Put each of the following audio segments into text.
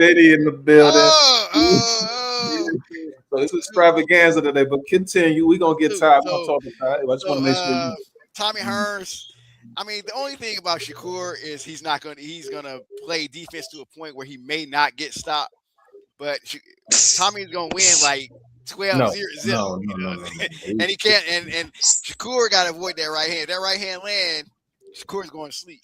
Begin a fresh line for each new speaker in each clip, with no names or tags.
Diddy in the building.
Oh.
So it's extravaganza today, but continue. We're gonna get tired. We're gonna talk about it. I just want to make sure you.
Tommy Hearns. I mean, the only thing about Shakur is he's gonna play defense to a point where he may not get stopped, but Tommy's gonna win like 12-0. And he can't. And Shakur got to avoid that right hand. That right hand land, Shakur's going to sleep.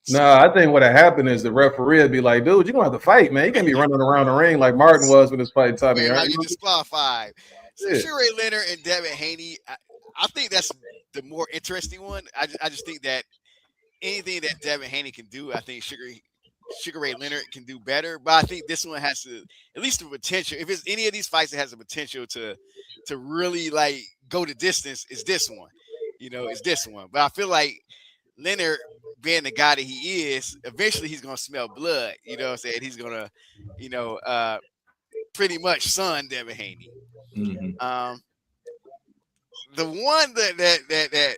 No, I think what happened is the referee would be like, dude, you're going to have to fight, man. You can't be running around the ring like Martin was when his fight Tommy Hearns.
Like you disqualified. So Sugar Ray Leonard and Devin Haney, I think that's the more interesting one. I just think that anything that Devin Haney can do, I think Sugar Ray Leonard can do better. But I think this one has to, at least the potential. If it's any of these fights that has the potential to really like go the distance, it's this one. It's this one. But I feel like Leonard, being the guy that he is, eventually he's gonna smell blood. You know what I'm saying? He's gonna, pretty much son Devin Haney.
Mm-hmm.
The one that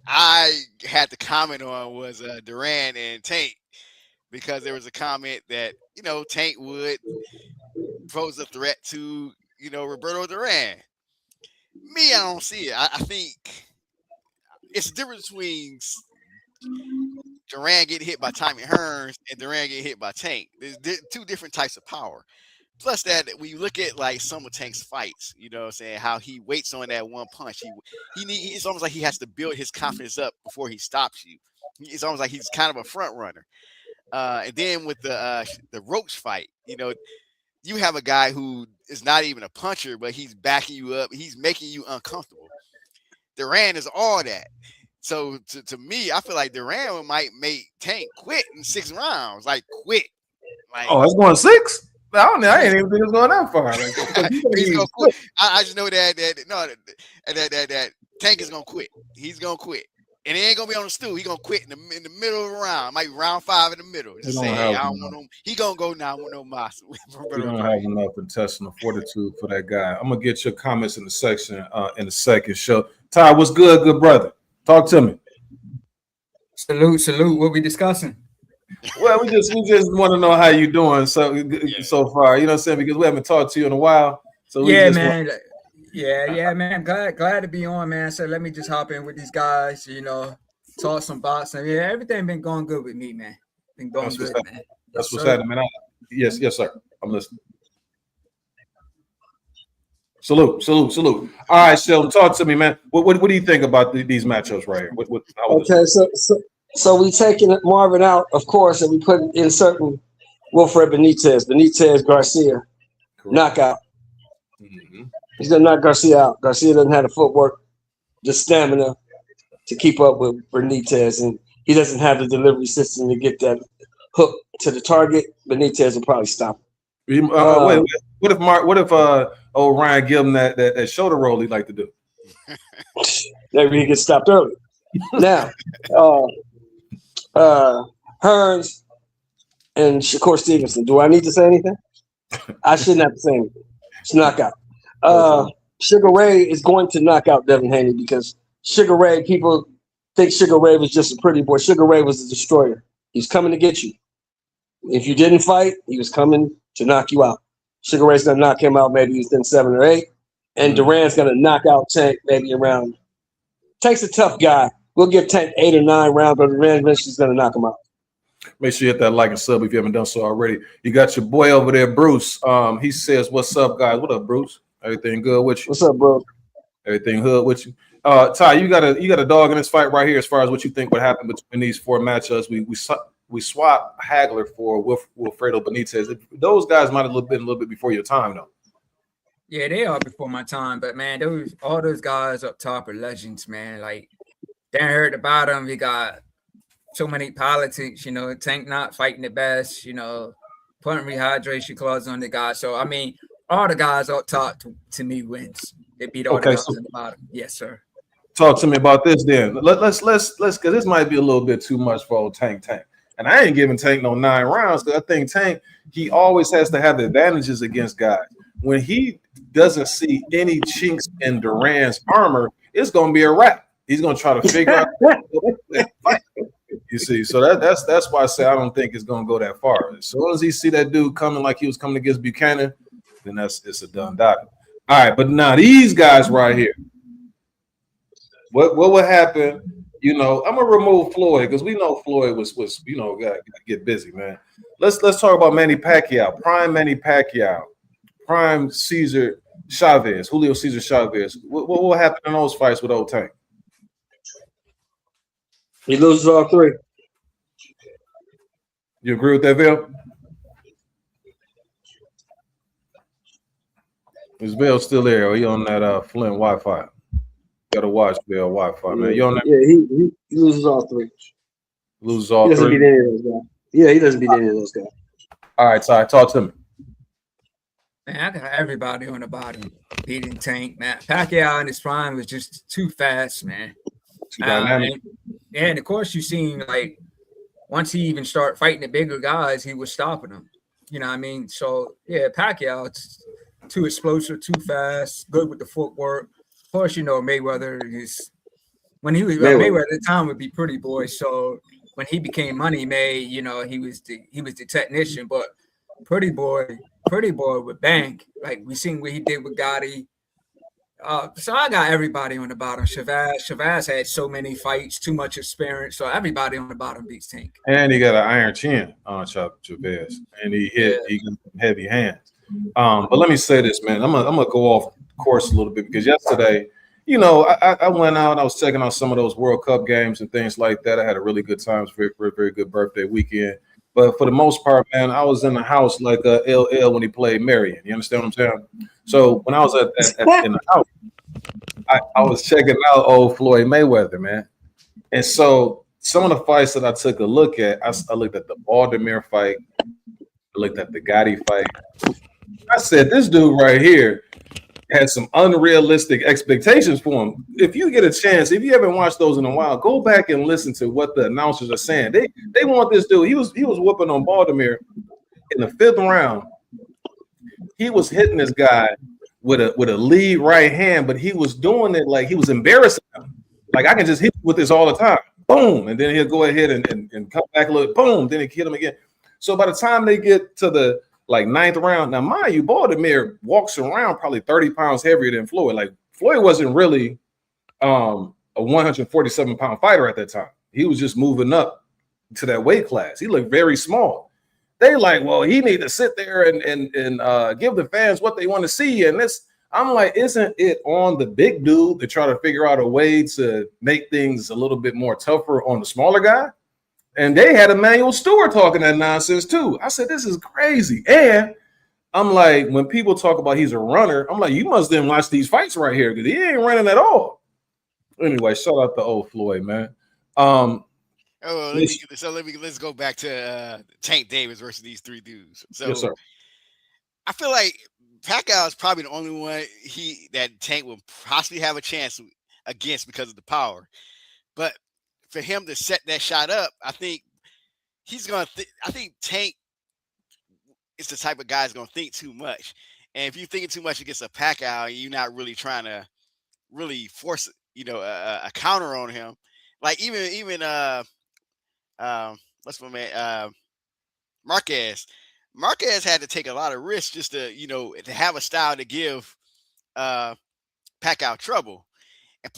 I had to comment on was Duran and Tank, because there was a comment that Tank would pose a threat to Roberto Duran. Me, I don't see it. I think it's the difference between Duran getting hit by Tommy Hearns and Duran getting hit by Tank. There's two different types of power. Plus that when you look at like some of Tank's fights, how he waits on that one punch. It's almost like he has to build his confidence up before he stops you. It's almost like he's kind of a front runner. And then with the Roach fight, you have a guy who is not even a puncher, but he's backing you up. He's making you uncomfortable. Duran is all that. So to me, I feel like Duran might make Tank quit in 6 rounds. Like quit. Like,
oh, it's going 6? I ain't even think it's going that far.
He's gonna quit. I just know that Tank is gonna quit. He's gonna quit. And he ain't gonna be on the stool. He's gonna quit in the middle of the round. Might be round 5 in the middle. Just say, hey, I don't want no. He gonna go now with no mas.
We don't have enough intestinal fortitude for that guy. I'm gonna get your comments in the section in the second show. Ty, what's good brother? Talk to me.
Salute. What we discussing?
Well, we just want to know how you doing so far. You know what I'm saying? Because we haven't talked to you in a while. So
man. Yeah, man. Glad to be on, man. So let me just hop in with these guys, talk some boxing. Yeah, everything been going good with me, man. Been going good, man.
That's what's happening, man. Yes, sir. I'm listening. Salute. All right, Sheldon, talk to me, man. What do you think about these matchups right here?
Okay, so we taking Marvin out, of course, and we put inserting Wilfred Benitez, Garcia, knockout.
Mm-hmm.
He's gonna knock Garcia out. Garcia doesn't have the footwork, the stamina to keep up with Benitez, and he doesn't have the delivery system to get that hook to the target. Benitez will probably stop him.
Wait. What if Ryan give him that shoulder roll he'd like to do?
Maybe he gets stopped early. Now, Hearns and Shakur Stevenson. Do I need to say anything? I shouldn't have to say anything. It's knockout. Sugar Ray is going to knock out Devin Haney because Sugar Ray, people think Sugar Ray was just a pretty boy. Sugar Ray was a destroyer. He's coming to get you. If you didn't fight, he was coming to knock you out. Sugar Ray's going to knock him out maybe within 7 or 8. And Duran's going to knock out Tank maybe around. Tank's a tough guy. We'll give Tank 8 or 9 rounds, but Duran eventually is going to knock him out.
Make sure you hit that like and sub if you haven't done so already. You got your boy over there, Bruce. He says, what's up, guys? What up, Bruce? Everything good with you?
What's up, bro?
Everything hood with you? Ty, you got a dog in this fight right here as far as what you think would happen between these 4 matchups. We swap Hagler for Wilfredo Benitez. Those guys might have been a little bit before your time, though.
Yeah, they are before my time, but man, all those guys up top are legends, man. Like Dan heard about them. He got so many politics, Tank not fighting the best, putting rehydration clause on the guy. So I mean, all the guys up top to me wins. They beat all the guys at the bottom. Yes, sir.
Talk to me about this then. Let's because this might be a little bit too much for old Tank. And I ain't giving Tank no 9 rounds because I think Tank, he always has to have the advantages against guys. When he doesn't see any chinks in Duran's armor, it's going to be a wrap. He's going to try to figure out. You see, so that's why I say I don't think it's gonna go that far. As soon as he see that dude coming like he was coming against Buchanan, then it's a done dot. All right, but now these guys right here, what would happen? You know, I'm gonna remove Floyd because we know Floyd was got to get busy, man. Let's talk about Manny Pacquiao, prime Manny Pacquiao, prime Cesar Chavez, Julio Cesar Chavez. What will happen in those fights with old Tank?
He loses all three.
You agree with that, Bill? Is Bill still there? Or he on that Flint Wi-Fi? Gotta watch Bill Wi-Fi, man. You on that?
Yeah, he loses all three.
Loses all
he doesn't
three.
beat any of those guys. Yeah, he doesn't beat any of those guys.
All right, Ty, talk to me.
Man, I got everybody on the bottom beating Tank, man. Pacquiao in his prime was just too fast, man.
Too dynamic.
And of course, you seen like once he even started fighting the bigger guys, he was stopping them. You know what I mean? So yeah, Pacquiao, it's too explosive, too fast, good with the footwork. Of course, you know Mayweather is when he was Mayweather at the time would be Pretty Boy. So when he became Money Made, you know, he was the technician, but Pretty Boy with Bank, like we seen what he did with Gotti. So I got everybody on the bottom. Chavez had so many fights, too much experience. So everybody on the bottom beats Tank.
And he got an iron chin on Chavez, and he got heavy hands. But let me say this, man. I'm gonna go off course a little bit because yesterday, you know, I went out. I was checking out some of those World Cup games and things like that. I had a really good time. Very, very good birthday weekend. But for the most part, man, I was in the house like LL when he played Marion. You understand what I'm saying? So when I was in the house, I was checking out old Floyd Mayweather, man. And so some of the fights that I took a look at, I looked at the Baltimore fight. I looked at the Gotti fight. I said, this dude right here has some unrealistic expectations for him. If you get a chance, if you haven't watched those in a while, go back and listen to what the announcers are saying. They want this dude. He was whooping on Baltimore in the 5th round. He was hitting this guy with a lead right hand, but he was doing it like he was embarrassing him. Like, I can just hit you with this all the time. Boom. And then he'll go ahead and come back a little. Boom. Then he hit him again. So by the time they get to the 9th round, now mind you, Baltimore walks around probably 30 pounds heavier than Floyd. Like, Floyd wasn't really a 147-pound fighter at that time. He was just moving up to that weight class. He looked very small. They like, well, he need to sit there and give the fans what they want to see. And I'm like, isn't it on the big dude to try to figure out a way to make things a little bit more tougher on the smaller guy? And they had Emmanuel Stewart talking that nonsense too. I said, this is crazy. And I'm like, when people talk about he's a runner, I'm like, you must then watch these fights right here because he ain't running at all. Anyway, shout out to old Floyd, man.
Let's go back to Tank Davis versus these three dudes. So
yes, sir.
I feel like Pacquiao is probably the only one that Tank will possibly have a chance against because of the power. But for him to set that shot up, I think he's gonna. I think Tank is the type of guy that's gonna think too much. And if you're thinking too much against a Pacquiao, you're not really trying to really force, a counter on him. Like even what's my man Marquez. Marquez had to take a lot of risks just to to have a style to give Pacquiao trouble. And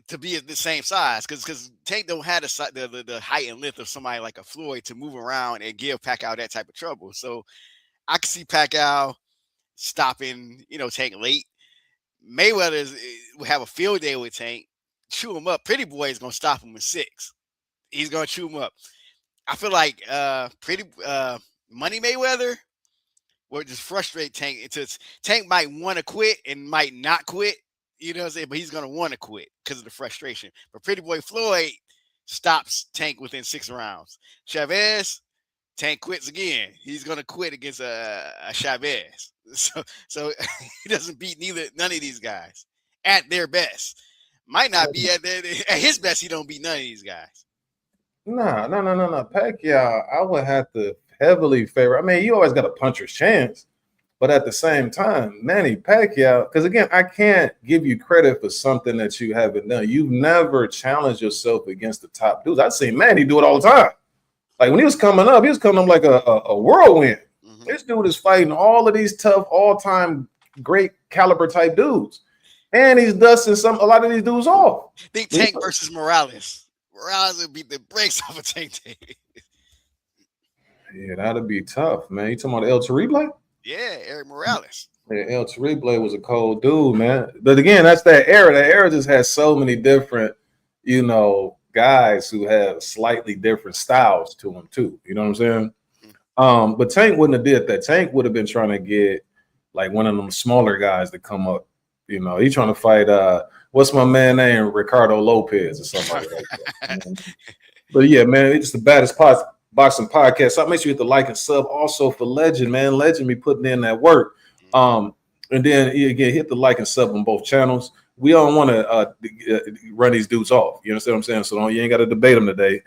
to be the same size, because Tank don't have the height and length of somebody like a Floyd to move around and give Pacquiao that type of trouble. So I can see Pacquiao stopping, Tank late. Mayweather will have a field day with Tank, chew him up. Pretty Boy is gonna stop him in 6. He's gonna chew him up. I feel like Money Mayweather will just frustrate Tank. Tank might want to quit and might not quit. You know what I'm saying? But he's going to want to quit because of the frustration. But Pretty Boy Floyd stops Tank within 6 rounds. Chavez, Tank quits again. He's going to quit against a Chavez. So he doesn't beat none of these guys at their best. Might not be at his best. He don't beat none of these guys.
No. Pacquiao, I would have to heavily favor. I mean, you always got a puncher's chance. But at the same time, Manny Pacquiao, because again, I can't give you credit for something that you haven't done. You've never challenged yourself against the top dudes. I've seen Manny do it all the time. Like when he was coming up like a whirlwind.
Mhm.
This dude is fighting all of these tough, all-time great caliber type dudes. And he's dusting a lot of these dudes off.
Think Tank versus Morales. Morales would beat the brakes off of Tank.
Yeah, that'd be tough, man. You talking about El Terrible?
Yeah, Eric Morales.
Yeah, El Terrible was a cold dude, man. But again, that's that era. That era just has so many different, guys who have slightly different styles to them too. You know what I'm saying? But Tank wouldn't have did that. Tank would have been trying to get like one of them smaller guys to come up. He's trying to fight what's my man name? Ricardo Lopez or somebody like that. But yeah, man, it's the baddest boxing podcast. So make sure you hit the like and sub. Also for Legend, man. Legend be putting in that work. And then again, hit the like and sub on both channels. We don't want to run these dudes off. You understand what I'm saying? So you ain't got to debate them today.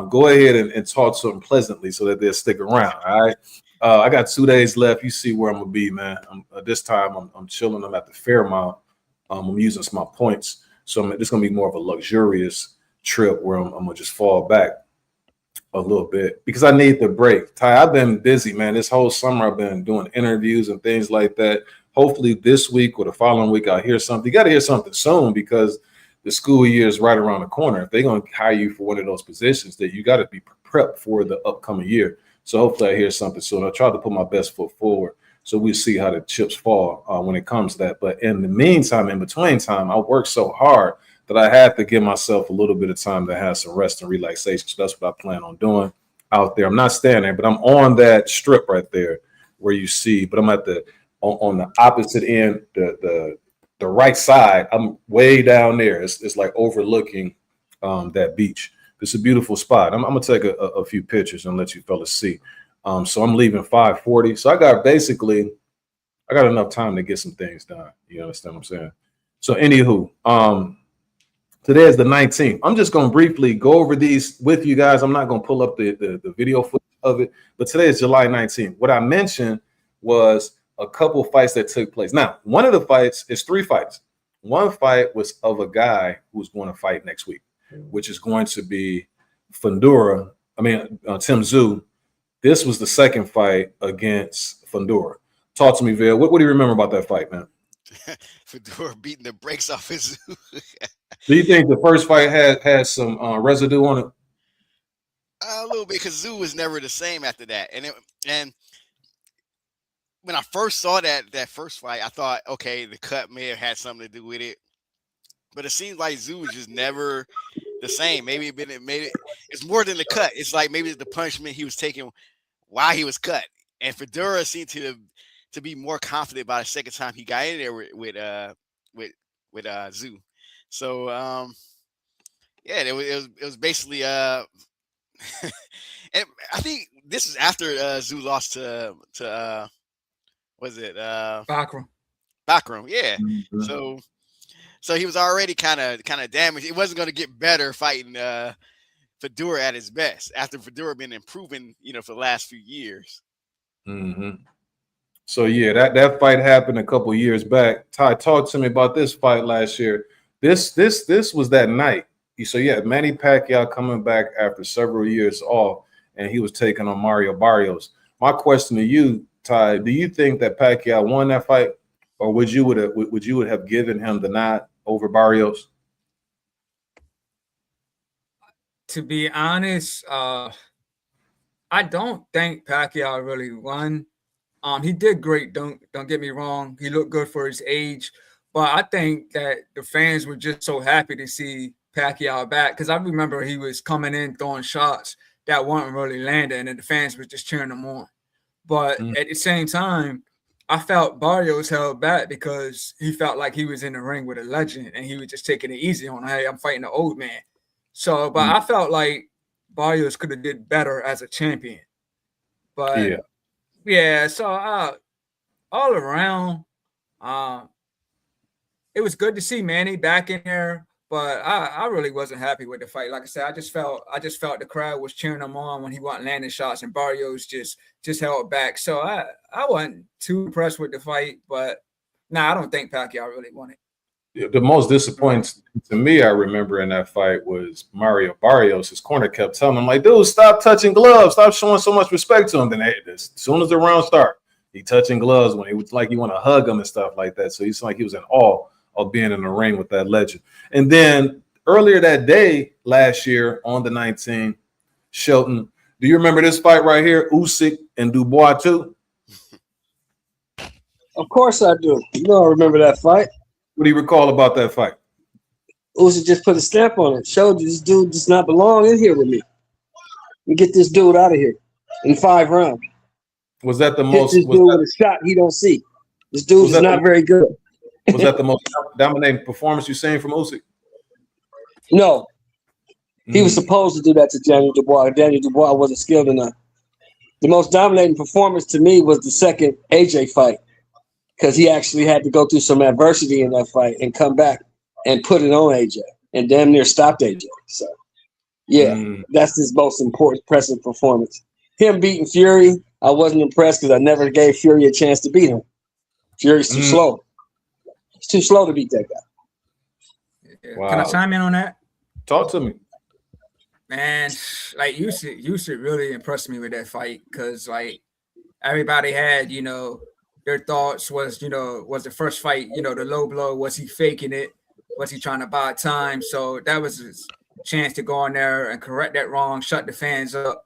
Go ahead and talk to them pleasantly so that they'll stick around. All right. I got 2 days left. You see where I'm gonna be, man. This time I'm chilling. I'm at the Fairmount. I'm using some points, so this gonna be more of a luxurious trip where I'm gonna just fall back a little bit because I need the break. Ty, I've been busy, man. This whole summer I've been doing interviews and things like that. Hopefully this week or the following week I'll hear something. You got to hear something soon because the school year is right around the corner. If they're gonna hire you for one of those positions, that you got to be prepped for the upcoming year. So hopefully I hear something soon. I try to put my best foot forward. So we'll see how the chips fall when it comes to that. But in the meantime, in between time, I work so hard that I have to give myself a little bit of time to have some rest and relaxation. So that's what I plan on doing out there. I'm not standing there, but I'm on that strip right there where you see, but I'm at on the opposite end, the right side. I'm way down there. It's like overlooking that beach. It's a beautiful spot. I'm gonna take a few pictures and let you fellas see. So I'm leaving 5:40. So I got enough time to get some things done. You understand what I'm saying? So anywho, today is the 19th. I'm just gonna briefly go over these with you guys. I'm not gonna pull up the video footage of it, but today is July 19th. What I mentioned was a couple fights that took place. Now, one of the fights is 3 fights. One fight was of a guy who's going to fight next week, which is going to be TSZYU. This was the second fight against Fundora. Talk to me, Vail. What do you remember about that fight, man?
Fedora beating the brakes off his.
Do you think the first fight had some residue on it?
A little bit, because Zoo was never the same after that. And when I first saw that first fight, I thought, okay, the cut may have had something to do with it. But it seems like Zoo was just never the same. Maybe it's more than the cut. It's like maybe it's the punishment he was taking while he was cut. And Fedora seemed to be more confident by the second time he got in there with Zoo. So yeah, it was basically and I think this is after Zoo lost to was it
Bakram.
Yeah.
Mm-hmm.
So he was already kind of damaged. It wasn't going to get better fighting Fedora at his best after Fedora been improving, for the last few years.
Mm-hmm. So yeah, that fight happened a couple years back. Ty, talk to me about this fight last year. This was that night. So yeah, Manny Pacquiao coming back after several years off, and he was taking on Mario Barrios. My question to you, Ty, do you think that Pacquiao won that fight, or would you have given him the nod over Barrios?
To be honest, I don't think Pacquiao really won. He did great. Don't get me wrong. He looked good for his age, but I think that the fans were just so happy to see Pacquiao back, because I remember he was coming in throwing shots that weren't really landing, and the fans were just cheering him on. But at the same time, I felt Barrios held back because he felt like he was in the ring with a legend, and he was just taking it easy on, hey, I'm fighting an old man. So, but I felt like Barrios could have did better as a champion. But yeah, so all around, it was good to see Manny back in there. But I really wasn't happy with the fight. Like I said, I just felt the crowd was cheering him on when he wasn't landing shots, and Barrios just held back. So I wasn't too impressed with the fight. But I don't think Pacquiao really won it.
The most disappointing to me, I remember in that fight, was Mario Barrios. His corner kept telling him, like, dude, stop touching gloves, stop showing so much respect to him. Then as soon as the round start, he touching gloves when he was like, you want to hug him and stuff like that. So he's like, he was in awe of being in the ring with that legend. And then earlier that day, last year on the 19th, Shelton, do you remember this fight right here, Usyk and Dubois too?
Of course I do. You know I remember that fight.
What do you recall about that fight?
Usyk just put a stamp on it. Showed you this dude does not belong in here with me. We get this dude out of here in 5 rounds.
Was that the
Hit
most?
this dude with a shot he don't see. This dude is not very good.
Was that the most dominating performance you've seen from Usyk?
No. He was supposed to do that to Daniel Dubois. Daniel Dubois wasn't skilled enough. The most dominating performance to me was the second AJ fight, because he actually had to go through some adversity in that fight and come back and put it on AJ and damn near stopped AJ. So, yeah, that's his most impressive performance. Him beating Fury, I wasn't impressed because I never gave Fury a chance to beat him. Fury's too slow. He's too slow to beat that guy.
Wow. Can I chime in on that?
Talk to me.
Man, like Usyk really impressed me with that fight, because like everybody had, their thoughts was, was the first fight, the low blow, was he faking it? Was he trying to buy time? So that was his chance to go in there and correct that wrong, shut the fans up.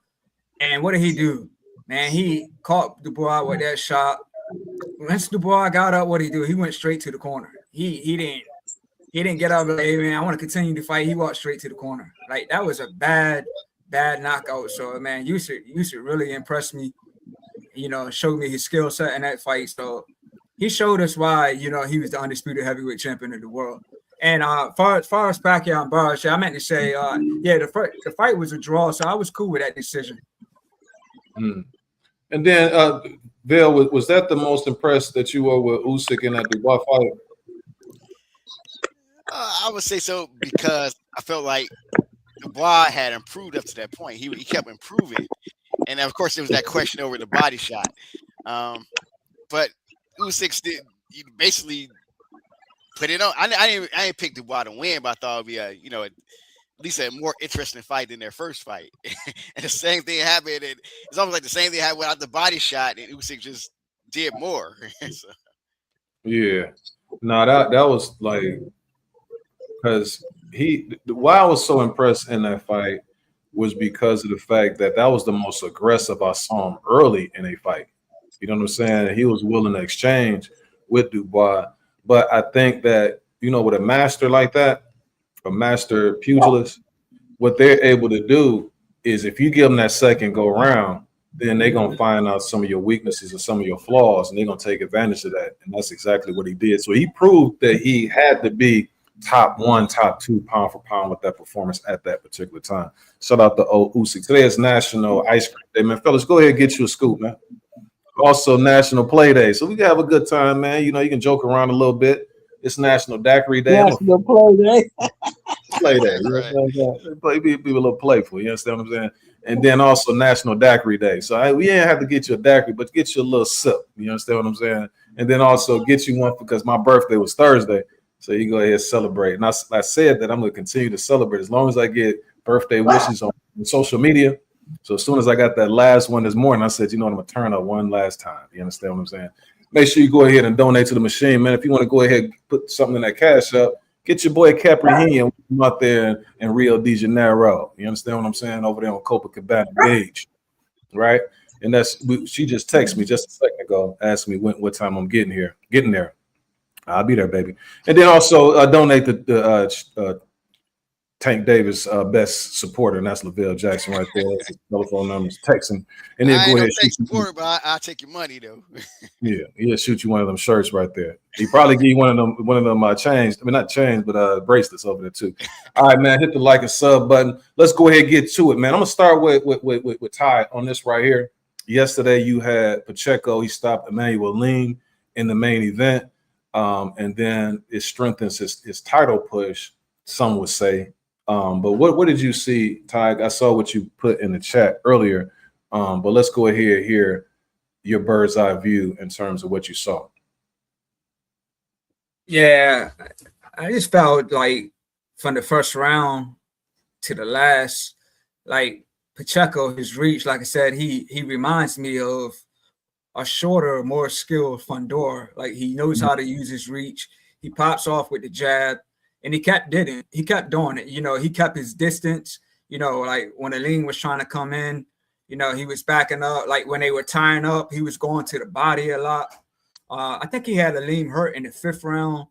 And what did he do? Man, he caught Dubois with that shot. Once Dubois got up, what did he do? He went straight to the corner. He didn't get up like, hey, man, I want to continue to fight. He walked straight to the corner. Like, that was a bad knockout. So, man, Usyk really impressed me. Showed me his skill set in that fight. So he showed us why, he was the undisputed heavyweight champion of the world. And as far as Pacquiao and Barrios, I meant to say, the fight was a draw, so I was cool with that decision.
And then, Bill, was that the most impressed that you were with Usyk in that Dubois fight?
I would say so, because I felt like Dubois had improved up to that point. He kept improving. And of course, there was that question over the body shot. But Usyk did basically put it on. I didn't pick Dubois to win, but I thought it'd be at least a more interesting fight than their first fight. And the same thing happened. And it's almost like the same thing happened without the body shot, and Usyk just did more. So.
Yeah, no, that was like, because why I was so impressed in that fight was because of the fact that was the most aggressive I saw him early in a fight. You know what I'm saying? He was willing to exchange with Dubois. But I think that, with a master like that, a master pugilist, what they're able to do is, if you give them that second go around, then they're going to find out some of your weaknesses and some of your flaws, and they're going to take advantage of that. And that's exactly what he did. So he proved that he had to be top 1, top 2 pound for pound with that performance at that particular time. Shout out to old Usyk. Today is National Ice Cream Day, man. Fellas, go ahead and get you a scoop, man. Also National Play Day. So we can have a good time, man. You can joke around a little bit. It's National Daiquiri Day.
National Play Day.
Play Day. Be a little playful. You understand what I'm saying? And then also National Daiquiri Day. So we ain't have to get you a daiquiri, but get you a little sip. You understand what I'm saying? And then also get you one, because my birthday was Thursday. So you go ahead and celebrate. And I said that I'm going to continue to celebrate as long as I get birthday wishes on social media. So as soon as I got that last one this morning, I said, I'm going to turn up one last time. You understand what I'm saying? Make sure you go ahead and donate to the machine, man. If you want to go ahead and put something in that cash up, get your boy Caprihinian out there in Rio de Janeiro. You understand what I'm saying? Over there on Copacabana Beach, right? And she just texted me just a second ago, asked me what time I'm getting there. I'll be there, baby. And then also donate to Tank Davis' best supporter, and that's Lavelle Jackson right there. His telephone numbers, text him, and then go ahead.
But I'll take your money though.
Yeah, he'll shoot you one of them shirts right there. He probably give you one of them chains. I mean, not chains, but bracelets over there too. All right, man. Hit the like and sub button. Let's go ahead and get to it, man. I'm gonna start with Ty on this right here. Yesterday, you had Pacheco. He stopped Emmanuel Lean in the main event. And then it strengthens his title push some would say. But what did you see, Ty? I saw what you put in the chat earlier. But let's go ahead and hear your bird's eye view in terms of what you saw.
Yeah, I just felt like from the first round to the last, like Pacheco, his reach, like I said, he reminds me of a shorter, more skilled Fundora. Like he knows how to use his reach. He pops off with the jab, and he kept doing it. You know, he kept his distance. You know, like when Aleem was trying to come in, you know, he was backing up. Like when they were tying up, he was going to the body a lot. I think he had Aleem hurt in the 5th round.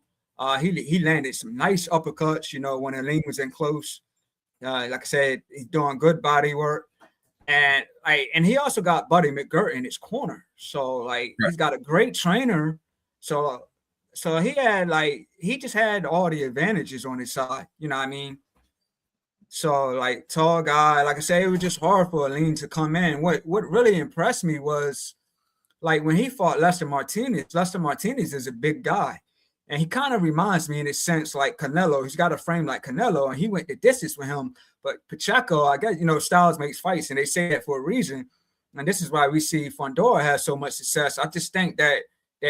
He landed some nice uppercuts. You know, when Aleem was in close. Like I said, he's doing good body work. And he also got Buddy McGirt in his corner. So like he's got a great trainer. So he just had all the advantages on his side. You know what I mean? So like tall guy, like I said, it was just hard for Aleem to come in. What really impressed me was like when he fought Lester Martinez. Lester Martinez is a big guy. And he kind of reminds me in a sense like Canelo. He's got a frame like Canelo, and he went the distance with him. But Pacheco, I guess, you know, styles makes fights, and they say that for a reason. And this is why we see Fundora has so much success. I just think that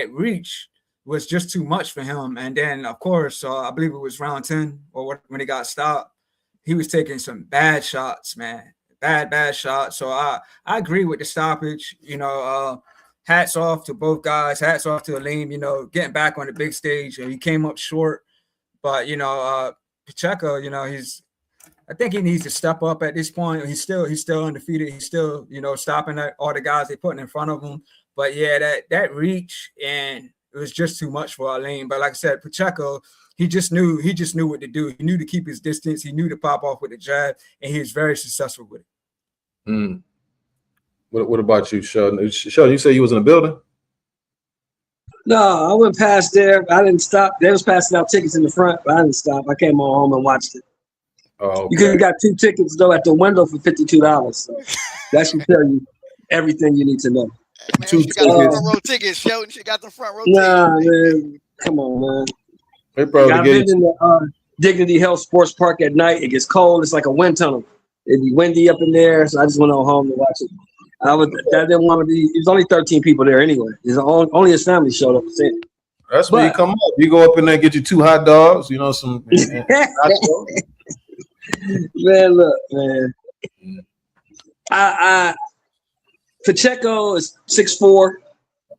reach was just too much for him. And then, of course, I believe it was round 10 or when he got stopped, he was taking some bad shots, man. Bad shots. So I agree with the stoppage. You know, hats off to both guys. Hats off to Aleem, you know, getting back on the big stage. He came up short. But, you know, Pacheco, you know, I think he needs to step up at this point. He's still undefeated. He's still, you know, stopping all the guys they're putting in front of him. But yeah, that reach, and it was just too much for Aleem. But like I said, Pacheco, he just knew what to do. He knew to keep his distance. He knew to pop off with the jab, and he was very successful with it.
What about you, Sheldon? Sheldon, you say you was in the building?
No, I went past there. I didn't stop. They was passing out tickets in the front, but I didn't stop. I came on home and watched it.
Oh, okay.
You could have got 2 tickets though at the window for $52. So that should tell you everything you need to know.
Man, she got the front row tickets, Sheldon. She got the front row tickets.
Nah, man. Come on, man.
They probably
I've been in the Dignity Health Sports Park at night. It gets cold. It's like a wind tunnel. It'd be windy up in there, so I just went on home to watch it. I didn't want to be. It was only 13 people there anyway. Only his family showed up to see it.
That's where you come up. You go up in there, get you 2 hot dogs. You know some.
Man, look, man. Pacheco is 6'4",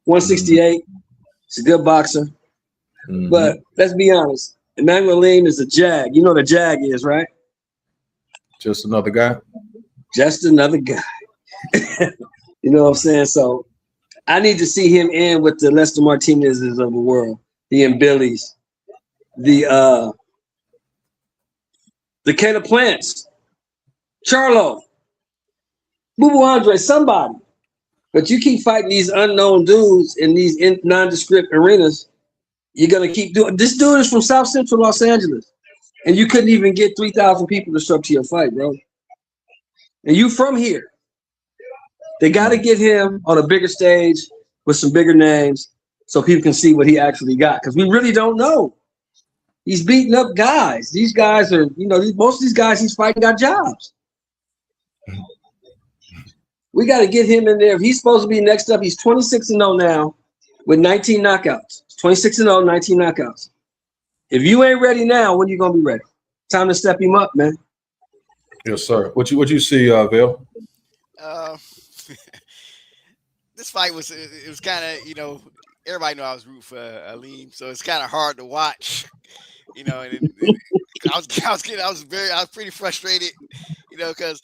168. He's a good boxer. But let's be honest. Emmanuel Aleem is a jag. You know what a jag is, right?
Just another guy.
Just another guy. You know what I'm saying? So I need to see him in with the Lester Martinez's of the world, the Billy's, the Caleb Plants, Charlo, Boo Boo Andre, somebody. But you keep fighting these unknown dudes in these nondescript arenas, you're going to keep doing. This dude is from South Central Los Angeles, and you couldn't even get 3,000 people to show up to your fight, bro. And you from here. They got to get him on a bigger stage with some bigger names so people can see what he actually got, because we really don't know. He's beating up guys. These guys are, you know, most of these guys he's fighting got jobs. We got to get him in there. If he's supposed to be next up, he's 26-0 now with 19 knockouts. 26-0, 19 knockouts. If you ain't ready now, when are you going to be ready? Time to step him up, man.
Yes, sir. What you see, Vail?
This fight was kind of, you know, everybody knew I was rooting for Aleem, so it's kind of hard to watch, you know. And I was pretty frustrated, you know, because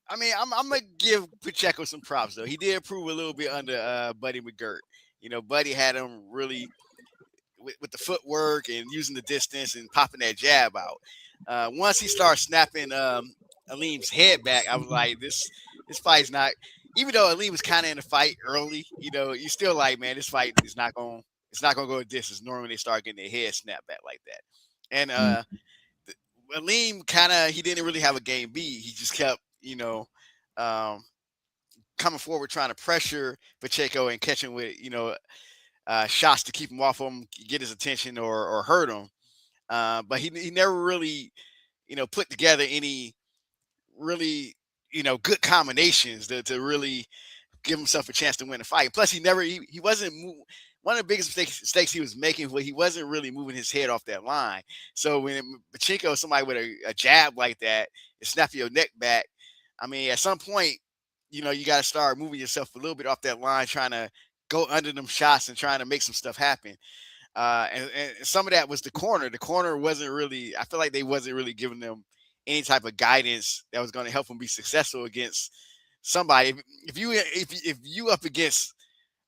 I mean I'm gonna give Pacheco some props though. He did improve a little bit under Buddy McGirt. You know, Buddy had him really with the footwork and using the distance and popping that jab out. Once he started snapping Aleem's head back, I was like, this fight's not. Even though Aleem was kind of in the fight early, you know, you still like, man, this fight is not going to go a distance. Normally they start getting their head snapped back like that. And Aleem he didn't really have a game B. He just kept, you know, coming forward trying to pressure Pacheco and catching with, you know, shots to keep him off him, get his attention or hurt him. but he never really, put together any really, good combinations to really give himself a chance to win a fight. Plus, he wasn't one of the biggest mistakes he was making was he wasn't really moving his head off that line. So when Pachenko, somebody with a jab like that, is snapping your neck back, I mean, at some point, you got to start moving yourself a little bit off that line, trying to go under them shots and trying to make some stuff happen. And some of that was the corner. The corner wasn't really, I feel like they wasn't really giving them any type of guidance that was going to help them be successful against somebody. If you up against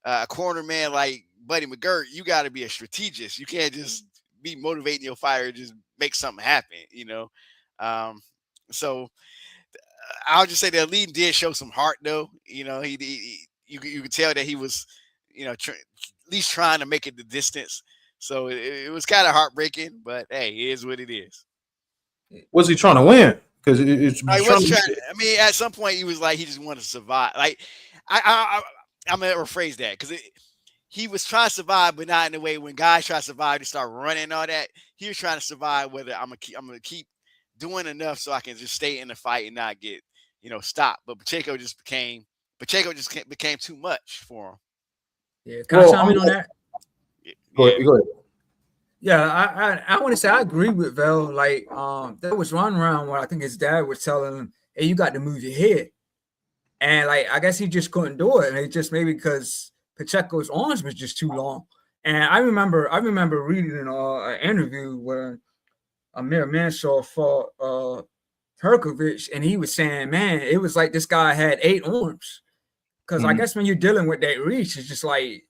a corner man like Buddy McGirt, you got to be a strategist. You can't just be motivating your fighter, just make something happen, So I'll just say that Lee did show some heart, though. You could tell that he was, at least trying to make it the distance. So it was kind of heartbreaking, but hey, it is what it is.
Was he trying to win? Because
I mean, at some point he was like he just wanted to survive. Like I'm gonna rephrase that because he was trying to survive, but not in the way when guys try to survive to start running and all that. He was trying to survive whether I'm gonna keep doing enough so I can just stay in the fight and not get stopped. But Pacheco just became too much for him.
Yeah, can I chime in on that?
Go ahead.
Yeah, I want to say I agree with Vel. Like, there was one round where I think his dad was telling him, "Hey, you got to move your head," and like I guess he just couldn't do it, and it just maybe because Pacheco's arms was just too long. And I remember reading an interview where Amir Mansour fought Herkovich, and he was saying, "Man, it was like this guy had 8 arms." Because I guess when you're dealing with that reach, it's just like,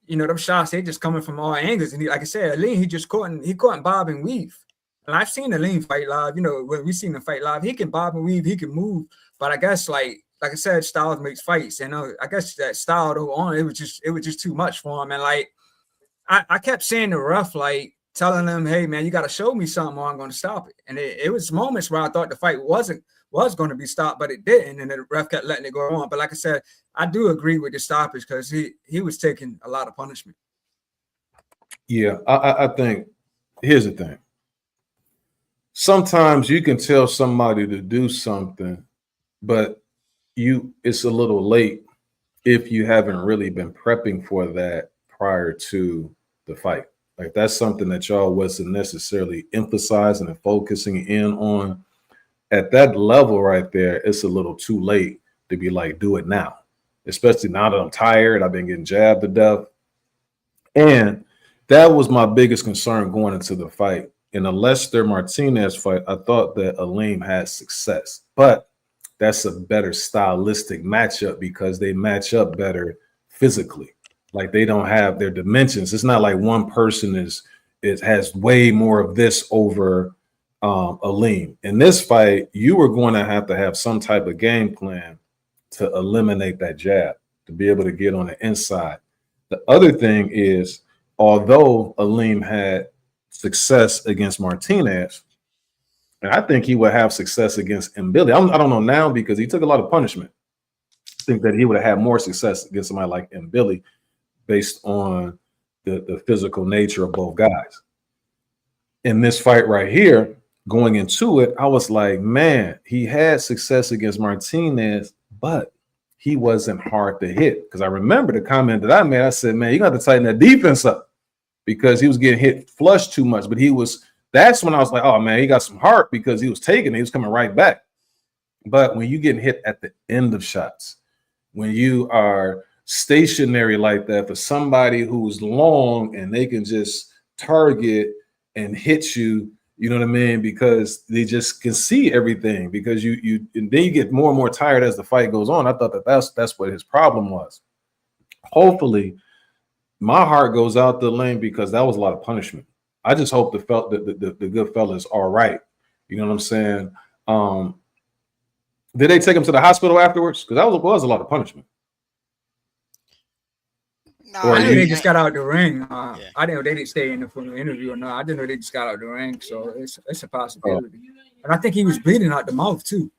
them shots, they just coming from all angles. And like I said, Aleem, he couldn't bob and weave. And I've seen Aleem fight live. When we seen him fight live, he can bob and weave, he can move. But I guess like I said, styles makes fights. And I guess that style though it was just too much for him. And like I kept saying the ref, like telling him, "Hey man, you got to show me something or I'm going to stop it." And it was moments where I thought the fight was going to be stopped, but it didn't, and the ref kept letting it go on. But like I said, I do agree with the stoppage because he was taking a lot of punishment.
Yeah, I think here's the thing. Sometimes you can tell somebody to do something, but it's a little late if you haven't really been prepping for that prior to the fight. Like that's something that y'all wasn't necessarily emphasizing and focusing in on. At that level right there, it's a little too late to be like, do it now, especially now that I'm tired. I've been getting jabbed to death. And that was my biggest concern going into the fight. In the Lester Martinez fight, I thought that Aleem had success, but that's a better stylistic matchup because they match up better physically. Like they don't have their dimensions. It's not like one person has way more of this over Aleem. In this fight, you were going to have some type of game plan to eliminate that jab, to be able to get on the inside. The other thing is, although Aleem had success against Martinez, and I think he would have success against Mbili. I don't know now because he took a lot of punishment. I think that he would have had more success against somebody like Mbili based on the physical nature of both guys. In this fight right here, going into it, I was like, man, he had success against Martinez, but he wasn't hard to hit. Because I remember the comment that I made. I said, man, you got to tighten that defense up because he was getting hit flush too much. But that's when I was like, oh, man, he got some heart because he was taking it. He was coming right back. But when you get hit at the end of shots, when you are stationary like that for somebody who's long and they can just target and hit you, you know what I mean? Because they just can see everything. Because and then you get more and more tired as the fight goes on. I thought that's what his problem was. Hopefully, my heart goes out the lane because that was a lot of punishment. I just hope the good fella's all right. You know what I'm saying? Did they take him to the hospital afterwards? Because that was a lot of punishment.
No,
I knew they just got out the ring. I didn't know they didn't stay in the interview or not. I didn't know they just got out the ring, so it's a possibility. And I think he was bleeding out the mouth too.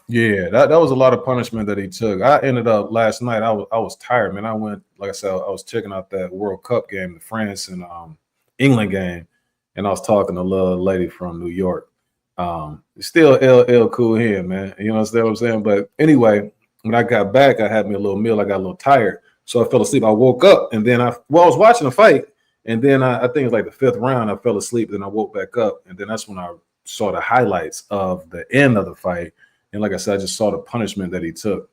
Yeah,
that was a lot of punishment that he took. I ended up last night. I was tired, man. I went, like I said, I was checking out that World Cup game, the France and England game, and I was talking to a little lady from New York. Still LL Cool here, man. You understand what I'm saying? But anyway, when I got back, I had me a little meal. I got a little tired, so I fell asleep. I woke up, and then I was watching the fight, and then I think it was like the 5th round. I fell asleep, then I woke back up, and then that's when I saw the highlights of the end of the fight. And like I said, I just saw the punishment that he took.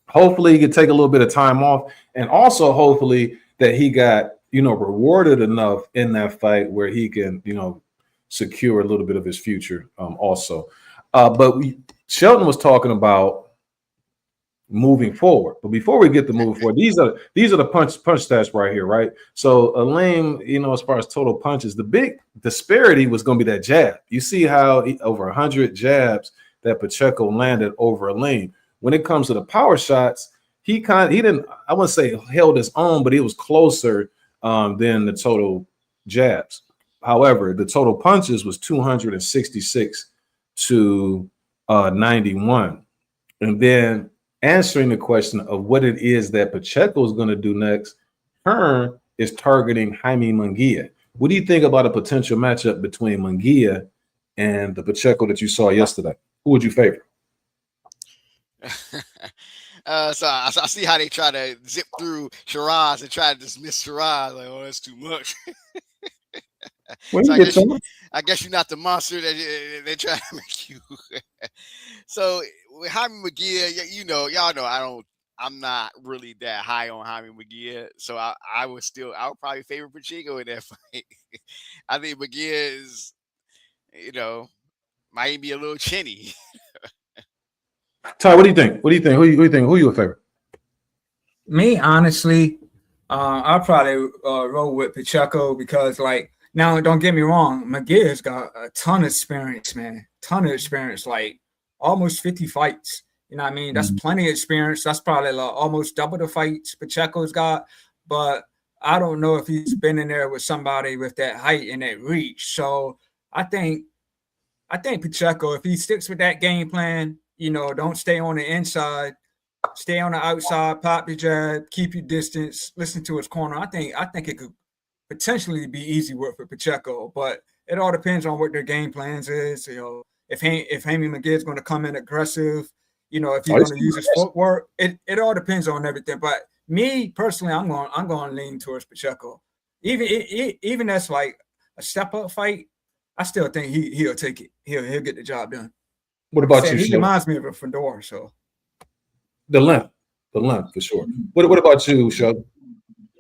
Hopefully, he could take a little bit of time off, and also hopefully that he got rewarded enough in that fight where he can secure a little bit of his future also. But Shelton was talking about moving forward. But before we get to moving forward, these are the punch stats right here, right? So Aleem, as far as total punches, the big disparity was going to be that jab. You see how over 100 jabs that Pacheco landed over Aleem. When it comes to the power shots, he didn't, I wouldn't say held his own, but he was closer than the total jabs. However, the total punches was 266 to 91. And then answering the question of what it is that Pacheco is going to do next, Hearn is targeting Jaime Munguia. What do you think about a potential matchup between Munguia and the Pacheco that you saw yesterday? Who would you favor?
So I see how they try to zip through Shiraz and try to dismiss Shiraz. Like, oh, that's too much. So I guess you're not the monster that they try to make you. So with Jaime Munguia, y'all know I'm not really that high on Jaime Munguia. So I would probably favor Pacheco in that fight. I think Munguia is, might be a little chinny.
Ty, what do you think? Who you a favorite?
Me, honestly, I'll probably roll with Pacheco because, now don't get me wrong, Munguia's got a ton of experience, man. Like almost 50 fights. You know what I mean? That's plenty of experience. That's probably almost double the fights Pacheco's got. But I don't know if he's been in there with somebody with that height and that reach. So I think Pacheco, if he sticks with that game plan, don't stay on the inside, stay on the outside, pop the jab, keep your distance, listen to his corner. I think it could potentially be easy work for Pacheco, but it all depends on what their game plans is. If Jaime Munguia is going to come in aggressive, if he's going to use his footwork, it all depends on everything. But me personally, I'm going to lean towards Pacheco. Even that's like a step up fight, I still think he'll take it. He'll get the job done.
What about you?
He reminds me of a Fedor, so
the length for sure. What about you, Shug?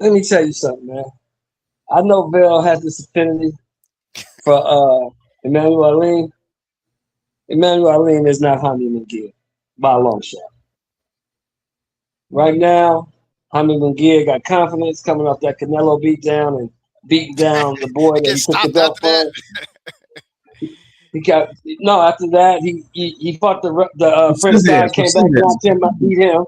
Let me tell you something, man. I know Vel has this affinity for Emmanuel Aleem. Emmanuel Aleem is not Jaime Munguia by a long shot. Right now, Jaime Munguia got confidence coming off that Canelo beatdown and beating down the boy that he took the belt from. After that, he fought the French guy, came back, knocked him, beat him.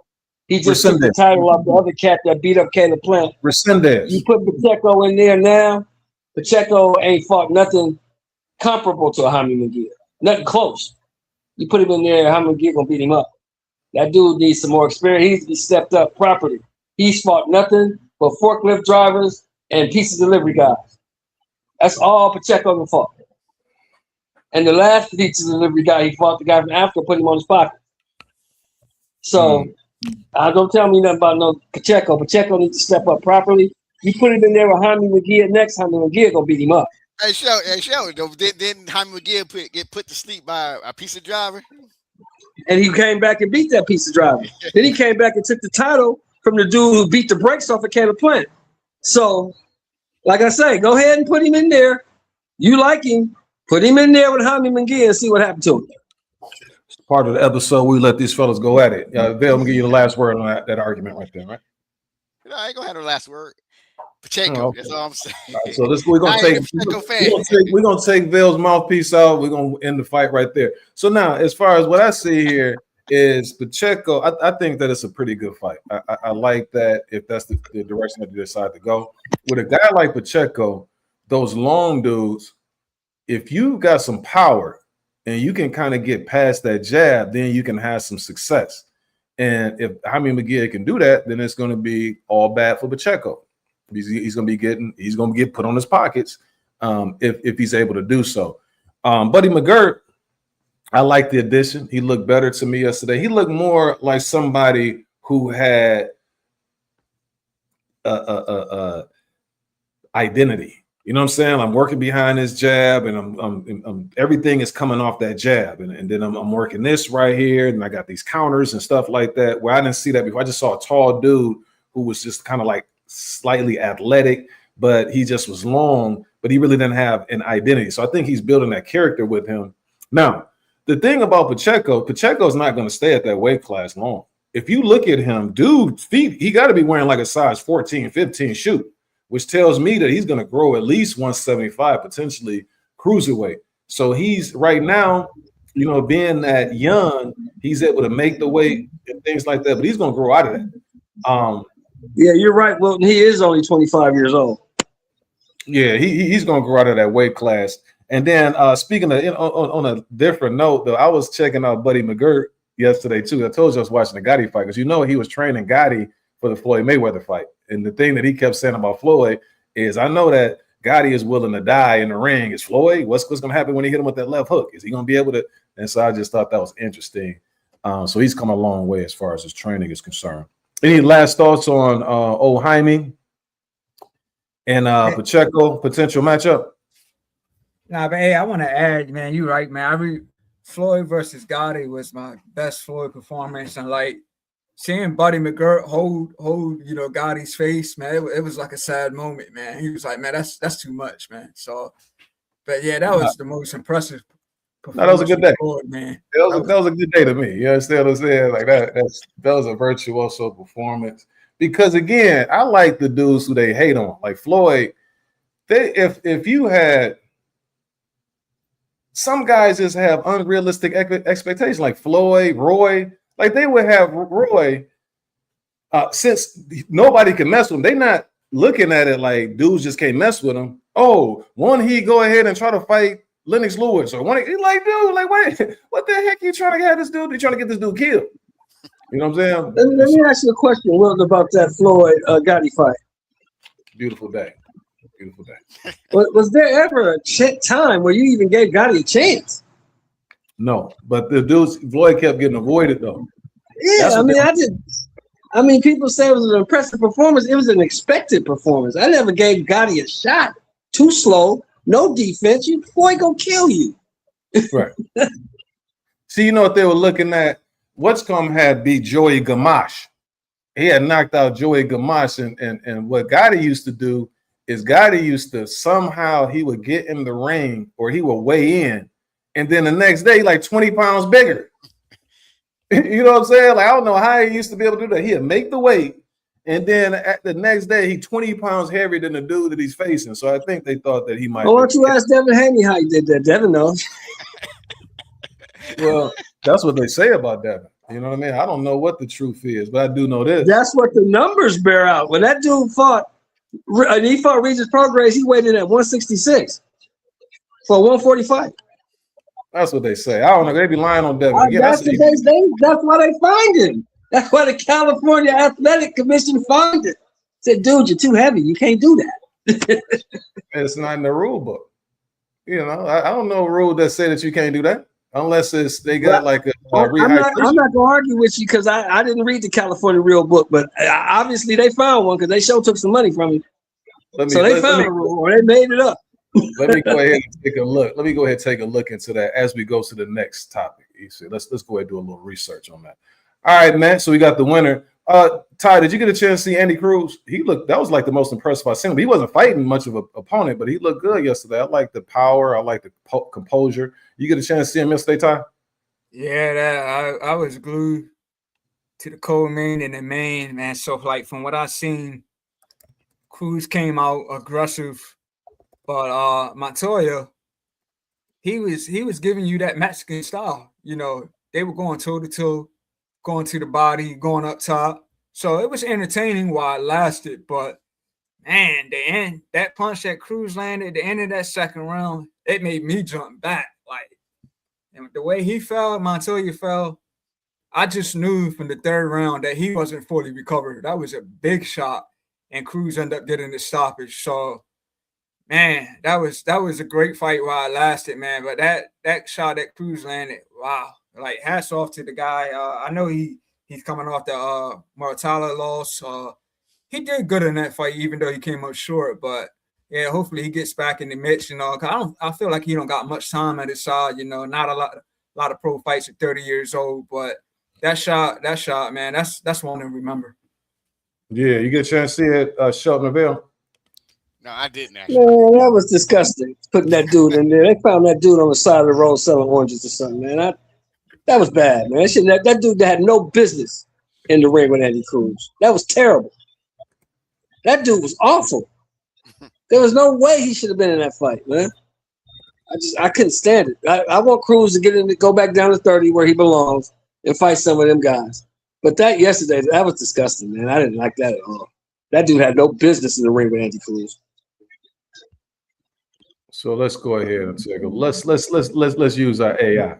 He just took the title off the other cat that beat up Caleb Plant. You put Pacheco in there now. Pacheco ain't fought nothing comparable to a Jaime Munguia. Nothing close. You put him in there, Jaime Munguia gonna beat him up. That dude needs some more experience. He needs to be stepped up properly. He's fought nothing but forklift drivers and pizza delivery guys. That's all Pacheco ever fought. And the last pizza delivery guy he fought, the guy from Africa, put him on his pocket. So don't tell me nothing about no Pacheco. Pacheco needs to step up properly. You put him in there with Jaime Munguia next, Jaime Munguia gonna beat him up.
Hey, didn't Jaime Munguia get put to sleep by a pizza driver?
And he came back and beat that pizza driver. Then he came back and took the title from the dude who beat the brakes off of Caleb Plant. So, like I say, go ahead and put him in there. You like him. Put him in there with Jaime Munguia and see what happened to him.
It's part of the episode. We let these fellas go at it. Vel, I'm going to give you the last word on that argument right there, right?
I ain't going to have the last word. Pacheco, that's all I'm saying.
Right, so we're going to take Vel's mouthpiece out. We're going to end the fight right there. So now, as far as what I see here is Pacheco, I think that it's a pretty good fight. I like that if that's the direction that they decide to go. With a guy like Pacheco, those long dudes, if you got some power and you can kind of get past that jab, then you can have some success. And if Jaime Munguia can do that, then it's going to be all bad for Pacheco. He's going to get put on his pockets. if he's able to do so. Buddy McGirt, I like the addition. He looked better to me yesterday. He looked more like somebody who had identity. You know what I'm saying? I'm working behind this jab, and I'm everything is coming off that jab, and then I'm working this right here, and I got these counters and stuff like that. Where I didn't see that before. I just saw a tall dude who was just kind of like slightly athletic, but he just was long, but he really didn't have an identity. So I think he's building that character with him. Now, the thing about Pacheco's not going to stay at that weight class long. If you look at him, dude, feet, he got to be wearing like a size 14, 15 shoe, which tells me that he's going to grow at least 175, potentially cruiserweight. So he's right now, you know, being that young, he's able to make the weight and things like that, but he's going to grow out of that.
Yeah, you're right, Wilton. He is only 25 years old.
Yeah, he's going to grow out of that weight class. And then speaking of, on a different note, though, I was checking out Buddy McGirt yesterday, too. I told you I was watching the Gotti fight because, you know, he was training Gotti for the Floyd Mayweather fight. And the thing that he kept saying about Floyd is, I know that Gotti is willing to die in the ring. Is Floyd? What's going to happen when he hit him with that left hook? Is he going to be able to? And so I just thought that was interesting. So he's come a long way as far as his training is concerned. Any last thoughts on old Jaime and Pacheco potential matchup?
Nah, but hey, I want to add, man, you're right, man. Floyd versus Gotti was my best Floyd performance, and like seeing Buddy McGirt hold, you know, Gotti's face, man, it was like a sad moment, man. He was like, man, that's too much, man. So, but yeah, that was the most impressive.
No, that was a good day,
Floyd, man.
That was a good day to me. You understand what I'm saying? Like that was a virtuoso performance. Because again, I like the dudes who they hate on, like Floyd. If you had some guys just have unrealistic expectations, like Floyd, Roy. Like they would have Roy, since nobody can mess with him. They're not looking at it like dudes just can't mess with him. Oh, one he go ahead and try to fight Lennox Lewis, or one he like, dude, like what the heck you trying to have this dude? You trying to get this dude killed? You know what I'm saying?
Let me ask you a question, Wilton, about that Floyd Gotti fight.
Beautiful day. Beautiful day.
Was there ever a time where you even gave Gotti a chance?
No, but the dudes, Floyd kept getting avoided though.
Yeah, I mean, people say it was an impressive performance. It was an expected performance. I never gave Gotti a shot. Too slow, no defense. Floyd gonna kill you.
Right. See, you know what they were looking at? What's-come had beat Joey Gamache. He had knocked out Joey Gamache, and what Gotti used to do is Gotti used to somehow he would get in the ring or he would weigh in, and then the next day, like 20 pounds bigger. You know what I'm saying? Like, I don't know how he used to be able to do that. He'd make the weight, and then at the next day, he 20 pounds heavier than the dude that he's facing. So I think they thought that he might.
Why don't you ask Devin Haney how he did that? Devin knows.
Well, that's what they say about Devin. You know what I mean? I don't know what the truth is, but I do know this.
That's what the numbers bear out. When that dude fought, and he fought Regis Prograis, he weighed in at 166 for 145.
That's what they say. I don't know. They be lying on Devin.
That's why they find him. That's why the California Athletic Commission fined it. Said, dude, you're too heavy. You can't do that.
It's not in the rule book. You know, I don't know a rule that say that you can't do that unless they got like a
I'm not going to argue with you because I didn't read the California real book, but obviously they found one because they sure took some money from you. So they found a rule or they made it up.
Let me go ahead and take a look. Let me go ahead and take a look into that as we go to the next topic. Let's go ahead and do a little research on that. All right, man. So we got the winner. Ty, did you get a chance to see Andy Cruz? That was like the most impressive I've seen him. He wasn't fighting much of an opponent, but he looked good yesterday. I like the power. I like the composure. You get a chance to see him yesterday, Ty?
Yeah, I was glued to the co-main and the main, man. So like from what I seen, Cruz came out aggressive. But Montoya, he was giving you that Mexican style. You know, they were going toe to toe, going to the body, going up top. So it was entertaining while it lasted. But man, that punch that Cruz landed at the end of that second round, it made me jump back. Like, and the way he fell, Montoya fell, I just knew from the third round that he wasn't fully recovered. That was a big shot, and Cruz ended up getting the stoppage. So Man, that was a great fight while it lasted, man. But that shot that Cruz landed, wow! Like hats off to the guy. I know he's coming off the Mortala loss. He did good in that fight, even though he came up short. But yeah, hopefully he gets back in the mix. You know, 'cause I feel like he don't got much time at his side. You know, not a lot of pro fights at 30 years old. But that shot, man, that's one to remember.
Yeah, you get a chance to see it, Shelton Neville.
No, I didn't actually.
Man, that was disgusting. Putting that dude in there. They found that dude on the side of the road selling oranges or something, man. That was bad, man. That dude that had no business in the ring with Andy Cruz. That was terrible. That dude was awful. There was no way he should have been in that fight, man. I couldn't stand it. I want Cruz to go back down to 30 where he belongs and fight some of them guys. But that yesterday, that was disgusting, man. I didn't like that at all. That dude had no business in the ring with Andy Cruz.
So let's go ahead and take a let's use our AI.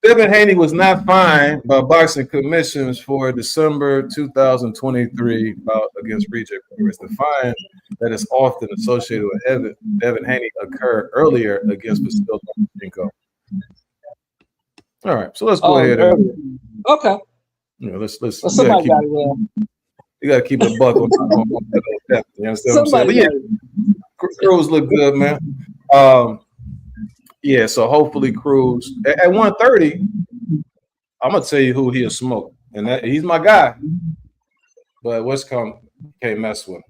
Devin Haney was not fined by boxing commissions for December 2023 bout against Reject Warriors. The fine that is often associated with Devin Haney occurred earlier against Vasil Lomachenko. All right, so let's go ahead.
Okay.
You know, let's
well, somebody got it.
You got to keep the buck on that. You understand what I'm saying? But yeah, Cruz look good, man. Yeah, so hopefully Cruz at 130. I'm gonna tell you who he'll smoke, and he's my guy. But can't mess with him.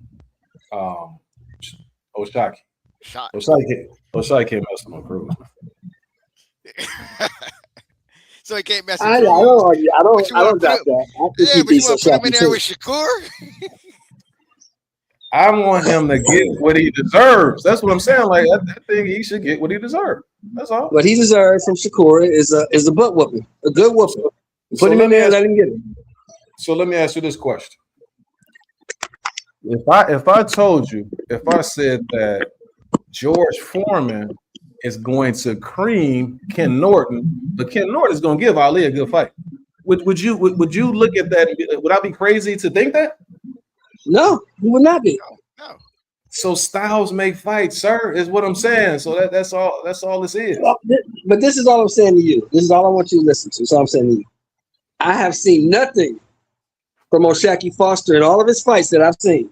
Oshaki. Oshaki can't mess with Cruz.
So he can't mess with
I don't doubt that.
Yeah, but you want to put him in there with Shakur?
I want him to get what he deserves. That's what I'm saying. Like I think he should get what he deserves. That's all.
What he deserves from Shakur is a butt whooping, a good whooping. Put him in there and let him get it.
So let me ask you this question: If I said that George Foreman is going to cream Ken Norton, but Ken Norton is going to give Ali a good fight, would you look at that? Would I be crazy to think that?
No, he would not be.
No.
So styles make fights, sir, is what I'm saying. So that's all this is.
But this is all I'm saying to you. This is all I want you to listen to. So I'm saying to you, I have seen nothing from O'Shaquie Foster in all of his fights that I've seen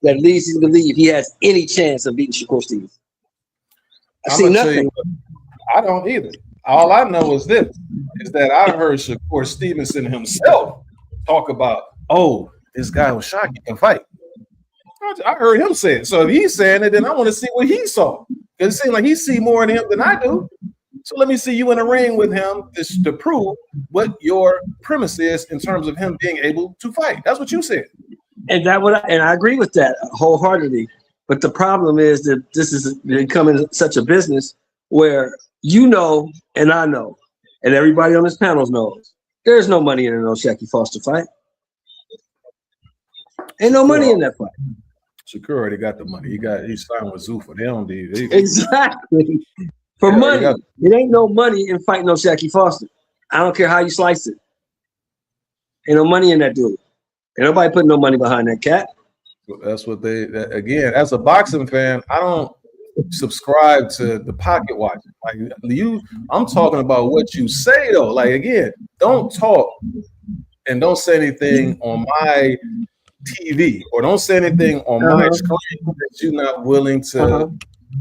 that leads you to believe he has any chance of beating Shakur Stevens. I've seen nothing.
I don't either. All I know is this: is that I heard Shakur Stevenson himself talk about, this guy O'Shaquie can fight. I heard him say it. So if he's saying it, then I want to see what he saw. It seems like he see more in him than I do. So let me see you in a ring with him to prove what your premise is in terms of him being able to fight. That's what you said.
And I agree with that wholeheartedly. But the problem is that this is becoming such a business where you know and I know, and everybody on this panel knows, there's no money in an O'Shaquie Foster fight. Ain't no money in that fight.
Shakur already got the money. He's signed with Zuffa. They don't need it.
Exactly. For money. It ain't no money in fighting O'Shaquie Foster. I don't care how you slice it. Ain't no money in that dude. Ain't nobody putting no money behind that cat.
That's what again, as a boxing fan, I don't subscribe to the pocket watching. Like I'm talking about what you say though. Like again, don't talk and don't say anything on my TV or don't say anything on my screen that you're not willing to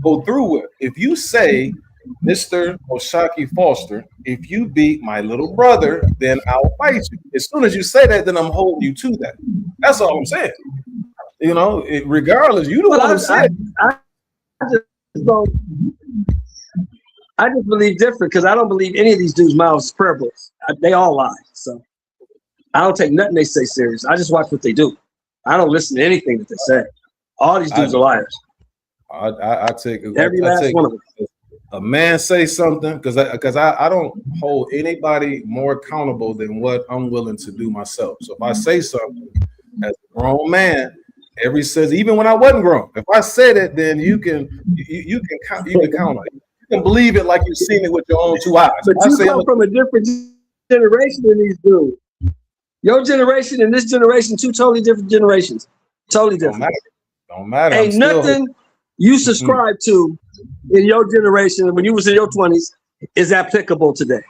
go through with. If you say, Mr. O'Shaquie Foster, if you beat my little brother, then I'll fight you. As soon as you say that, then I'm holding you to that. That's all I'm saying. You know, regardless, you the one who said.
I just believe different because I don't believe any of these dudes' mouths is prayer books. They all lie. So I don't take nothing they say serious. I just watch what they do. I don't listen to anything that they say. All these dudes are liars.
I take
every last one of them.
A man say something because I don't hold anybody more accountable than what I'm willing to do myself. So if I say something as a grown man, even when I wasn't grown, if I said it, then you can count on it. You can believe it like you've seen it with your own two eyes.
But you come from a different generation than these dudes. Your generation and this generation, two totally different generations. Totally different.
Don't matter.
Ain't nothing you subscribe to in your generation when you was in your 20s is applicable today?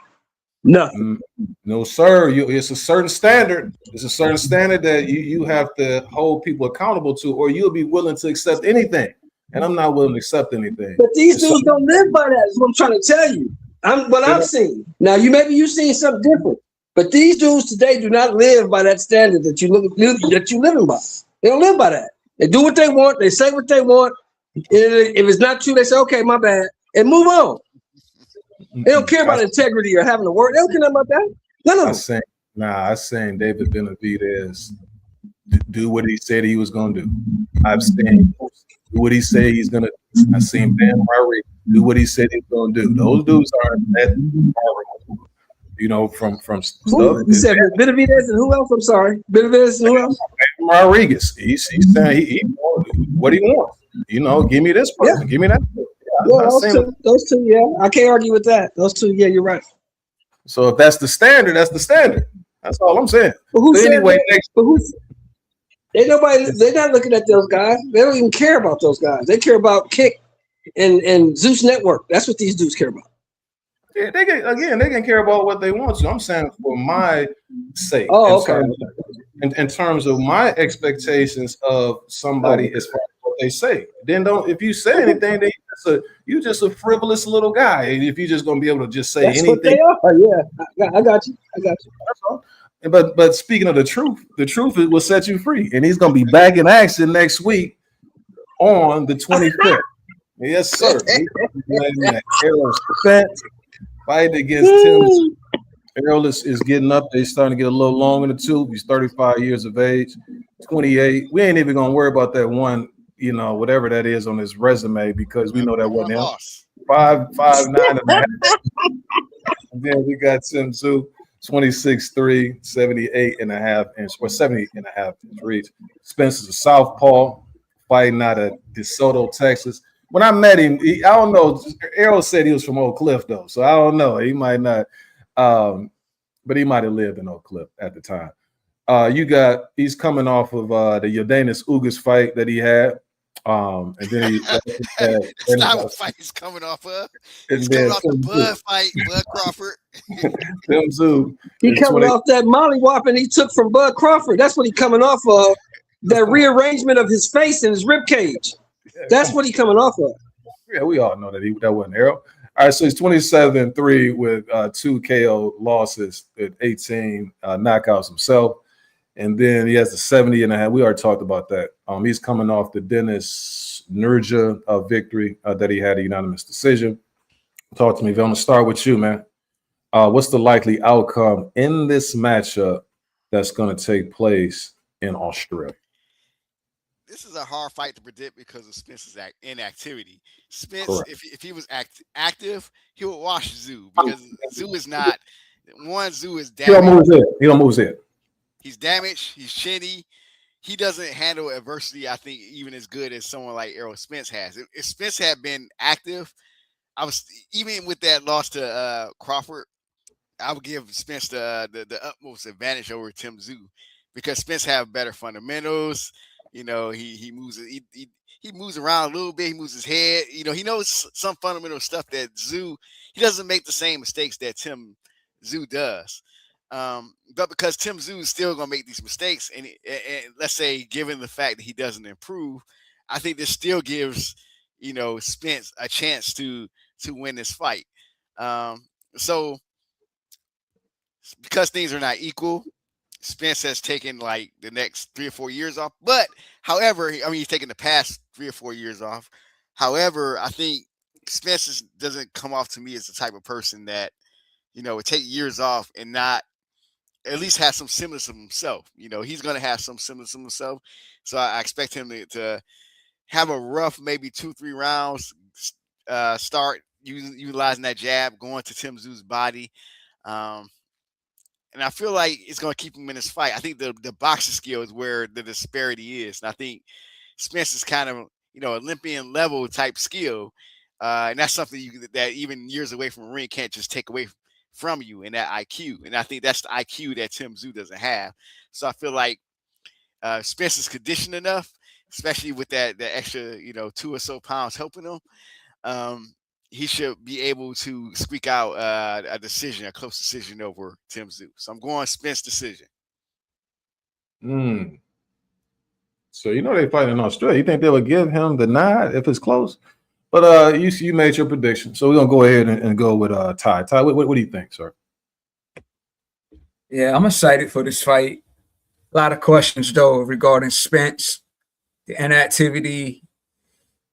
Nothing.
No, sir. It's a certain standard. It's a certain standard that you have to hold people accountable to, or you'll be willing to accept anything. And I'm not willing to accept anything.
But these dudes don't live by that. Is what I'm trying to tell you. I'm seeing. Now you've seen something different. But these dudes today do not live by that standard that you living by. They don't live by that. They do what they want. They say what they want. If it's not true, they say, "Okay, my bad," and move on. They don't care about integrity or having to work. They don't care about that. None of them.
I'm saying David Benavidez do what he said he was going to do. I've seen do what he said he's going to do. I've seen Ben Murray do what he said he's going to do. Those dudes aren't that far, you know, from stuff.
You said Benavidez and who else? I'm sorry. Benavidez and who else?
Rodriguez. He's saying he what he wants. You know, give me this person. Give me that person.
Yeah, those two, yeah. I can't argue with that. Those two, yeah, you're right.
So if that's the standard, that's the standard. That's all I'm saying.
But they're not looking at those guys. They don't even care about those guys. They care about Kick and Zeus Network. That's what these dudes care about.
Yeah, they can care about what they want to. I'm saying for my sake.
Oh, okay.
In terms of my expectations of somebody as far as what they say. Then if you say anything, then you're just a frivolous little guy. And if you're just gonna be able to just say anything.
What they are, yeah. I got you.
That's all. But speaking of the truth will set you free. And he's gonna be back in action next week on the 25th. Yes, sir. Errol Spence fight against Tim. Errol is getting up. They're starting to get a little long in the tooth. He's 35 years of age, 28. We ain't even gonna worry about that one, you know, whatever that is on his resume, because we know that wasn't him. 5'9.5". And then we got TSZYU, 26'3", 78.5 or 70.5 inch reach. Spence is a southpaw, fighting out of DeSoto, Texas. When I met him, I don't know. Errol said he was from Oak Cliff, though, so I don't know. He might not, but he might have lived in Oak Cliff at the time. He's coming off of the Yordenis Ugas fight that he had. And then
it's not what fight he's coming off of. He's coming off the Bud fight, Bud Crawford.
TSZYU.
He coming off that mollywhopping he took from Bud Crawford. That's what he coming off of. That rearrangement of his face and his rib cage. That's what he coming off of.
Yeah, we all know that wasn't Errol. All right, so he's 27-3 with 2 KO losses at 18 knockouts himself. And then he has the 70.5. We already talked about that. He's coming off the Dennis Nurja victory that he had a unanimous decision. Talk to me, Bill. I'm going to start with you, man. What's the likely outcome in this matchup that's going to take place in Australia?
This is a hard fight to predict because of Spence's inactivity. Spence, if he was active, he would wash TSZYU because TSZYU is not. TSZYU is damaged.
He don't move his head.
He's damaged. He's shitty. He doesn't handle adversity, I think, even as good as someone like Errol Spence has. If Spence had been active, even with that loss to Crawford, I would give Spence the utmost advantage over TSZYU because Spence have better fundamentals. You know, he moves he moves around a little bit. He moves his head. You know, he knows some fundamental stuff that TSZYU. He doesn't make the same mistakes that TSZYU does. But because TSZYU is still gonna make these mistakes, and let's say, given the fact that he doesn't improve, I think this still gives Spence a chance to win this fight. So because things are not equal, Spence has taken like the next 3 or 4 years off. But however, I mean, he's taken the past 3 or 4 years off. However, I think Spence doesn't come off to me as the type of person that would take years off and not at least have some semblance of himself. He's going to have some semblance of himself. So I expect him to have a rough, maybe 2-3 rounds, start utilizing that jab, going to TSZYU's body. And I feel like it's going to keep him in his fight. I think the boxing skill is where the disparity is. And I think Spence is kind of, Olympian level type skill. And that's something that even years away from the ring can't just take away from you in that IQ. And I think that's the IQ that TSZYU doesn't have. So I feel like Spence is conditioned enough especially with that extra, 2 or so pounds helping him. He should be able to squeak out a close decision over TSZYU. So I'm going Spence decision.
So they fight in Australia. You think they would give him the nod if it's close? But you made your prediction, so we're gonna go ahead and go with Ty. Ty, what do you think, sir?
Yeah, I'm excited for this fight. A lot of questions though regarding Spence, the inactivity.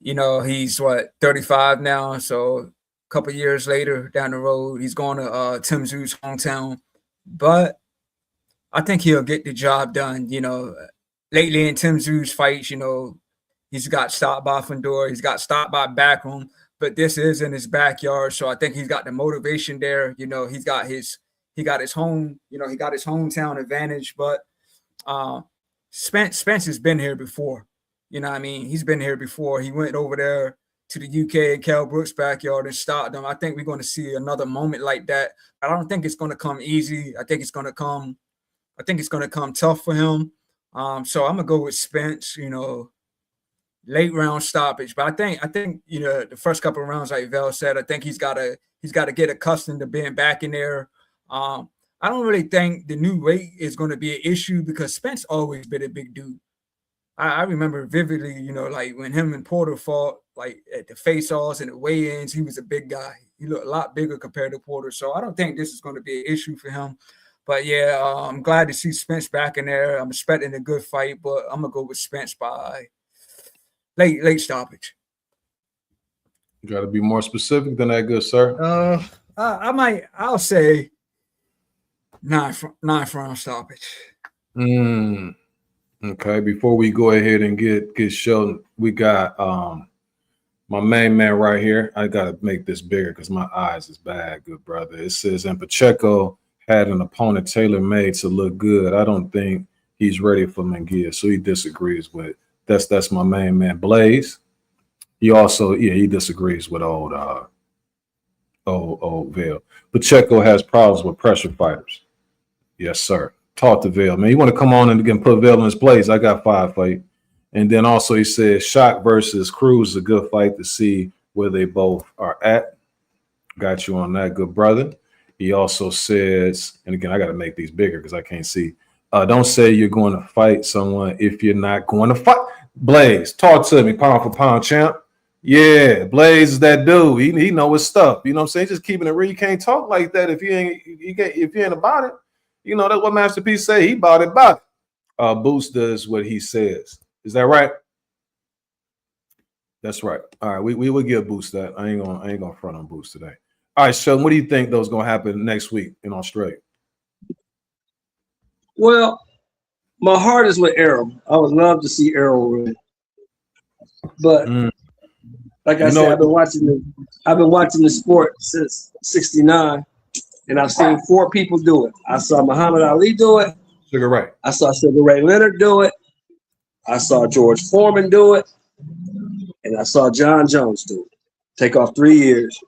He's 35 now, so a couple years later down the road, he's going to TSZYU's hometown. But I think he'll get the job done. Lately in TSZYU's fights, he's got stopped by Fundora, he's got stopped by Backroom, but this is in his backyard, so I think he's got the motivation there. He's got his home, he got his hometown advantage. But Spence has been here before. He's been here before. He went over there to the UK in Kell Brook's backyard and stopped them. I think we're going to see another moment like that. I don't think it's going to come easy. I think it's going to come tough for him. So I'm gonna go with Spence. Late round stoppage. But I think the first couple of rounds, like Vel said, I think he's got to get accustomed to being back in there. I don't really think the new weight is going to be an issue because Spence always been a big dude. I remember vividly, like when him and Porter fought, like at the face-offs and the weigh-ins, he was a big guy. He looked a lot bigger compared to Porter. So I don't think this is going to be an issue for him. But yeah, I'm glad to see Spence back in there. I'm expecting a good fight, but I'm gonna go with Spence by late stoppage.
You got to be more specific than that, good sir.
I'll say ninth round stoppage.
Okay, before we go ahead and get Sheldon, we got my main man right here. I gotta make this bigger because my eyes is bad, good brother. It says, and Pacheco had an opponent tailor-made to look good. I don't think he's ready for Munguia, so he disagrees with it. That's my main man, Blaze. He also, he disagrees with old Vail. Pacheco has problems with pressure fighters. Yes, sir. Talk to Vail, man. You want to come on and again put Vail in his place? I got 5 for you. And then also he says Shock versus Cruz is a good fight to see where they both are at. Got you on that, good brother. He also says, and again, I got to make these bigger because I can't see. Don't say you're going to fight someone if you're not going to fight. Blaze, talk to me, pound for pound champ. Yeah, Blaze is that dude. He know his stuff. You know what I'm saying? Just keeping it real. You can't talk like that if you ain't about it. That's what Masterpiece say. He bought it. Boost does what he says. Is that right? That's right. All right, we will give Boost that. I ain't gonna front on Boost today. All right, Sheldon, what do you think those gonna happen next week in Australia?
Well, my heart is with Errol. I would love to see Errol win, but like I said, I've been watching the sport since '69, and I've seen 4 people do it. I saw Muhammad Ali do it.
Sugar Ray.
I saw Sugar Ray Leonard do it. I saw George Foreman do it, and I saw John Jones do it. Take off 3 years.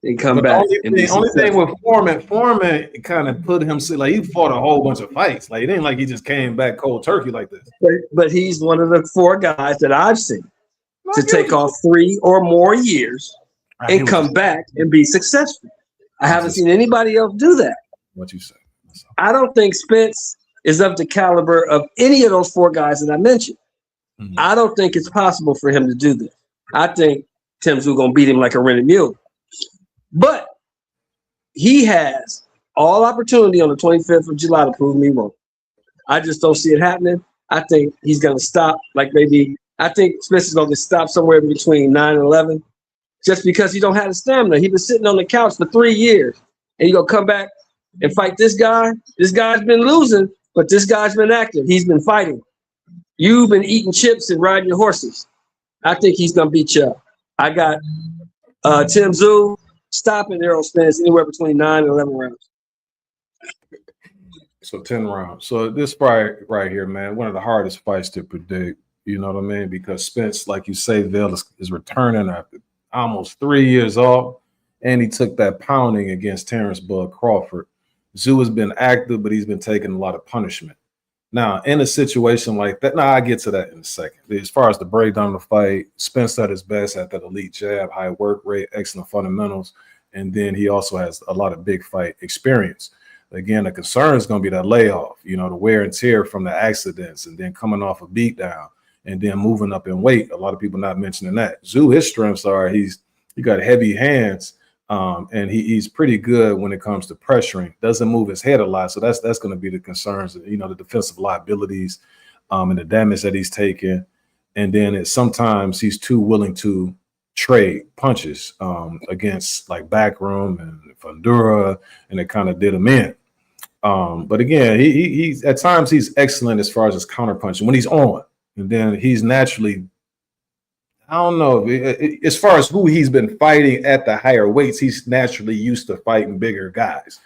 And come back.
The only thing with Foreman kind of put him like he fought a whole bunch of fights. Like it ain't like he just came back cold turkey like this.
But he's one of the 4 guys that I've seen to take off 3 or more years and come back and be successful. I haven't seen anybody else do that.
What you say?
I don't think Spence is of the caliber of any of those 4 guys that I mentioned. I don't think it's possible for him to do this. I think TSZYU gonna beat him like a rented mule. But he has all opportunity on the 25th of July to prove me wrong. I just don't see it happening. I think he's going to stop. I think Spence is going to stop somewhere between 9 and 11 just because he don't have the stamina. He's been sitting on the couch for 3 years. And you're going to come back and fight this guy? This guy's been losing, but this guy's been active. He's been fighting. You've been eating chips and riding your horses. I think he's going to beat you up. I got TSZYU stopping Errol Spence anywhere between 9 and 11 rounds.
So 10 rounds. So this fight right here, man, one of the hardest fights to predict. You know what I mean? Because Spence, like you say, Vail is returning after almost 3 years off, and he took that pounding against Terrence Bud Crawford. Zoo has been active, but he's been taking a lot of punishment. Now, in a situation like that, I get to that in a second. As far as the breakdown of the fight, Spence at his best at that elite jab, high work rate, excellent fundamentals, and then he also has a lot of big fight experience. Again, the concern is going to be that layoff, the wear and tear from the accidents, and then coming off a beatdown, and then moving up in weight. A lot of people not mentioning that. ZYU, his strengths are he got heavy hands, and he's pretty good when it comes to pressuring. Doesn't move his head a lot, so that's going to be the concerns. The defensive liabilities, and the damage that he's taking, and then sometimes he's too willing to trade punches against like Backroom and Fundura, and it kind of did him in. But again, he's at times he's excellent as far as his counter punching when he's on. And then he's naturally, I don't know, as far as who he's been fighting at the higher weights, he's naturally used to fighting bigger guys.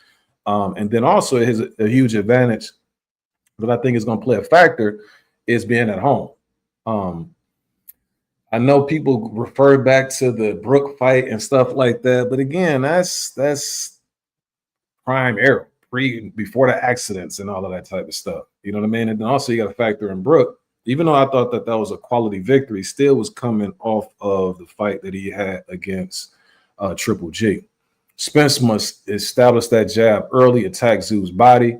And then also his a huge advantage that I think is going to play a factor is being at home. I know people refer back to the Brook fight and stuff like that, but again, that's prime era, before the accidents and all of that type of stuff. You know what I mean? And then also you got to factor in Brook. Even though I thought that was a quality victory, still was coming off of the fight that he had against Triple G. Spence must establish that jab early, attack ZYU's body,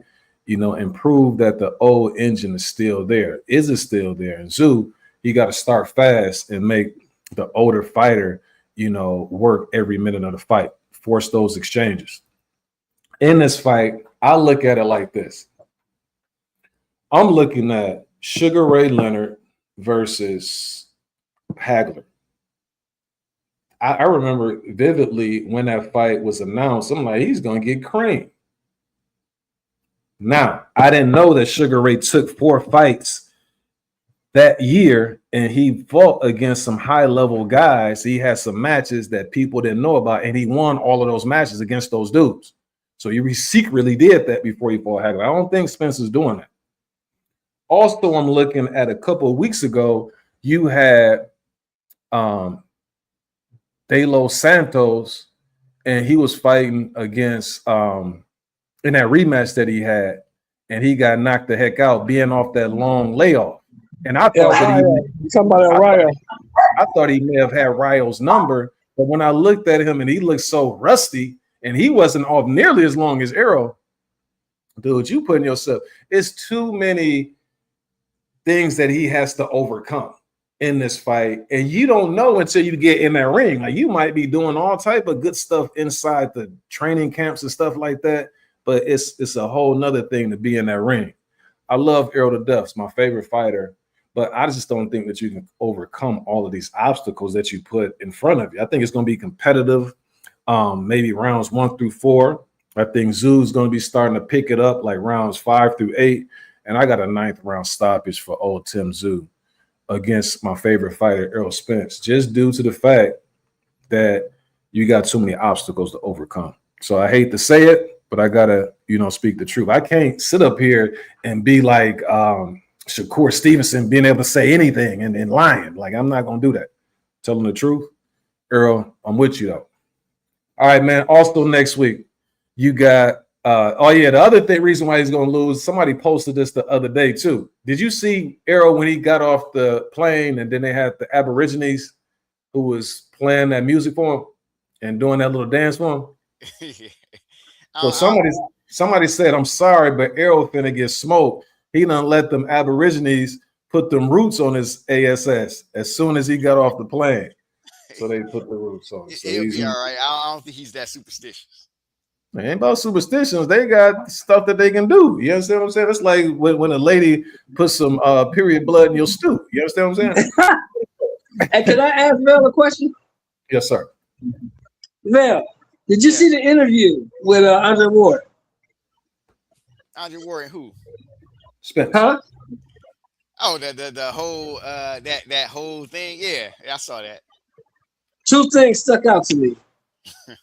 and prove that the old engine is still there. Is it still there? And ZYU, he got to start fast and make the older fighter, work every minute of the fight, force those exchanges. In this fight, I look at it like this. I'm looking at Sugar Ray Leonard versus Hagler. I remember vividly when that fight was announced. I'm like, he's going to get creamed. Now, I didn't know that Sugar Ray took 4 fights that year, and he fought against some high-level guys. He had some matches that people didn't know about, and he won all of those matches against those dudes. So he secretly did that before he fought Hagler. I don't think Spence is doing that. Also, I'm looking at a couple of weeks ago, you had De Los Santos, and he was fighting against in that rematch that he had, and he got knocked the heck out being off that long layoff. And I thought I thought he may have had Ryo's number, but when I looked at him and he looked so rusty, and he wasn't off nearly as long as Errol, dude, you putting yourself, it's too many things that he has to overcome in this fight, and you don't know until you get in that ring. Like, you might be doing all type of good stuff inside the training camps and stuff like that, but it's a whole nother thing to be in that ring. I love Errol to death. He's my favorite fighter, but I just don't think that you can overcome all of these obstacles that you put in front of you. I think it's going to be competitive, maybe rounds 1 through 4. I think ZYU's going to be starting to pick it up like rounds 5 through 8. And I got a 9th round stoppage for old Tim ZYU against my favorite fighter, Errol Spence, just due to the fact that you got too many obstacles to overcome. So I hate to say it, but I got to, speak the truth. I can't sit up here and be like Shakur Stevenson, being able to say anything and lying. Like, I'm not going to do that. Telling the truth. Errol, I'm with you, though. All right, man. Also next week, you got the other reason why he's going to lose, somebody posted this the other day too. Did you see Errol when he got off the plane and then they had the Aborigines who was playing that music for him and doing that little dance for him? So somebody said, I'm sorry, but Errol finna get smoked. He done let them Aborigines put them roots on his ASS as soon as he got off the plane. So they put the roots on. So
He'll be all right. I don't think he's that superstitious.
Man, ain't about superstitions. They got stuff that they can do. You understand what I'm saying? It's like when a lady puts some period blood in your stew. You understand what I'm saying?
Hey, can I ask Val a question?
Yes, sir.
Val, did you see the interview with Andre Ward?
Andre Ward and who?
Spence.
Huh?
Oh, the whole that whole thing. Yeah, I saw that.
2 things stuck out to me.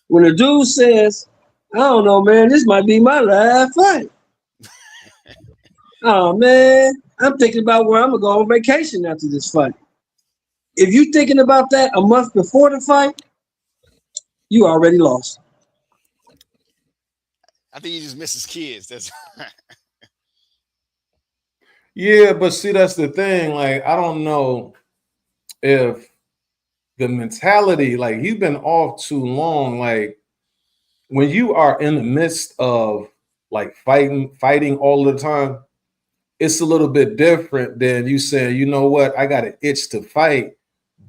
When the dude says, I don't know, man, this might be my last fight. Oh, man, I'm thinking about where I'm going to go on vacation after this fight. If you're thinking about that a month before the fight, you already lost.
I think he just misses kids. That's
Yeah, but see, that's the thing. Like, I don't know if the mentality, like, you've been off too long. Like, when you are in the midst of like fighting all the time, it's a little bit different than you saying, you know what, I got an itch to fight,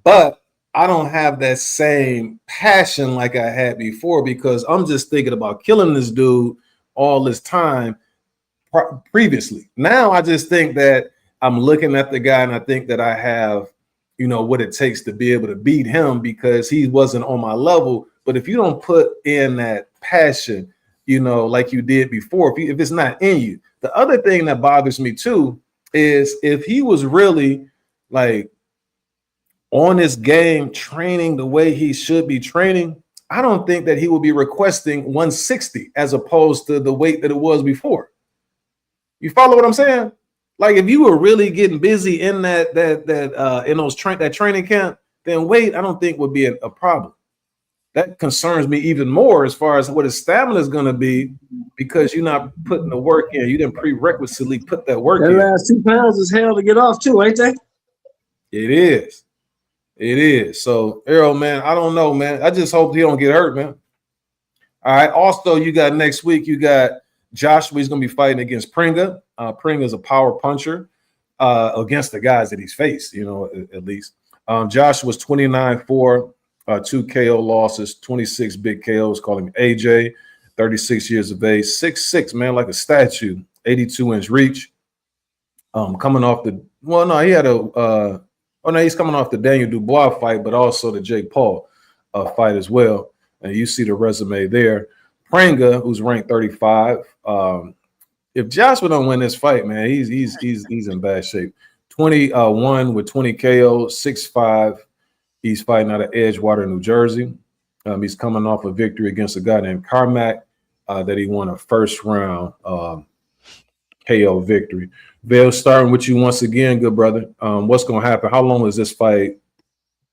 but I don't have that same passion like I had before because I'm just thinking about killing this dude all this time previously. Now I just think that I'm looking at the guy and I think that I have, what it takes to be able to beat him because he wasn't on my level. But if you don't put in that passion, like you did before, if it's not in you. The other thing that bothers me too is if he was really like on his game, training the way he should be training, I don't think that he would be requesting 160 as opposed to the weight that it was before. You follow what I'm saying? Like if you were really getting busy in that training camp, then weight I don't think would be a problem. That concerns me even more as far as what his stamina is going to be because you're not putting the work in. You didn't prerequisitely put that work in.
That last 2 pounds is hell to get off too, ain't they?
It is. It is. So, Errol, man, I don't know, man. I just hope he don't get hurt, man. All right. Also, you got next week, you got Joshua. He's going to be fighting against Pringa. Pringa is a power puncher against the guys that he's faced, at least. Joshua's 29-4, 2 KO losses, 26 big KOs. Call him AJ, 36 years of age, 6'6", man, like a statue, 82-inch reach. Coming off he's coming off the Daniel Dubois fight, but also the Jake Paul fight as well. And you see the resume there. Pringa, who's ranked 35. If Joshua don't win this fight, man, he's in bad shape. 21 with 20 KOs, 6'5". He's fighting out of Edgewater, New Jersey. He's coming off a victory against a guy named Carmack that he won a first round KO victory. Bill, starting with you once again, good brother. What's going to happen? How long is this fight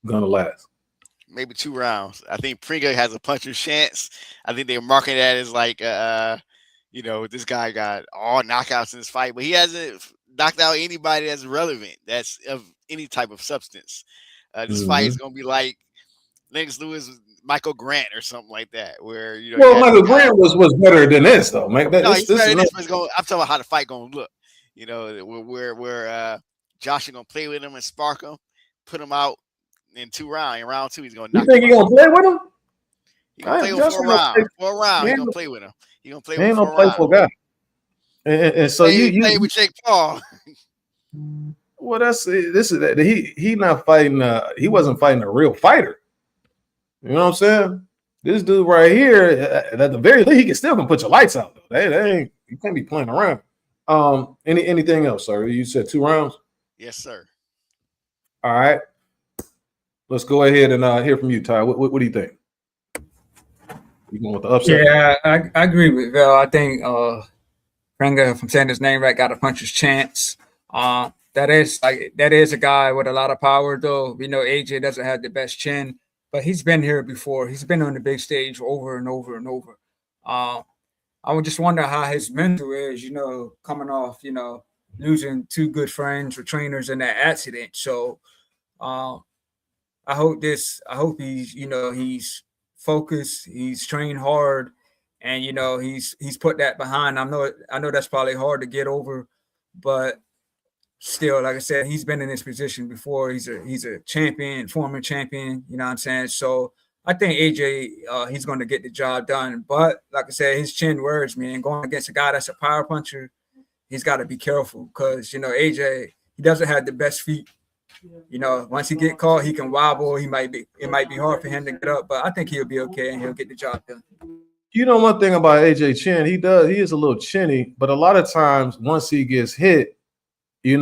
going to last?
Maybe 2 rounds. I think Pringa has a puncher's chance. I think they're marking that as like, this guy got all knockouts in this fight, but he hasn't knocked out anybody that's relevant, that's of any type of substance. This fight is going to be like Lennox Lewis, Michael Grant, or something like that. Where
Michael Grant was better than this, though, man.
He's better than this. I'm talking about how the fight going to look. Where Josh is going to play with him and spark him, put him out in 2 rounds. In round 2, he's going to knock him out.
You think he's going to play with him?
He's going to play with 4 rounds. 4 rounds, he's going to play with him. He's going to play with 4 rounds. He ain't no playful guy. And so you play with Jake Paul.
Well, he not fighting. He wasn't fighting a real fighter. You know what I'm saying? This dude right here, at the very least, he can put your lights out though. You can't be playing around. Anything else, sir? You said 2 rounds?
Yes, sir.
All right. Let's go ahead and hear from you, Ty. What do you think? You going with the upset?
Yeah, I agree with Val. I think Pringa, if I'm saying his name right, got a puncher's chance. That is a guy with a lot of power, though. We know AJ doesn't have the best chin, but he's been here before. He's been on the big stage over and over and over. I would just wonder how his mental is, coming off, losing 2 good friends or trainers in that accident. So I hope he's, he's focused, he's trained hard, and he's put that behind. I know that's probably hard to get over, but still, like I said, he's been in this position before. He's a champion, former champion, you know what I'm saying? So I think AJ, he's going to get the job done. But like I said, his chin worries me. And going against a guy that's a power puncher, he's got to be careful because, AJ, he doesn't have the best feet. Once he get caught, he can wobble. It might be hard for him to get up, but I think he'll be okay and he'll get the job done.
One thing about AJ Chin, he is a little chinny, but a lot of times once he gets hit, he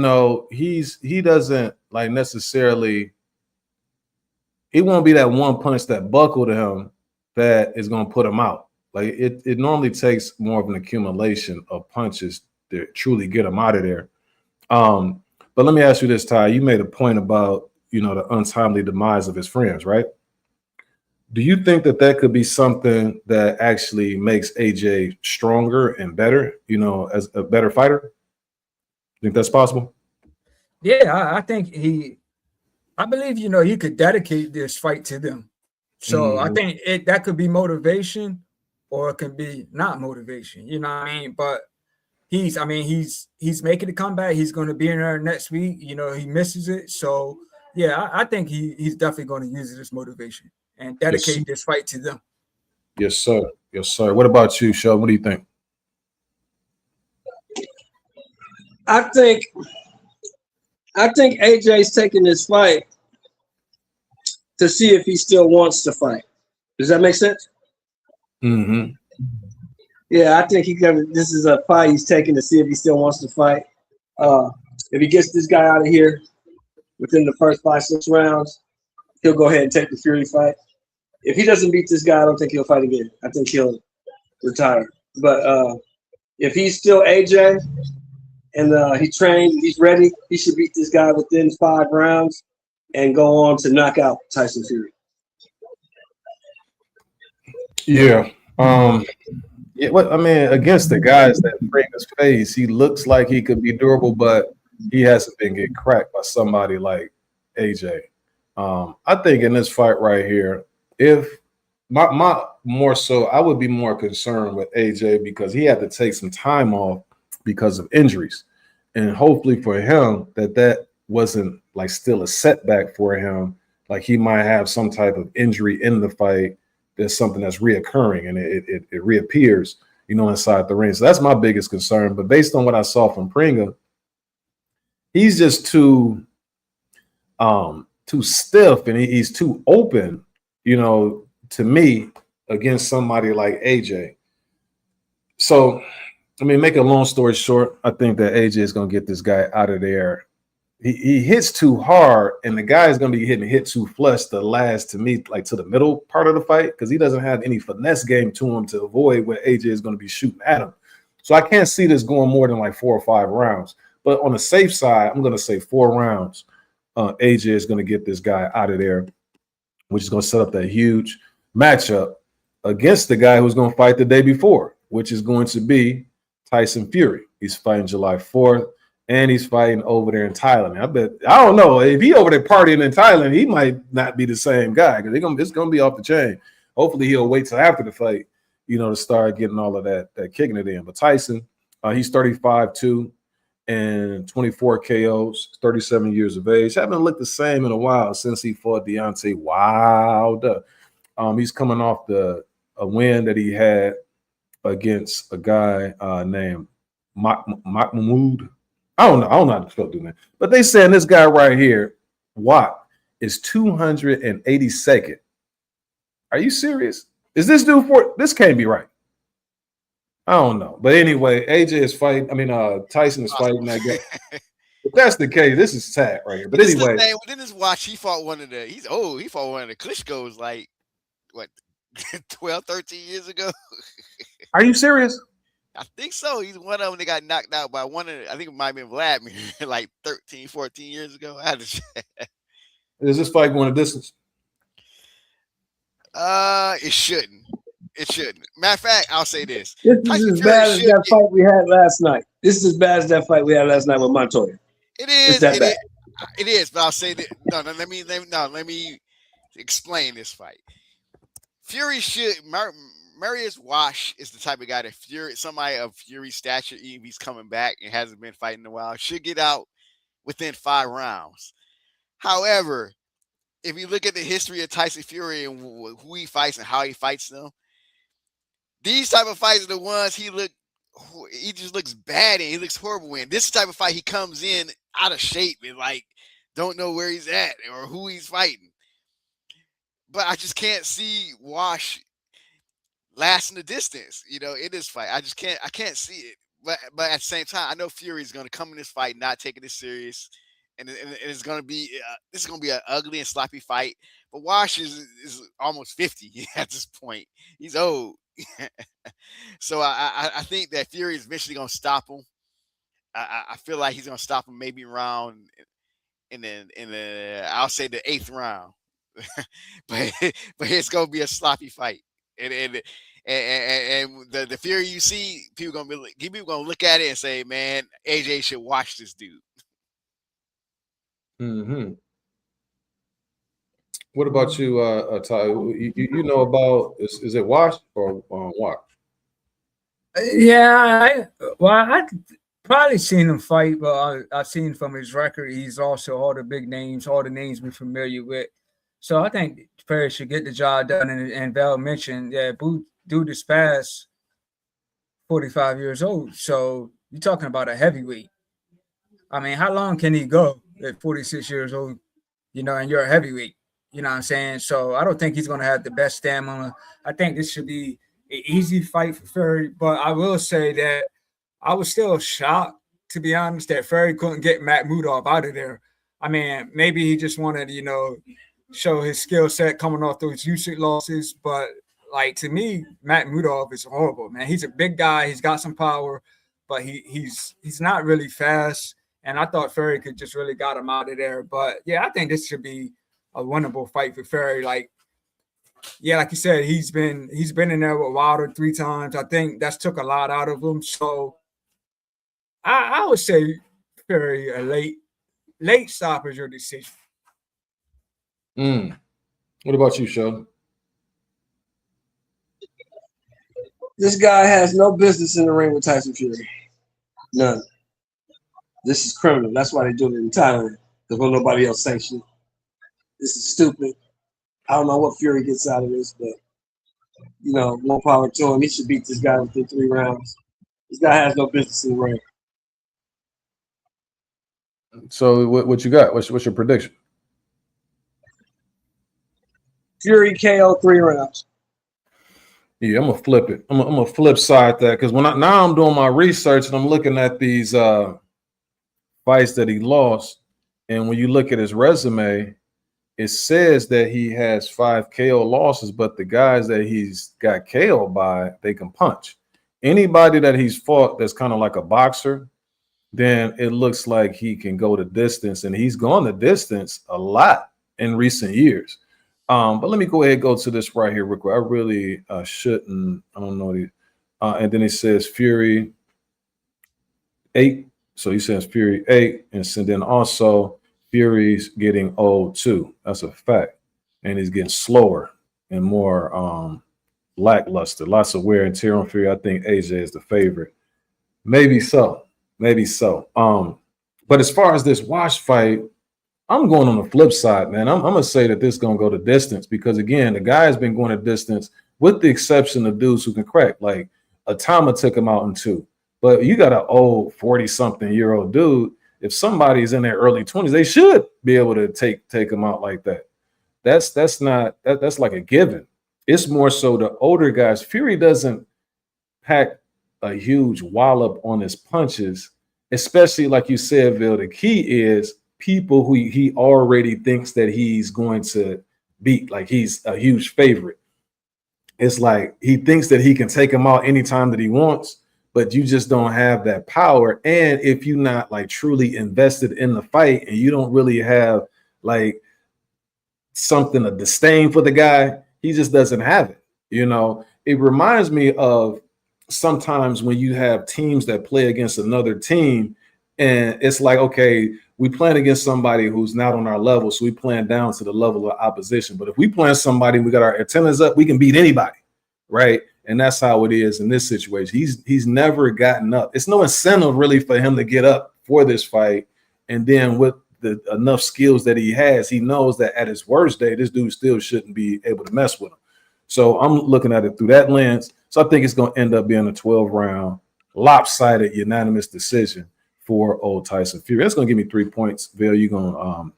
doesn't like necessarily. It won't be that one punch that buckled to him that is going to put him out. Like it normally takes more of an accumulation of punches to truly get him out of there. But let me ask you this, Ty. You made a point about the untimely demise of his friends, right? Do you think that could be something that actually makes AJ stronger and better? As a better fighter. Think that's possible?
Yeah, I think I believe, he could dedicate this fight to them. So I think that could be motivation, or it can be not motivation. You know what I mean? But he's making a comeback. He's going to be in there next week. He misses it. So yeah, I think he's definitely going to use it as motivation and dedicate this fight to them.
Yes, sir. Yes, sir. What about you, Sheldon? What do you think?
I think AJ's taking this fight to see if he still wants to fight. Does that make sense?
Mm-hmm.
Yeah, I think this is a fight he's taking to see if he still wants to fight. If he gets this guy out of here within the first 5-6 rounds, he'll go ahead and take the Fury fight. If he doesn't beat this guy, I don't think he'll fight again. I think he'll retire. But if he's still AJ and he trained, he's ready, he should beat this guy within 5 rounds and go on to knock out Tyson Fury.
Yeah. Yeah. Against the guys that break his face, he looks like he could be durable, but he hasn't been getting cracked by somebody like AJ. I think in this fight right here, if my more so, I would be more concerned with AJ because he had to take some time off because of injuries, and hopefully for him that wasn't like still a setback for him. Like he might have some type of injury in the fight. There's something that's reoccurring and it reappears, inside the ring. So that's my biggest concern. But based on what I saw from Pringa, he's just too stiff and he's too open, to me against somebody like AJ. So, make a long story short, I think that AJ is going to get this guy out of there. He hits too hard, and the guy is going to be hit too flush to last, to me, like to the middle part of the fight, because he doesn't have any finesse game to him to avoid what AJ is going to be shooting at him. So I can't see this going more than like 4 or 5 rounds. But on the safe side, I'm going to say 4 rounds. AJ is going to get this guy out of there, which is going to set up that huge matchup against the guy who's going to fight the day before, which is going to be Tyson Fury. He's fighting July 4th. And he's fighting over there in Thailand. I don't know if he over there partying in Thailand, he might not be the same guy because it's gonna be off the chain. Hopefully he'll wait till after the fight, to start getting all of that kicking it in. But Tyson, he's 35-2 and 24 KOs, 37 years of age. Haven't looked the same in a while since he fought Deontay Wilder. He's coming off a win that he had against a guy named Mahmoud. I don't know how to spell that. But they saying this guy right here, Watt, is 282nd. Are you serious? Is this dude this can't be right? I don't know. But anyway, AJ is fighting. Tyson is fighting that guy. If that's the case, this is sad right here. But anyway,
within this watch, he fought one of the Klitschko's like what 12, 13 years ago.
Are you serious?
I think so. He's one of them that got knocked out by one of I think it might have been Vladimir like 13, 14 years ago. I had to check.
Is this fight going a distance?
It
shouldn't. It shouldn't. Matter of fact, I'll say this.
This is as bad as that fight we had last night. This is as bad as that fight we had last night with Montoya.
It is. It is. But I'll say that. No. Let me explain this fight. Fury should. Marius Wash is the type of guy that somebody of Fury's stature, even if he's coming back and hasn't been fighting in a while, should get out within 5 rounds. However, if you look at the history of Tyson Fury and who he fights and how he fights them, these type of fights are the ones he just looks bad in. He looks horrible in. This type of fight, he comes in out of shape and like don't know where he's at or who he's fighting. But I just can't see Wash lasting the distance, in this fight. I can't see it. But at the same time, I know Fury is going to come in this fight not taking it serious, and it's going to be this is going to be an ugly and sloppy fight. But Wash is almost 50 at this point. He's old, so I think that Fury is eventually going to stop him. I feel like he's going to stop him maybe around in the I'll say the 8th round, but it's going to be a sloppy fight. And And the Fury you see, people gonna look at it and say, man, AJ should watch this dude.
Mm-hmm. What about you, Ty? You know about is it Wash or Wash?
Yeah, I probably seen him fight, but I've seen from his record, he's also all the big names, all the names we're familiar with. So I think Perry should get the job done. And Val mentioned, yeah, dude is past 45 years old. So you're talking about a heavyweight. I mean, how long can he go at 46 years old? You know, and you're a heavyweight. You know what I'm saying? So I don't think he's going to have the best stamina. I think this should be an easy fight for Fury. But I will say that I was still shocked, to be honest, that Fury couldn't get Matt Mudov out of there. I mean, maybe he just wanted to, show his skill set coming off those Usyk losses. But, like, to me, Matt Mudov is horrible, man. He's a big guy. He's got some power, but he's not really fast. And I thought Fury could just really got him out of there. But, yeah, I think this should be a winnable fight for Fury. Like, yeah, like you said, he's been in there with Wilder 3 times. I think that's took a lot out of him. So I would say Fury a late stoppage or decision.
What about you, Sheldon?
This guy has no business in the ring with Tyson Fury. None. This is criminal. That's why they do it in Thailand, because when nobody else sanctions it. This is stupid. I don't know what Fury gets out of this, but more power to him. He should beat this guy within 3 rounds. This guy has no business in the ring.
So what you got? What's your prediction?
Fury KO 3 rounds.
Yeah, I'm gonna flip it. I'm gonna flip side that, because now I'm doing my research and I'm looking at these fights that he lost, and when you look at his resume, it says that he has 5 KO losses, but the guys that he's got KO by, they can punch. Anybody that he's fought that's kind of like a boxer, then it looks like he can go the distance, and he's gone the distance a lot in recent years. But let me go ahead and go to this right here, Rick. I really shouldn't. I don't know. And then he says Fury 8. So he says Fury 8, and so then also Fury's getting old too. That's a fact. And he's getting slower and more lackluster. Lots of wear and tear on Fury. I think AJ is the favorite. Maybe so. Maybe so. But as far as this Wash fight, I'm going on the flip side, man. I'm going to say that this is going to go the distance, because, again, the guy has been going the distance with the exception of dudes who can crack. Like, Atama took him out in 2. But you got an old 40-something-year-old dude. If somebody's in their early 20s, they should be able to take him out like that. That's like a given. It's more so the older guys. Fury doesn't pack a huge wallop on his punches, especially like you said, Bill. The key is people who he already thinks that he's going to beat, like he's a huge favorite. It's like he thinks that he can take him out anytime that he wants, but you just don't have that power. And if you're not like truly invested in the fight and you don't really have like something, a disdain for the guy, he just doesn't have it. It reminds me of sometimes when you have teams that play against another team, and it's like, okay, we playing against somebody who's not on our level, so we playing down to the level of opposition. But if we playing somebody, we got our antennas up, we can beat anybody, right? And that's how it is in this situation. He's never gotten up. It's no incentive really for him to get up for this fight. And then with the enough skills that he has, he knows that at his worst day, this dude still shouldn't be able to mess with him. So I'm looking at it through that lens. So I think it's going to end up being a 12-round, lopsided, unanimous decision for old Tyson Fury. That's going to give me 3 points. Bill, you're going to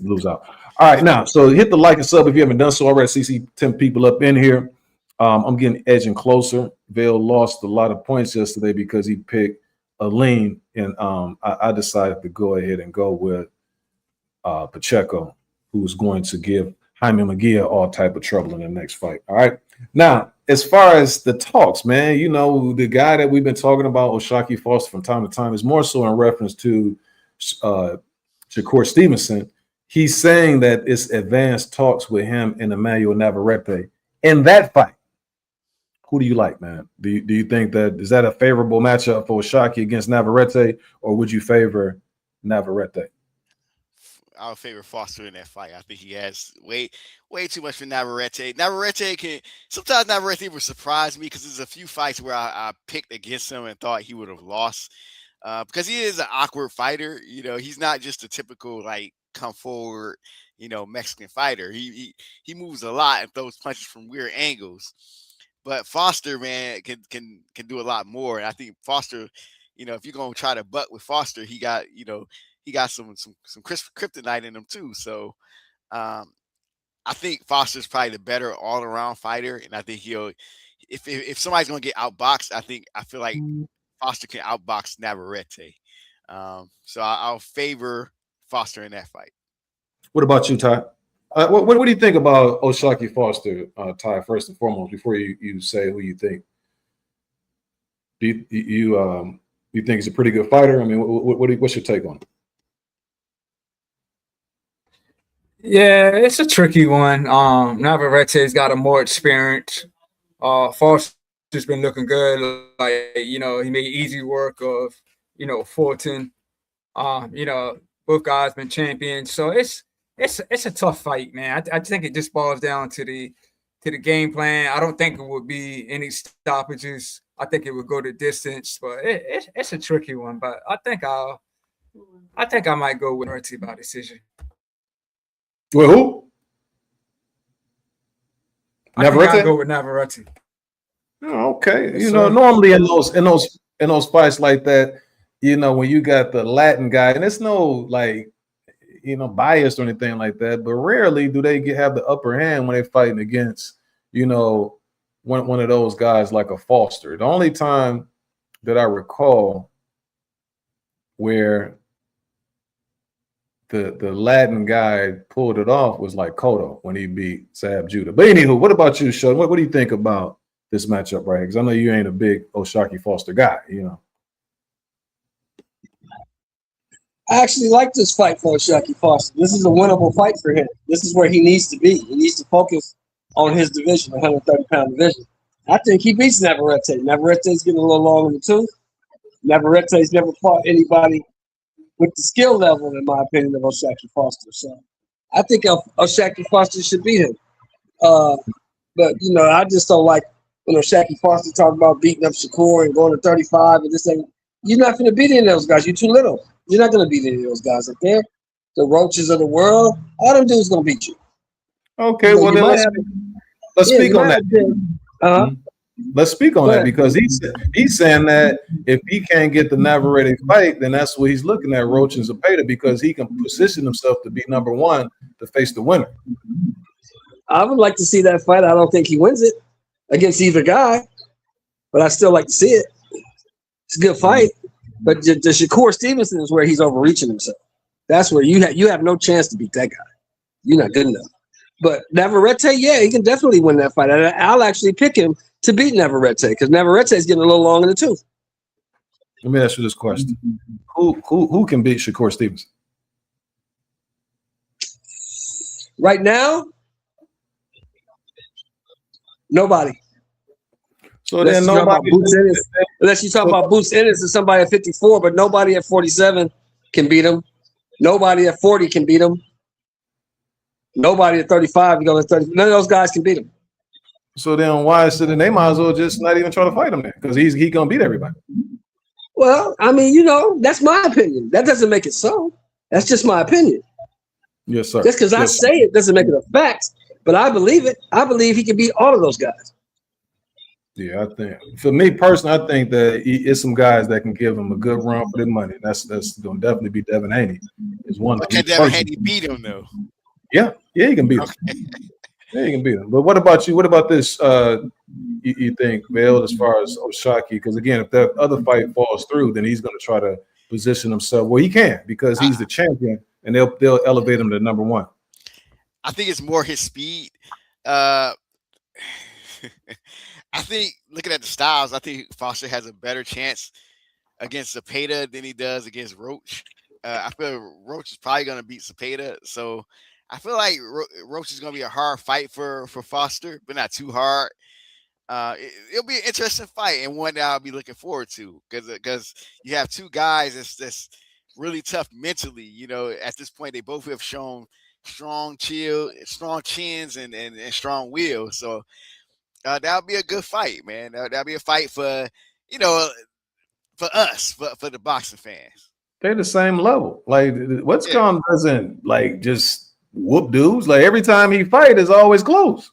lose out. All right, now, so hit the like and sub if you haven't done so already. CC 10 people up in here. I'm getting edging closer. Vail lost a lot of points yesterday because he picked a lean, and I decided to go ahead and go with Pacheco, who's going to give Jaime Munguia all type of trouble in the next fight. All right. Now, as far as the talks, man, the guy that we've been talking about, O'Shaquie Foster, from time to time, is more so in reference to Shakur Stevenson. He's saying that it's advanced talks with him and Emmanuel Navarrete in that fight. Who do you like, man? Do you think that is that a favorable matchup for Oshaki against Navarrete, or would you favor Navarrete?
I would favor Foster in that fight. I think he has way too much for Navarrete. Navarrete would surprise me because there's a few fights where I picked against him and thought he would have lost because he is an awkward fighter. You know, he's not just a typical like come forward, you know, Mexican fighter. He moves a lot and throws punches from weird angles. But Foster, man, can do a lot more. And I think Foster, you know, if you're gonna try to butt with Foster, he got some kryptonite in him too. So I think Foster's probably the better all around fighter, and I think he'll if somebody's gonna get outboxed, I feel like Foster can outbox Navarrete. So I'll favor Foster in that fight.
What about you, Ty? What do you think about Oshaki Foster, Ty? First and foremost, before you say who you think, do you think he's a pretty good fighter? I mean, what's your take on it?
Yeah, it's a tricky one. Navarrete's got a more experience. Foster's been looking good. Like, you know, he made easy work of, you know, Fulton. You know, both guys been champions. So it's a tough fight, man. I think it just boils down to the game plan. I don't think it would be any stoppages. I think it would go the distance, but it's a tricky one. But I think I might go with Navarrete by decision.
Well, who?
Navarrete? I think I'll go with Navarrete.
Oh, okay. You know, normally in those fights like that, you know, when you got the Latin guy, and it's no like, you know, biased or anything like that, but rarely do they have the upper hand when they're fighting against, you know, one of those guys like a Foster. The only time that I recall where the Latin guy pulled it off was like Cotto when he beat Sab Judah. But anywho, what about you, Sean? What do you think about this matchup right here? Because I know you ain't a big Oshaki Foster guy, you know.
I actually like this fight for Oshaki Foster. This is a winnable fight for him. This is where he needs to be. He needs to focus on his division, the 130-pound division. I think he beats Navarrete. Navarrete's getting a little long in the tooth. Navarrete's never fought anybody with the skill level, in my opinion, of Oshaki Foster. So I think Oshaki Foster should beat him. But, you know, I just don't like when Oshaki Foster talk about beating up Shakur and going to 35 and this thing. You're not going to beat any of those guys. You're too little. You're not going to beat any of those guys up there. The Roaches of the world, all them dudes going to beat you.
Okay, well, then let's speak on that. Let's speak on that because he's saying that if he can't get the Navarrete fight, then that's what he's looking at, Roach and Zepeda, because he can position himself to be number one to face the winner.
I would like to see that fight. I don't think he wins it against either guy, but I still like to see it. It's a good fight, but the Shakur Stevenson is where he's overreaching himself. That's where you have no chance to beat that guy. You're not good enough. But Navarrete, yeah, he can definitely win that fight. I'll actually pick him to beat Navarrete because Navarrete is getting a little long in the tooth.
Let me ask you this question: Who can beat Shakur Stevenson
right now? Nobody.
So then nobody.
Unless you talk about Boots Ennis and somebody at 54, but nobody at 47 can beat him. Nobody at 40 can beat him. Nobody at 35 can go to 30. None of those guys can beat him.
So then why is it? Then they might as well just not even try to fight him then, because he's gonna beat everybody.
Well, I mean, you know, that's my opinion. That doesn't make it so. That's just my opinion.
Yes, sir.
Just because I say it doesn't make it a fact, but I believe it. I believe he can beat all of those guys.
Yeah, I think for me personally, I think that it's some guys that can give him a good run for their money. That's going to definitely be Devin Haney. Is one.
But can Devin Haney beat him though?
Yeah, he can beat him. Yeah, he can beat him. But what about you? What about this? You think, Vail, as far as Oshaki? Because again, if that other fight falls through, then he's going to try to position himself. Well, he can because he's the champion, and they'll elevate him to number one.
I think it's more his speed. I think looking at the styles, I think Foster has a better chance against Zepeda than he does against Roach. I feel Roach is probably going to beat Zepeda. So I feel like Roach is going to be a hard fight for Foster, but not too hard. It'll be an interesting fight and one that I'll be looking forward to because you have two guys that's really tough mentally. You know, at this point they both have shown strong chins and strong will. So that'll be a good fight, man. That'll be a fight for for us, for the boxing fans.
They're the same level. Like what's
Yeah.
Con doesn't like just whoop dudes. Like every time he fight is always close.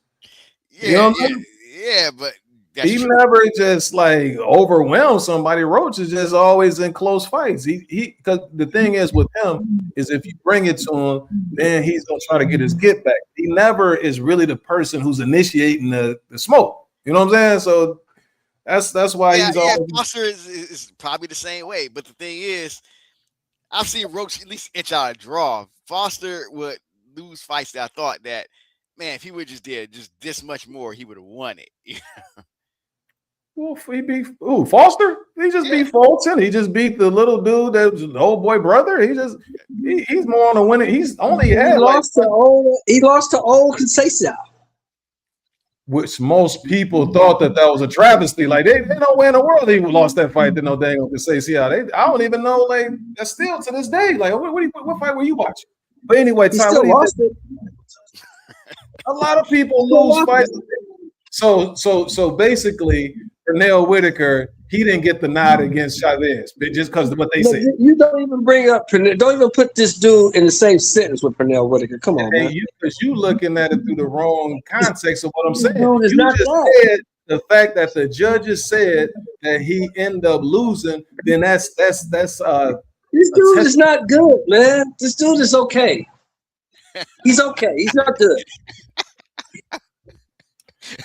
Yeah,
You know what I mean?
yeah, but that's
He
true.
never just like overwhelms somebody. Roach is just always in close fights. He because the thing is with him is if you bring it to him, then he's gonna try to get his get back. He never is really the person who's initiating the smoke. You know what I'm saying? So that's why
Yeah,
he's
yeah.
always
Foster is probably the same way, but the thing is, I've seen Roach at least inch out a draw. Foster would lose fights that I thought that, man, if he would just did just this much more, he would have won it.
well, he beat Foster. He just beat Fulton. He just beat the little dude that was the old boy brother. He's more on the winning. He's only had
he lost to old Conceição.
Which most people thought that was a travesty. Like they know where in the world he lost that fight to no dang on Conceição. I don't even know. Like that's still to this day. Like what fight were you watching? But anyway,
He
Ty,
still lost it.
a lot of people lose fights. So basically, Pernell Whitaker, he didn't get the nod against Chavez, but just because of what they said.
You don't even bring up Pernell. Don't even put this dude in the same sentence with Pernell Whitaker. Come on, man.
Because you looking at it through the wrong context of what I'm saying.
Dude,
You just said the fact that the judges said that he ended up losing, then that's
this dude is not good, man. This dude is okay. He's okay. He's not good.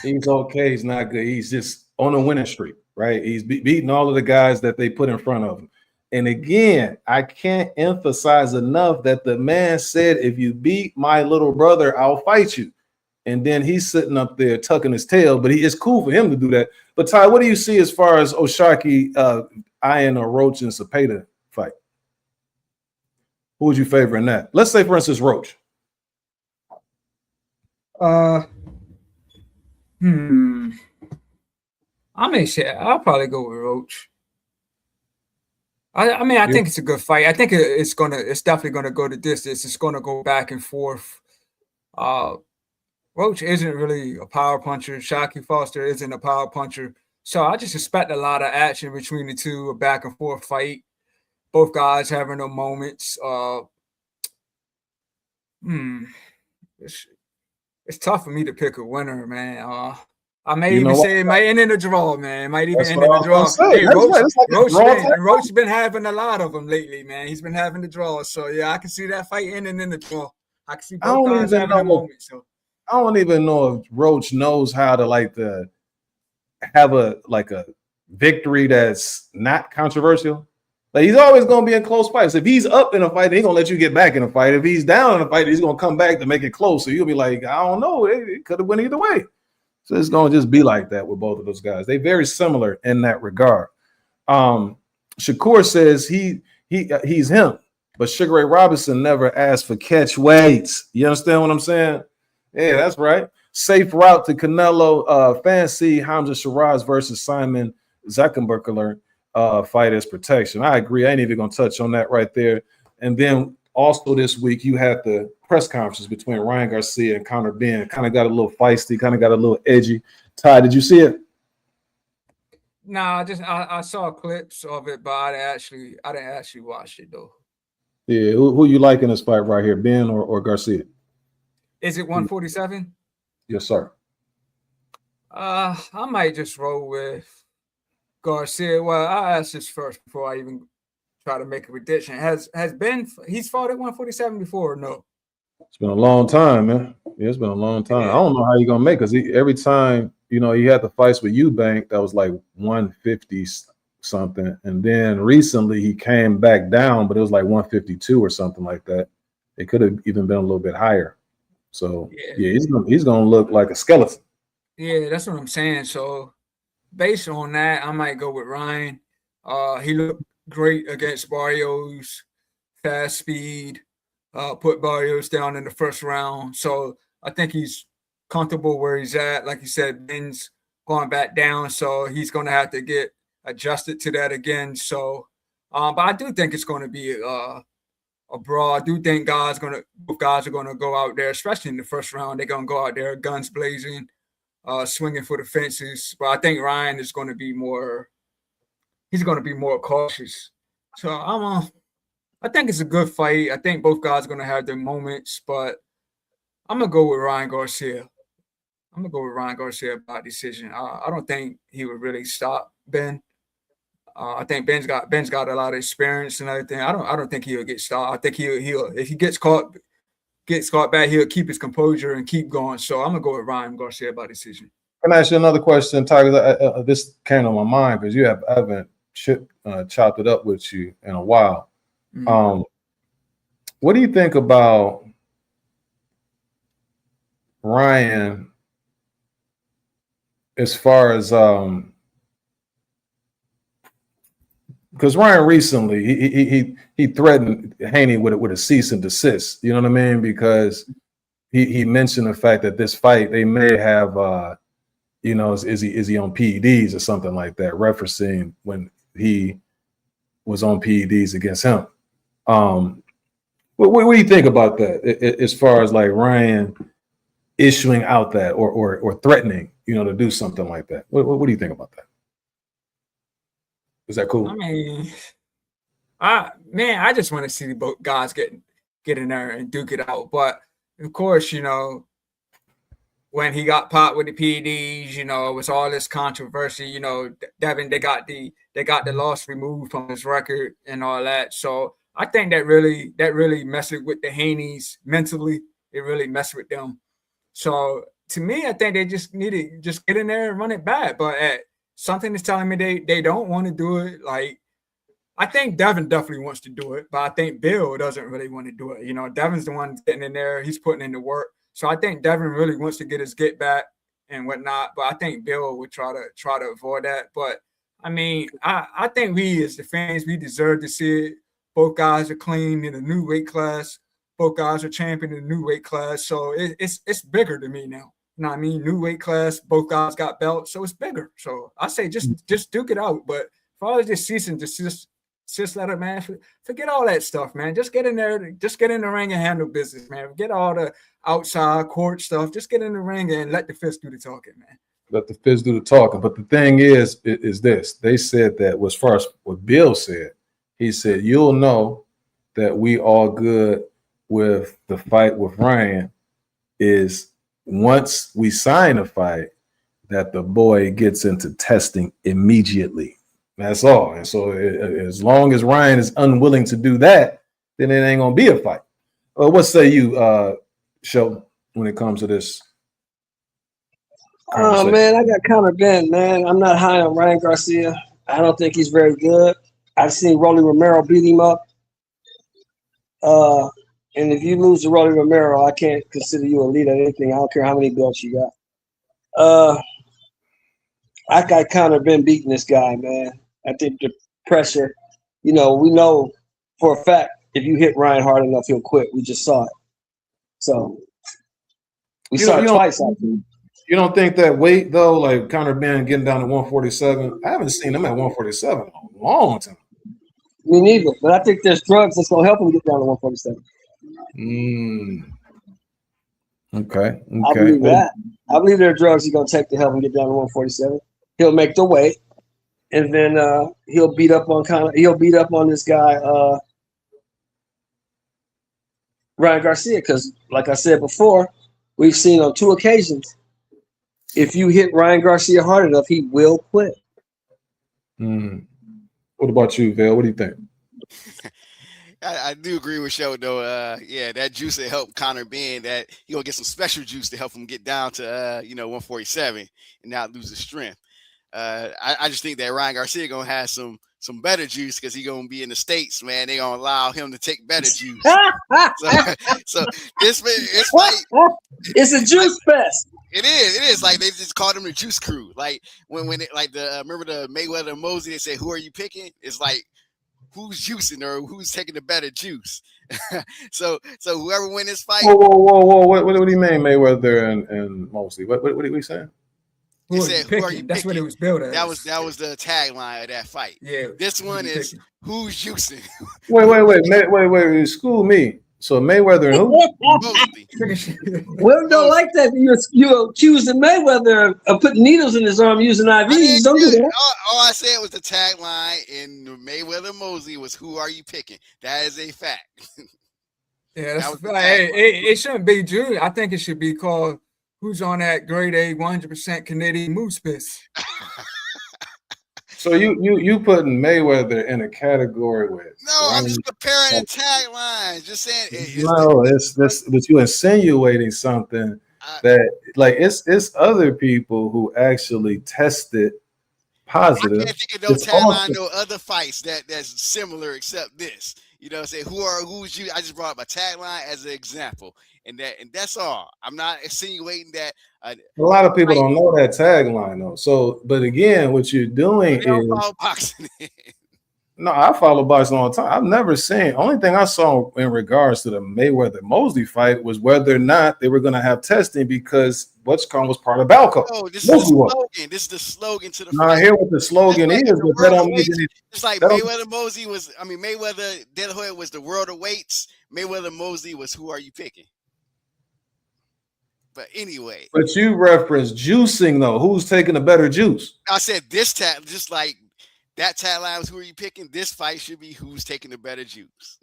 He's okay. He's not good. He's just on a winning streak, right? He's beating all of the guys that they put in front of him. And again, I can't emphasize enough that the man said, if you beat my little brother, I'll fight you. And then he's sitting up there tucking his tail, but it's cool for him to do that. But Ty, what do you see as far as O'Shaquie eyeing a Roach and Cepeda fight? Who would you favor in that? Let's say, for instance, Roach.
I'll probably go with Roach. I mean, I think it's a good fight. I think it's definitely gonna go the distance. It's gonna go back and forth. Roach isn't really a power puncher. Shockey Foster isn't a power puncher. So I just expect a lot of action between the two, a back and forth fight. Both guys having their moments. It's tough for me to pick a winner, man. I may even say it might end in a draw, man. It might even end in a draw. Hey, Roach been having a lot of them lately, man. He's been having the draw. So yeah, I can see that fight ending in the draw. I can see both guys having a moment. So
I don't even know if Roach knows how to have a victory that's not controversial. Like he's always gonna be in close fights. If he's up in a fight, he's gonna let you get back in a fight. If he's down in a fight, he's gonna come back to make it close. So you'll be like, I don't know, it could have went either way. So it's gonna just be like that with both of those guys. They're very similar in that regard. Shakur says he's him, but Sugar Ray Robinson never asked for catch weights. You understand what I'm saying? Yeah, that's right. Safe route to Canelo. Fancy Hamza Shiraz versus Simon Zuckerberg fight as protection. I agree. I ain't even gonna touch on that right there. And then also this week you had the press conference between Ryan Garcia and Conor BENN. Kind of got a little feisty, kind of got a little edgy. Ty, did you see it?
No, I saw clips of it, but I didn't actually watch it though.
Yeah, who you like in this fight right here, BENN or Garcia?
Is it 147?
Yes, sir.
I might just roll with Garcia. Well, I'll ask this first before I even try to make a prediction. Has BENN he's fought at 147 before or no?
It's been a long time, man. Yeah, it's been a long time. Yeah. I don't know how you're gonna make because every time he had the fights with Eubank that was like 150 something, and then recently he came back down, but it was like 152 or something like that. It could have even been a little bit higher. So yeah, he's gonna look like a skeleton.
Yeah, that's what I'm saying. So based on that, I might go with Ryan. He looked great against Barrios, fast speed, put Barrios down in the first round. So I think he's comfortable where he's at. Like you said, BENN's going back down, so he's going to have to get adjusted to that again. So, but I do think it's going to be a brawl. I do think both guys are going to go out there, especially in the first round. They're going to go out there guns blazing, swinging for the fences. But I think Ryan is going to be more. He's going to be more cautious. So I think it's a good fight. I think both guys are going to have their moments, but I'm going to go with Ryan Garcia. I'm going to go with Ryan Garcia by decision. I don't think he would really stop Ben. I think Ben's got a lot of experience and everything. I don't think he'll get stopped. I think he'll if he gets caught back, he'll keep his composure and keep going. So I'm going to go with Ryan Garcia by decision.
Can I ask you another question, Tiger? This came to my mind because I haven't chopped it up with you in a while. Mm-hmm. What do you think about Ryan as far as because Ryan recently he threatened Haney with a cease and desist, you know what I mean? Because he mentioned the fact that this fight they may have is he on PEDs or something like that, referencing when he was on PEDs against him. What do you think about that as far as like Ryan issuing out that or threatening, to do something like that? What do you think about that? Is that cool?
I mean, I just want to see both guys get in there and duke it out. But of course, when he got popped with the PEDs, it was all this controversy. Devin, they got the loss removed from his record and all that. So I think that really messed with the Haneys mentally. It really messed with them. So to me, I think they just need to just get in there and run it back. But something is telling me they don't want to do it. Like, I think Devin definitely wants to do it, but I think Bill doesn't really want to do it. Devin's the one getting in there. He's putting in the work. So I think Devin really wants to get his get back and whatnot. But I think Bill would try to avoid that. But I mean, I think we as the fans, we deserve to see it. Both guys are clean in a new weight class. Both guys are champion in a new weight class. So it's bigger to me now. You know what I mean? New weight class, both guys got belts, so it's bigger. So I say just duke it out. But for all this season, just let it, man. Forget all that stuff, man. Just get in there, just get in the ring and handle business, man. Forget all the outside court stuff. Just get in the ring and let the fist do the talking, man.
Let the fist do the talking. But the thing is this. They said that as far as what Bill said, he said, you'll know that we all good with the fight with Ryan is once we sign a fight that the boy gets into testing immediately. That's all. And so as long as Ryan is unwilling to do that, then it ain't going to be a fight. What say you, Sheldon, when it comes to this?
Oh, man, I got Conor Ben, man. I'm not high on Ryan Garcia. I don't think he's very good. I've seen Rolly Romero beat him up. And if you lose to Rolly Romero, I can't consider you elite at anything. I don't care how many belts you got. I got Conor Ben beating this guy, man. I think the pressure, we know for a fact if you hit Ryan hard enough, he'll quit. We just saw it. So we saw it twice, I think.
You don't think that weight, though, like Conor Ben getting down to 147? I haven't seen him at 147 in a long time.
Me neither. But I think there's drugs that's going to help him get down to 147.
Okay.
I believe that. I believe there are drugs he's going to take to help him get down to 147. He'll make the weight, and then he'll beat up on this guy, Ryan Garcia, because, like I said before, we've seen on 2 occasions, if you hit Ryan Garcia hard enough, he will quit.
What about you, Vale? What do you think?
I do agree with Sheldon, though. That juice will help Conor Ben. That he'll get some special juice to help him get down to 147 and not lose his strength. I just think that Ryan Garcia gonna have some better juice because he's gonna be in the States, man. They gonna allow him to take better juice. so this fight,
it's a juice fest.
It is like they just called him the Juice Crew. Like when it like remember the Mayweather and Mosley, they say, who are you picking? It's like who's juicing or who's taking the better juice. so whoever win this fight.
Whoa! What do you mean Mayweather and Mosley? What are we saying?
Who
It
are
said,
you
"Who are
picking?"
you
That's what it
picking?"
was built as.
That was the tagline of that fight.
Yeah.
This one
you
is
picking?
who's juicing.
Wait. School me. So Mayweather and who?
Mostly.
Well, don't like that. You're accusing Mayweather of putting needles in his arm using IVs. Don't do that.
All I said was the tagline in Mayweather Mosley was "Who are you picking?" That is a fact.
Yeah,
That was the
it shouldn't be June. I think it should be called "Who's on that grade A 100% Canadian moose piss."
So you putting Mayweather in a category with?
No, I'm just comparing the taglines. Just saying.
No, it's this. But you insinuating something that like it's other people who actually tested positive.
I can't think of no tagline, no other fights that's similar except this. You know, say who's you? I just brought up a tagline as an example, and that's all. I'm not insinuating that.
A lot of people don't know that tagline though. So, but again, what you're doing is
boxing.
No, I follow boxing all the time. I've never seen. Only thing I saw in regards to the Mayweather Mosley fight was whether or not they were going to have testing because what's called was part of Balco.
Oh, this is the slogan. This is the slogan to the fight.
I hear what the slogan is, but that don't make any.
It's like Mayweather Mosley was. I mean, Mayweather De La Hoya was the world of weights. Mayweather Mosley was who are you picking? But anyway.
But you referenced juicing though. Who's taking the better juice?
I said this tab just like. That tagline was who are you picking? This fight should be who's taking the better juice.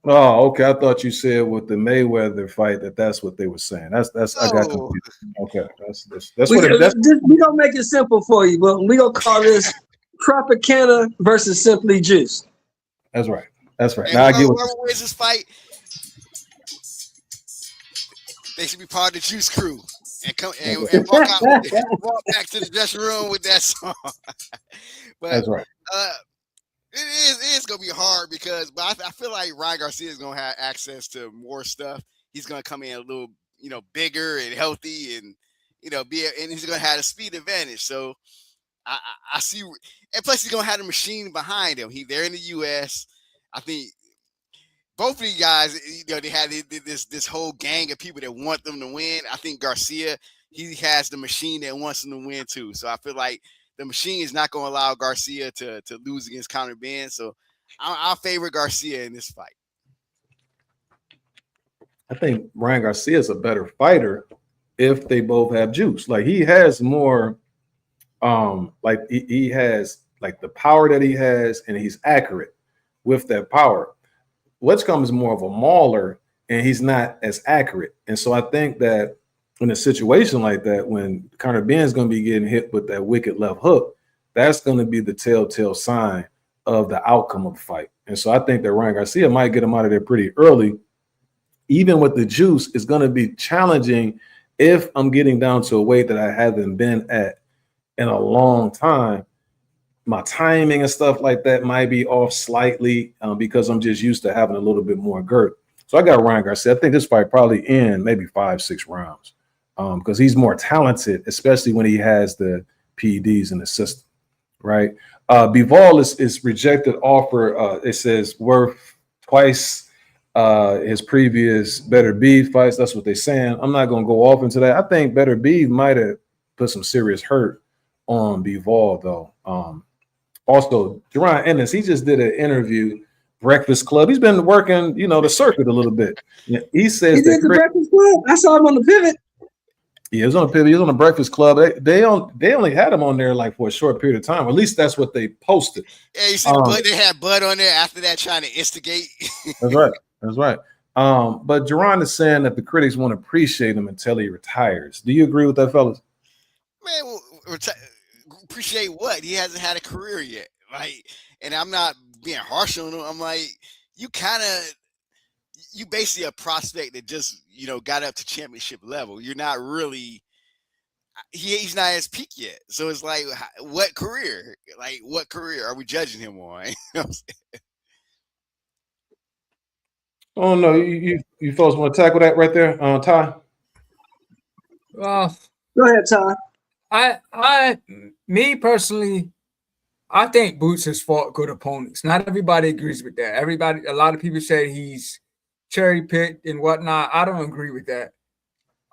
Oh, okay. I thought you said with the Mayweather fight that's what they were saying. That's I got confused. Okay, that's
we don't make it simple for you, but we gonna call this Tropicana versus Simply Juice.
That's right. That's right.
And
now I get what
whoever wins this fight, they should be part of the Juice Crew and come and walk back to the dressing room with that song. But
that's right.
It is gonna be hard because, but I feel like Ryan Garcia is gonna have access to more stuff. He's gonna come in a little, bigger and healthy, and and he's gonna have a speed advantage. So I see, and plus he's gonna have a machine behind him. They're in the U.S. I think both of these guys, they had this whole gang of people that want them to win. I think Garcia, he has the machine that wants him to win too. So I feel like the machine is not going to allow Garcia to lose against Conor BENN. So I'll favor Garcia in this fight.
I think Ryan Garcia is a better fighter if they both have juice. Like he has more, like he has like the power that he has, and he's accurate with that power. Whatcom is more of a mauler, and he's not as accurate. And so I think that in a situation like that, when Conor BENN is going to be getting hit with that wicked left hook, that's going to be the telltale sign of the outcome of the fight. And so I think that Ryan Garcia might get him out of there pretty early. Even with the juice, it's going to be challenging if I'm getting down to a weight that I haven't been at in a long time. My timing and stuff like that might be off slightly because I'm just used to having a little bit more girth. So I got Ryan Garcia. I think this fight probably in maybe 5-6 rounds because he's more talented, especially when he has the PEDs in the system, right? Bivol is rejected offer. It says worth twice his previous Better Beef fights. That's what they're saying. I'm not going to go off into that. I think Better Beef might have put some serious hurt on Bivol, though. Also, Jerron Ennis, he just did an interview, Breakfast Club. He's been working, the circuit a little bit. He says
he did the Breakfast Club. I saw him on the Pivot.
Yeah, he was on the Pivot. He was on the Breakfast Club. They only had him on there like for a short period of time. Or at least that's what they posted.
Yeah, you see, they had Bud on there after that trying to instigate.
That's right. That's right. But Jerron is saying that the critics won't appreciate him until he retires. Do you agree with that, fellas?
Man, appreciate what? He hasn't had a career yet. Like, and I'm not being harsh on him. I'm like, you basically a prospect that just, got up to championship level. You're not really, he's not at his peak yet. So it's like, what career? Like, what career are we judging him on?
Oh no, you folks want to tackle that right there, Ty?
Well,
go ahead, Ty.
Me personally, I think Boots has fought good opponents. Not everybody agrees with that. A lot of people say he's cherry picked and whatnot. I don't agree with that.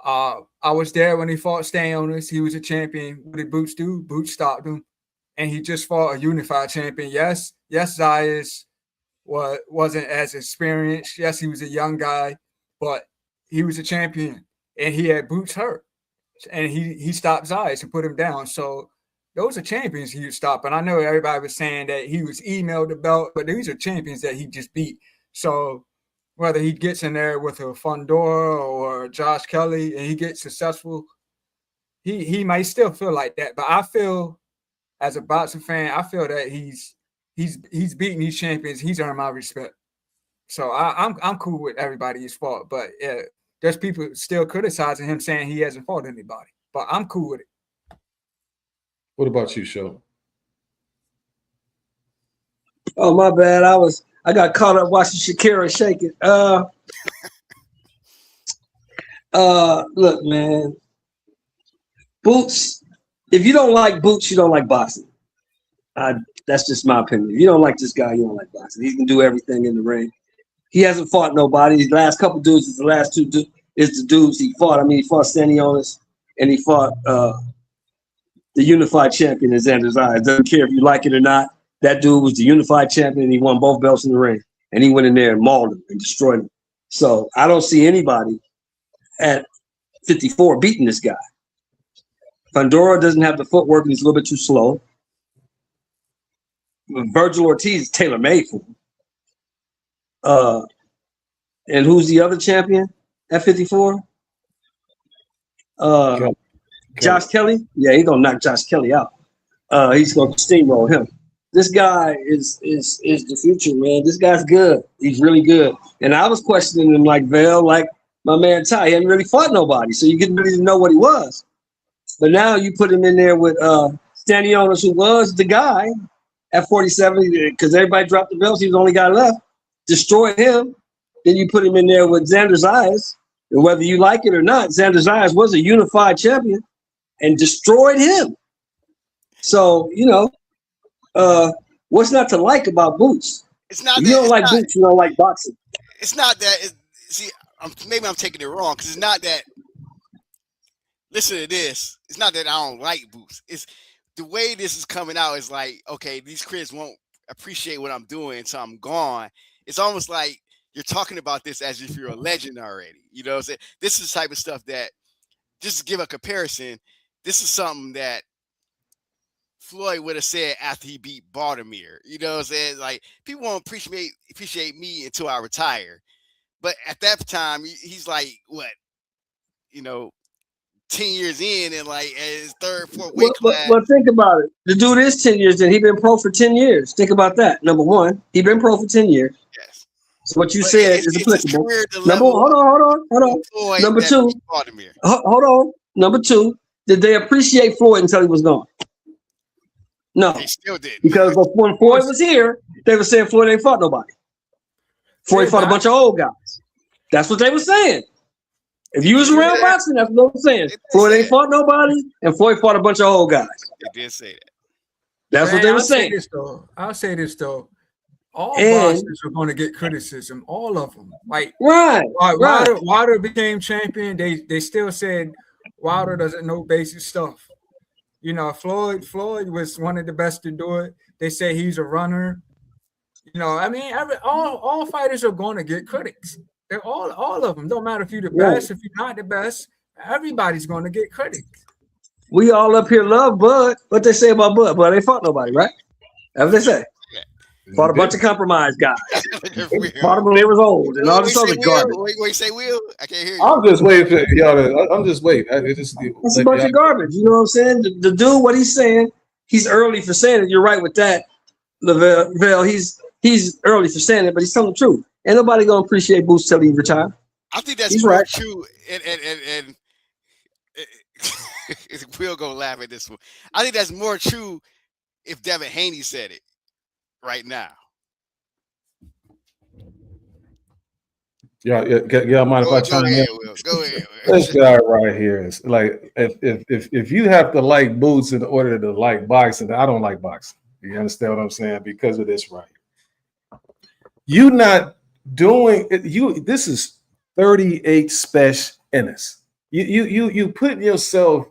I was there when he fought Stanionis. He was a champion. What did Boots do? Boots stopped him, and he just fought a unified champion. Yes, Zayas wasn't as experienced. Yes, he was a young guy, but he was a champion, and he had Boots hurt, and he stopped Zayas and put him down. So those are champions he would stop. And I know everybody was saying that he was emailed the belt, but these are champions that he just beat. So whether he gets in there with a Fundora or Josh Kelly and he gets successful, he might still feel like that. But I feel, as a boxing fan, I feel that he's beating these champions. He's earned my respect. So I'm cool with everybody he's fought. But there's people still criticizing him, saying he hasn't fought anybody. But I'm cool with it.
What about you, Show?
Oh, my bad. I got caught up watching Shakira shake it. Look, man. Boots, if you don't like Boots, you don't like boxing. That's just my opinion. If you don't like this guy, you don't like boxing. He can do everything in the ring. He hasn't fought nobody. These last couple dudes is the last two is the dudes he fought. I mean, he fought Stanionis and he fought the unified champion in Xander Zayas. Doesn't care if you like it or not. That dude was the unified champion and he won both belts in the ring. And he went in there and mauled him and destroyed him. So I don't see anybody at 54 beating this guy. Fundora doesn't have the footwork and he's a little bit too slow. Virgil Ortiz is tailor-made for him. And who's the other champion at 54? Josh Kelly. Yeah, he's gonna knock Josh Kelly out. He's gonna steamroll him. This guy is the future, man. This guy's good. He's really good. And I was questioning him like Vail, like my man Ty. He hadn't really fought nobody, so you didn't really know what he was. But now you put him in there with Stanionis, who was the guy at 47, because everybody dropped the belts. He was the only guy left. Destroyed him. Then you put him in there with Xander Zayas. And whether you like it or not, Xander Zayas was a unified champion and destroyed him. So, what's not to like about Boots?
It's not.
If you don't like Boots, you don't like boxing.
It's not that. Maybe I'm taking it wrong because it's not that. Listen to this. It's not that I don't like Boots. It's the way this is coming out is like, okay, these critics won't appreciate what I'm doing, so I'm gone. It's almost like you're talking about this as if you're a legend already. You know what I'm saying? This is the type of stuff that, just to give a comparison, this is something that Floyd would have said after he beat Baltimore. You know what I'm saying? Like, people won't appreciate me until I retire. But at that time, he's like, what, 10 years in and like at his third, fourth weight class.
Well, think about it. The dude is 10 years in. He's been pro for 10 years. Think about that. Number one, he's been pro for 10 years. Yes. So what you said is applicable. Hold on. Number two, hold on. Number two, did they appreciate Floyd until he was gone? No.
They still did.
Because when Floyd was here, they were saying Floyd ain't fought nobody. Floyd fought a bunch of old guys. That's what they were saying. If you was around boxing, that's what I'm saying. Floyd ain't fought nobody, and Floyd fought a bunch of old guys.
They did say that.
That's what they were saying.
I'll say this though. All boxers are going to get criticism. All of them. Like Wilder became champion. They still said Wilder doesn't know basic stuff. Floyd was one of the best to do it. They say he's a runner. All fighters are going to get critics. They're all of them. Don't matter if you're the best, if you're not the best. Everybody's going to get critics.
We all up here love Bud. What they say about Bud? Bud ain't fought nobody, right? That's what they say. Fought a bunch of compromised guys. Fought them when they was old and all this other garbage.
What you say, Will? I can't hear you.
I'm just waiting for y'all. I'm just waiting.
It's a bunch of garbage. You know what I'm saying? The dude, what he's saying, he's early for saying it. You're right with that, Lavelle. He's early for saying it, but he's telling the truth. Ain't nobody gonna appreciate Boots till he retire.
I think that's more true, and we'll go laugh at this one. I think that's more true if Devin Haney said it right now.
Yeah. Mind if I chime in?
Go ahead.
This guy right here is like, if you have to like Boots in order to like boxing, I don't like boxing. You understand what I'm saying? Because of this, right? You not doing it. This is 38 special innings. You put yourself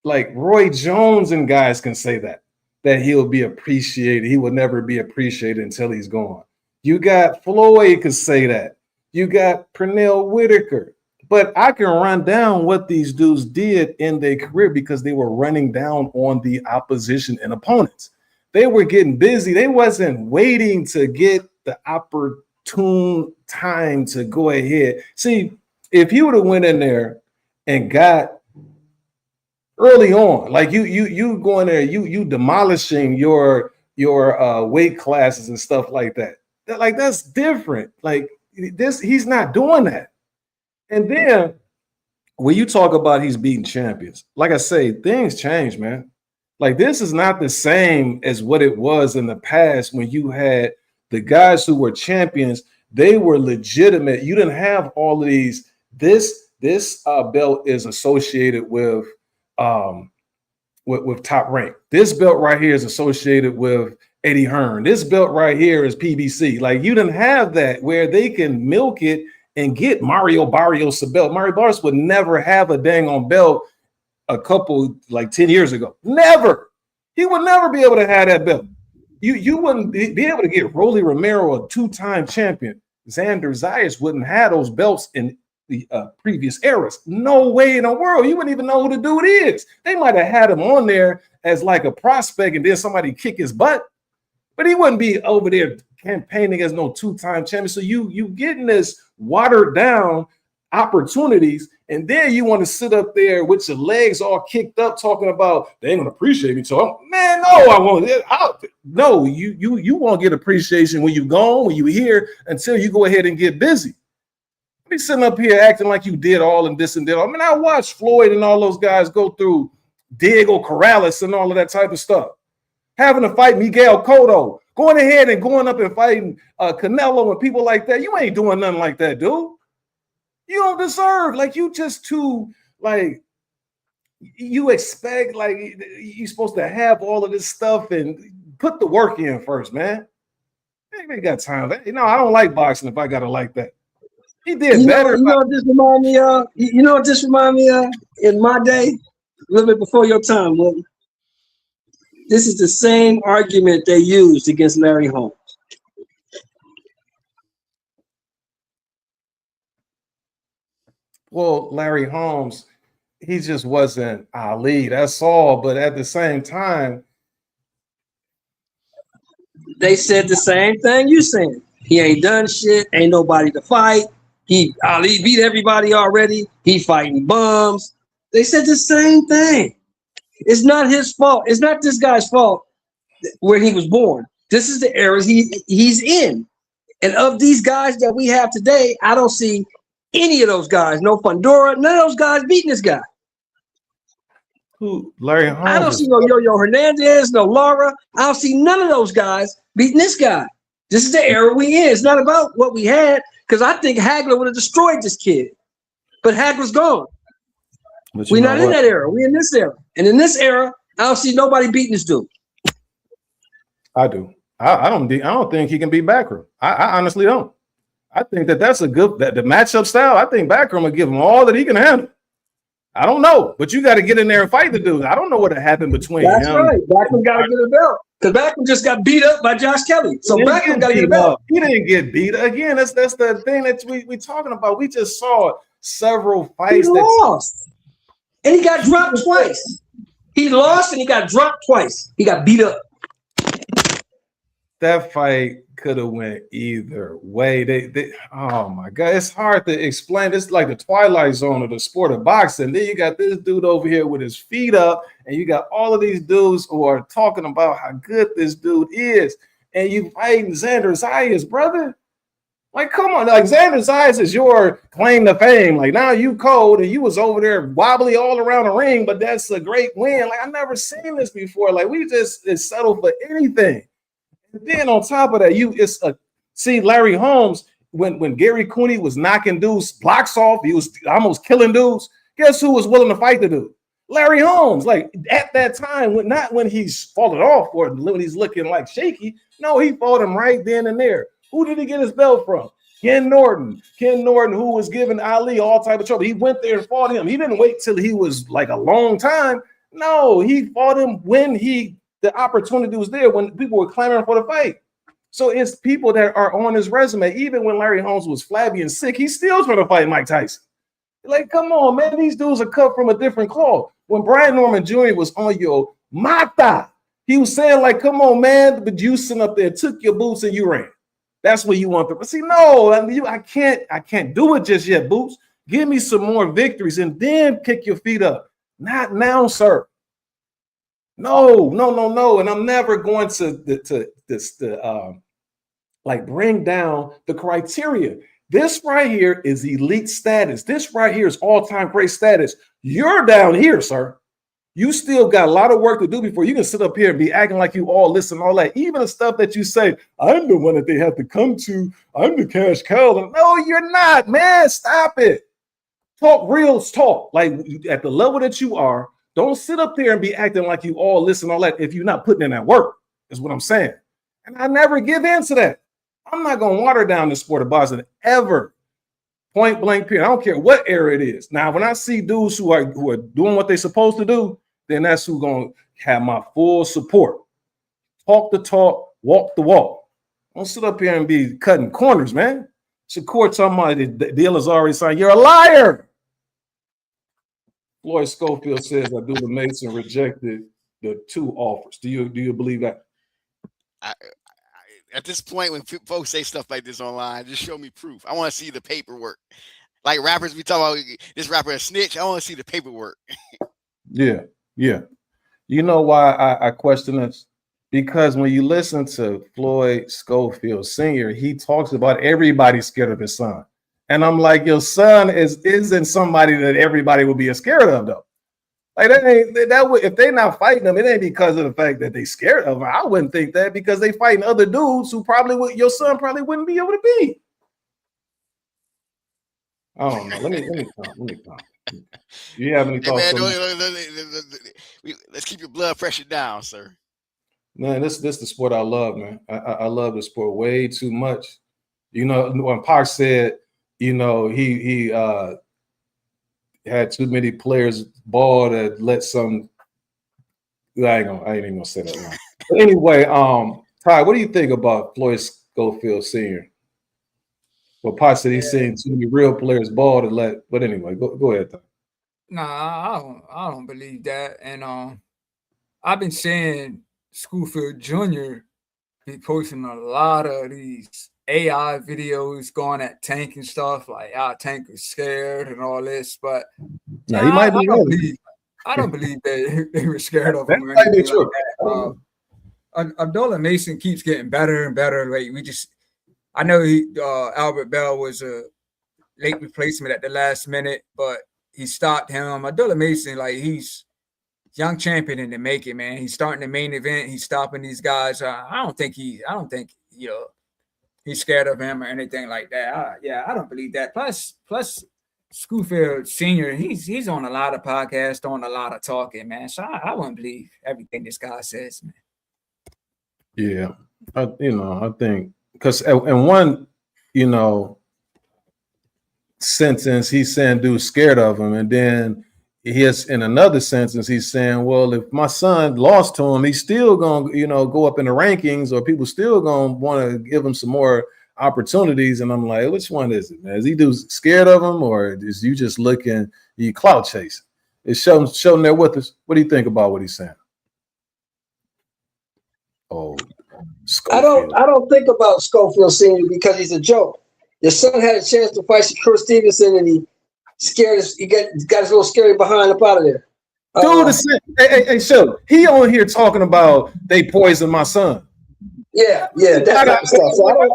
like Roy Jones and guys can say that he'll be appreciated. He will never be appreciated until he's gone. You got Floyd could say that. You got Pernell Whitaker. But I can run down what these dudes did in their career because they were running down on the opposition and opponents. They were getting busy. They wasn't waiting to get the opportune time to go ahead. See, if you would have went in there and got early on, like you going there, you demolishing your weight classes and stuff like that. Like that's different. Like this, he's not doing that. And then when you talk about he's beating champions, like I say, things change, man. Like this is not the same as what it was in the past when you had the guys who were champions. They were legitimate. You didn't have all of these. This belt is associated with Top Rank. This belt right here is associated with Eddie Hearn. This belt right here is PBC. Like you didn't have that where they can milk it and get Mario Barrios a belt. Mario Barrios would never have a dang on belt a couple, like 10 years ago. Never. He would never be able to have that belt. You wouldn't be able to get Rolly Romero, a two-time champion. Xander Zayas wouldn't have those belts in the previous eras. No way in the world. You wouldn't even know who the dude is. They might have had him on there as like a prospect and then somebody kick his butt, but he wouldn't be over there campaigning as no two-time champion. So you getting this watered down opportunities, and then you want to sit up there with your legs all kicked up talking about they ain't gonna appreciate me. So man, no, I won't. No, you won't get appreciation when you're gone, when you're here, until you go ahead and get busy. Be sitting up here acting like you did all and this and that. I mean, I watched Floyd and all those guys go through Diego Corrales and all of that type of stuff. Having to fight Miguel Cotto, going ahead and going up and fighting Canelo and people like that. You ain't doing nothing like that, dude. You don't deserve, like, you just too, like, you expect, like, you're supposed to have all of this stuff and put the work in first, man. Ain't got time. I don't like boxing if I got to like that. He did better.
You know what this remind me of? You know what this remind me of? In my day, a little bit before your time, Wilton. This is the same argument they used against Larry Holmes.
Well, Larry Holmes, he just wasn't Ali. That's all. But at the same time,
they said the same thing you saying. He ain't done shit. Ain't nobody to fight. Ali beat everybody already. He fighting bums. They said the same thing. It's not his fault. It's not this guy's fault where he was born. This is the era he's in. And of these guys that we have today, I don't see any of those guys. No Fundora. None of those guys beating this guy.
Who? Larry Holmes.
I don't see no Yo-Yo Hernandez, no Laura. I don't see none of those guys beating this guy. This is the era we in. It's not about what we had, because I think Hagler would have destroyed this kid. But Hagler's gone. We're not in that era. We're in this era. And in this era, I don't see nobody beating this dude.
I do. I don't think he can beat Backroom. I honestly don't. I think that's a good the matchup style. I think Backroom will give him all that he can handle. I don't know, but you got to get in there and fight the dude. I don't know what happened between him.
That's right. Backroom got to get a belt, because Backroom just got beat up by Josh Kelly. So Backroom got to get a belt.
He didn't get beat again. That's the thing that we talking about. We just saw several fights.
He lost, and he got dropped twice. He lost and he got dropped twice. He got beat up.
That fight could have went either way. They oh my God, it's hard to explain. It's like the twilight zone of the sport of boxing. Then you got this dude over here with his feet up, and you got all of these dudes who are talking about how good this dude is, and you fighting Xander Zayas, brother. Like, come on, like Xander Zayas is your claim to fame. Like, now you cold and you was over there wobbly all around the ring, but that's a great win. Like, I've never seen this before. Like, we just settle for anything. And then on top of that, see Larry Holmes, when Gary Cooney was knocking dudes blocks off, he was almost killing dudes. Guess who was willing to fight the dude? Larry Holmes. Like, at that time, not when he's falling off or when he's looking like shaky. No, he fought him right then and there. Who did he get his belt from? Ken Norton, who was giving Ali all type of trouble. He went there and fought him. He didn't wait till he was like a long time. No, he fought him when the opportunity was there, when people were clamoring for the fight. So it's people that are on his resume. Even when Larry Holmes was flabby and sick, he's still trying to fight Mike Tyson. Like, come on, man. These dudes are cut from a different cloth. When Brian Norman Jr. was on your mata, he was saying, like, come on, man, but you sitting up there, took your boots and you ran. That's what you want to. But see, no, I can't do it just yet, Boots. Give me some more victories and then kick your feet up. Not now, sir. No. And I'm never going to like bring down the criteria. This right here is elite status. This right here is all-time great status. You're down here, sir. You still got a lot of work to do before you can sit up here and be acting like you all listen, all that. Even the stuff that you say, I'm the one that they have to come to. I'm the cash cow. No, you're not, man. Stop it. Talk real talk. Like at the level that you are, don't sit up there and be acting like you all listen, all that if you're not putting in that work, is what I'm saying. And I never give in to that. I'm not going to water down the sport of boxing ever. Point blank period. I don't care what era it is. Now, when I see dudes who are doing what they're supposed to do, then that's who's going to have my full support. Talk the talk, walk the walk. Don't sit up here and be cutting corners, man. Shakur talking about the deal is already signed. You're a liar. Floyd Schofield says Abdullah Mason rejected the 2 offers. Do you believe that?
At this point, when folks say stuff like this online, just show me proof. I want to see the paperwork. Like rappers, we talk about this rapper a snitch. I want to see the paperwork.
Yeah. You know why I question this? Because when you listen to Floyd Schofield Sr., he talks about everybody scared of his son. And I'm like, your son isn't somebody that everybody would be scared of, though. Like if they're not fighting them, it ain't because of the fact that they scared of them. I wouldn't think that because they fighting other dudes who your son probably wouldn't be able to beat. I don't know. Let me come. You have any thoughts?
Let's keep your blood pressure down, sir.
Man, this the sport I love, man. I love the sport way too much. You know, when Pac said, you know, he had too many players ball that let some. I ain't even gonna say that wrong. But anyway, Ty, what do you think about Floyd Schofield Sr.? Well, Pac said he's seeing too many real players ball to let. But anyway, go ahead, Ty.
Nah, I don't believe that. And I've been seeing Schofield Jr. be posting a lot of these AI videos going at Tank and stuff, like Tank was scared and all this, but
he might be.
I don't believe they were scared of him.
That might be true.
Abdullah Mason keeps getting better and better. Like I know Albert Bell was a late replacement at the last minute, but he stopped him. Abdullah Mason, like he's young champion in the making, man. He's starting the main event. He's stopping these guys. I don't think he's scared of him or anything like that. I don't believe that. Plus Schofield Sr., he's on a lot of podcasts, doing a lot of talking, man. So I wouldn't believe everything this guy says, man.
Yeah, I think because in one, sentence he's saying dude's scared of him, and then in another sentence he's saying, well, if my son lost to him, he's still gonna go up in the rankings, or people still gonna want to give him some more opportunities. And I'm like, which one is it, man? Is he dude scared of him, or is you just you clout chasing? It's showing there with us. What do you think about what he's saying? Oh, Schofield.
I don't think about Schofield Sr. because he's a joke. Your son had a chance to fight Shakur Stevenson, and he got his little scary behind up out of there.
Dude, hey, so he on here talking about they poisoned my son.
Yeah, that type of stuff. So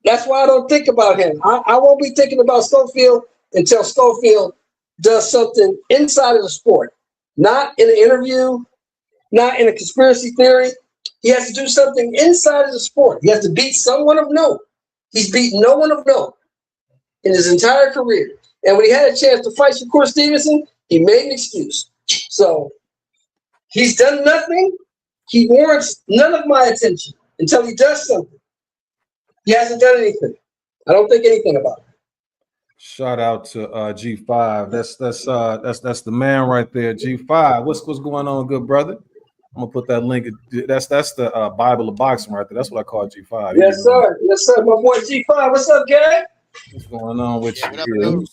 that's why I don't think about him. I won't be thinking about Schofield until Schofield does something inside of the sport, not in an interview, not in a conspiracy theory. He has to do something inside of the sport. He has to beat someone of note. He's beaten no one of note in his entire career. And when he had a chance to fight Shakur Stevenson, he made an excuse. So he's done nothing. He warrants none of my attention until he does something. He hasn't done anything. I don't think anything about it.
Shout out to G5. That's the man right there. G5. What's going on, good brother? I'm gonna put that link. That's the Bible of boxing right there. That's what I call G5.
Yes, sir. Yes, sir. My boy G5. What's up, gang?
What's going on with
Yeah,
you?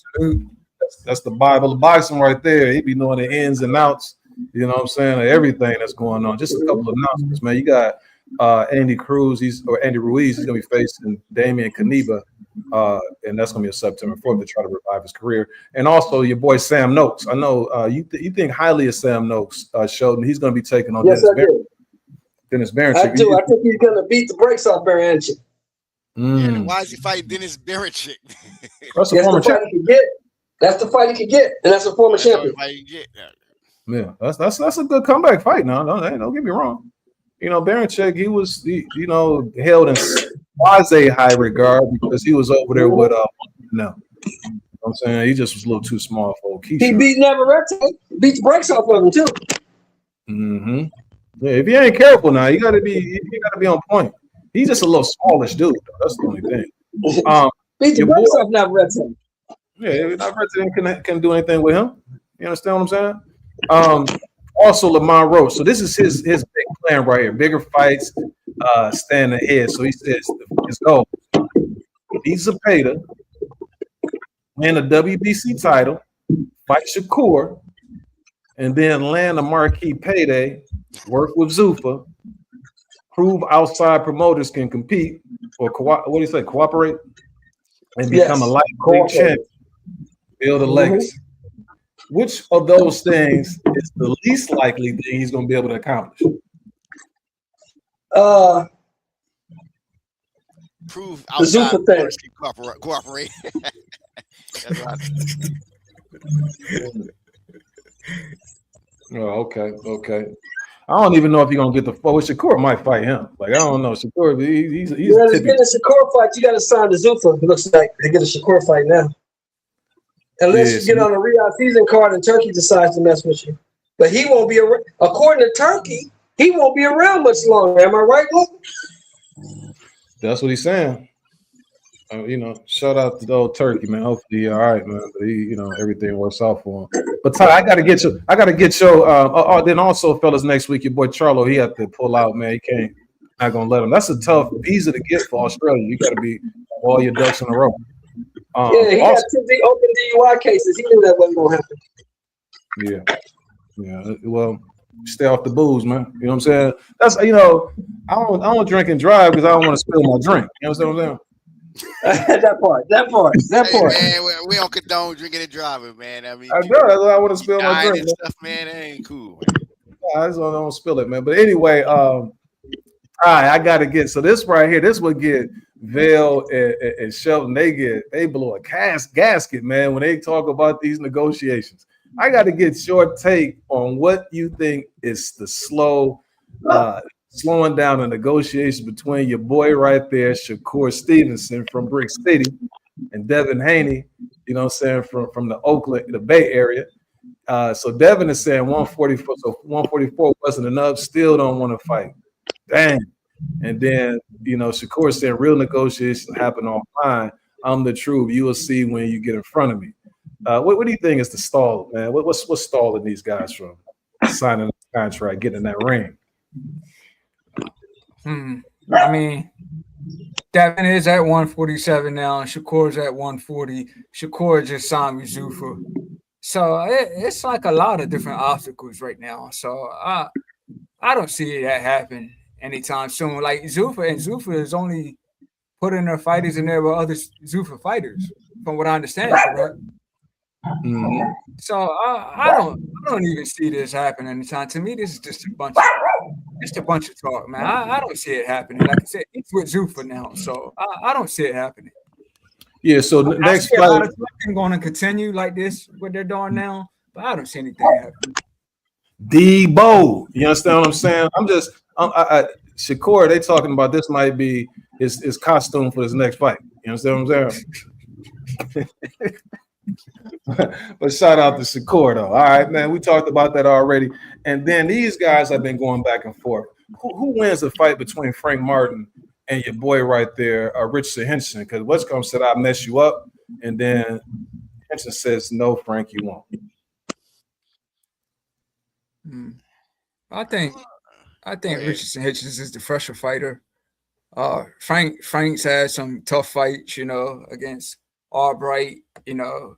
That's the Bible of boxing right there. He be knowing the ins and outs. You know what I'm saying? Of everything that's going on. Just a couple of announcements, man. You got Andy Ruiz. He's gonna be facing Damian Kaneba, and that's gonna be on September 4th to try to revive his career. And also your boy Sam Noakes. I know you think highly of Sam Noakes, Sheldon. He's gonna be taking on Dennis Barron.
I do. I think he's gonna beat the brakes off Barron.
Yeah, why is he fighting Dennis Baricic?
That's a former champion.
That's the fight he could get, and that's a former champion.
Yeah, that's a good comeback fight. Now, don't get me wrong. You know, Baricic, he was held in quasi high regard because he was over there with no. You know what I'm saying, he just was a little too small for Keisha.
He beat Navarrete, beat the brakes off of him too.
Mm-hmm. Yeah, if you ain't careful now, you gotta be on point. He's just a little smallish dude. That's the only thing.
Beat the brakes off Navarrete.
Yeah, Navarrete can do anything with him. You understand what I'm saying? Also, Lamont Roach. So this is his big plan right here. Bigger fights, staying ahead. So he says his goal: beat Zepeda, win a WBC title, fight Shakur, and then land a marquee payday, work with Zuffa, prove outside promoters can compete or cooperate, and become a lightweight champion, build a legacy. Which of those things is the least likely thing he's going to be able to accomplish?
Prove outside promoters can cooperate. That's what
Oh, okay. I don't even know if he's gonna get the fight. Shakur might fight him. Like, I don't know. Shakur, he's
to get a Shakur fight, you got to sign the Zuffa. It looks like to get a Shakur fight now. Unless you get on a Riyadh season card and Turkey decides to mess with you. But he won't be around. According to Turkey, he won't be around much longer. Am I right, Luke?
That's what he's saying. Shout out to the old Turkey, man. Hopefully he's all right, man. But everything works out for him. But Ty, I gotta get your then also, fellas, next week your boy Charlo, he had to pull out, man. He can't, not gonna let him. That's a tough visa to get for Australia. You gotta be all your ducks in a row.
He had 2 open DUI cases. He knew that wasn't gonna happen.
Yeah. Well, stay off the booze, man. You know what I'm saying? That's I don't drink and drive because I don't want to spill my drink. You know what I'm saying?
that part.
Hey, man, we don't condone drinking and driving, man. I mean,
I know. I want to spill my drink.
And stuff, man. That ain't cool.
I just don't want to spill it, man. But anyway, all right, I got to get. So this right here, this would get Vail and Shelton. They blow a gasket, man, when they talk about these negotiations. I got to get your take on what you think is the slowing down the negotiations between your boy right there, Shakur Stevenson from Brick City, and Devin Haney, you know what I'm saying, from the Oakland, the Bay Area. So Devin is saying 144, so 144 wasn't enough, still don't want to fight. Dang. And then, Shakur saying real negotiations happen offline. I'm the truth. You will see when you get in front of me. What do you think is the stall, man? What's stalling these guys from signing a contract, getting in that ring?
I mean, Devin is at 147 now. Shakur's at 140. Shakur just signed with Zuffa. So it's like a lot of different obstacles right now. So I don't see that happen anytime soon. Like Zuffa is only putting their fighters in there with other Zuffa fighters, from what I understand. Correct?
Mm-hmm.
So I don't even see this happening anytime. To me, this is just a bunch of talk, man. I don't see it happening. Like I said, it's with Zuffa now, so I don't see it happening.
Yeah. So next
fight, a lot of talking going to continue like this, what they're doing now, but I don't see anything happening.
Debo, you understand what I'm saying? Shakur, they talking about this might be his costume for his next fight. You understand what I'm saying? But shout out to Shakur, though. All right, man. We talked about that already. And then these guys have been going back and forth. Who wins the fight between Frank Martin and your boy right there, Richardson Henderson. Because Westcomb said I'll mess you up, and then Henderson says no, Frank, you won't.
I think Richardson Hitchens is the fresher fighter. Frank's had some tough fights, you know, against Albright. You know,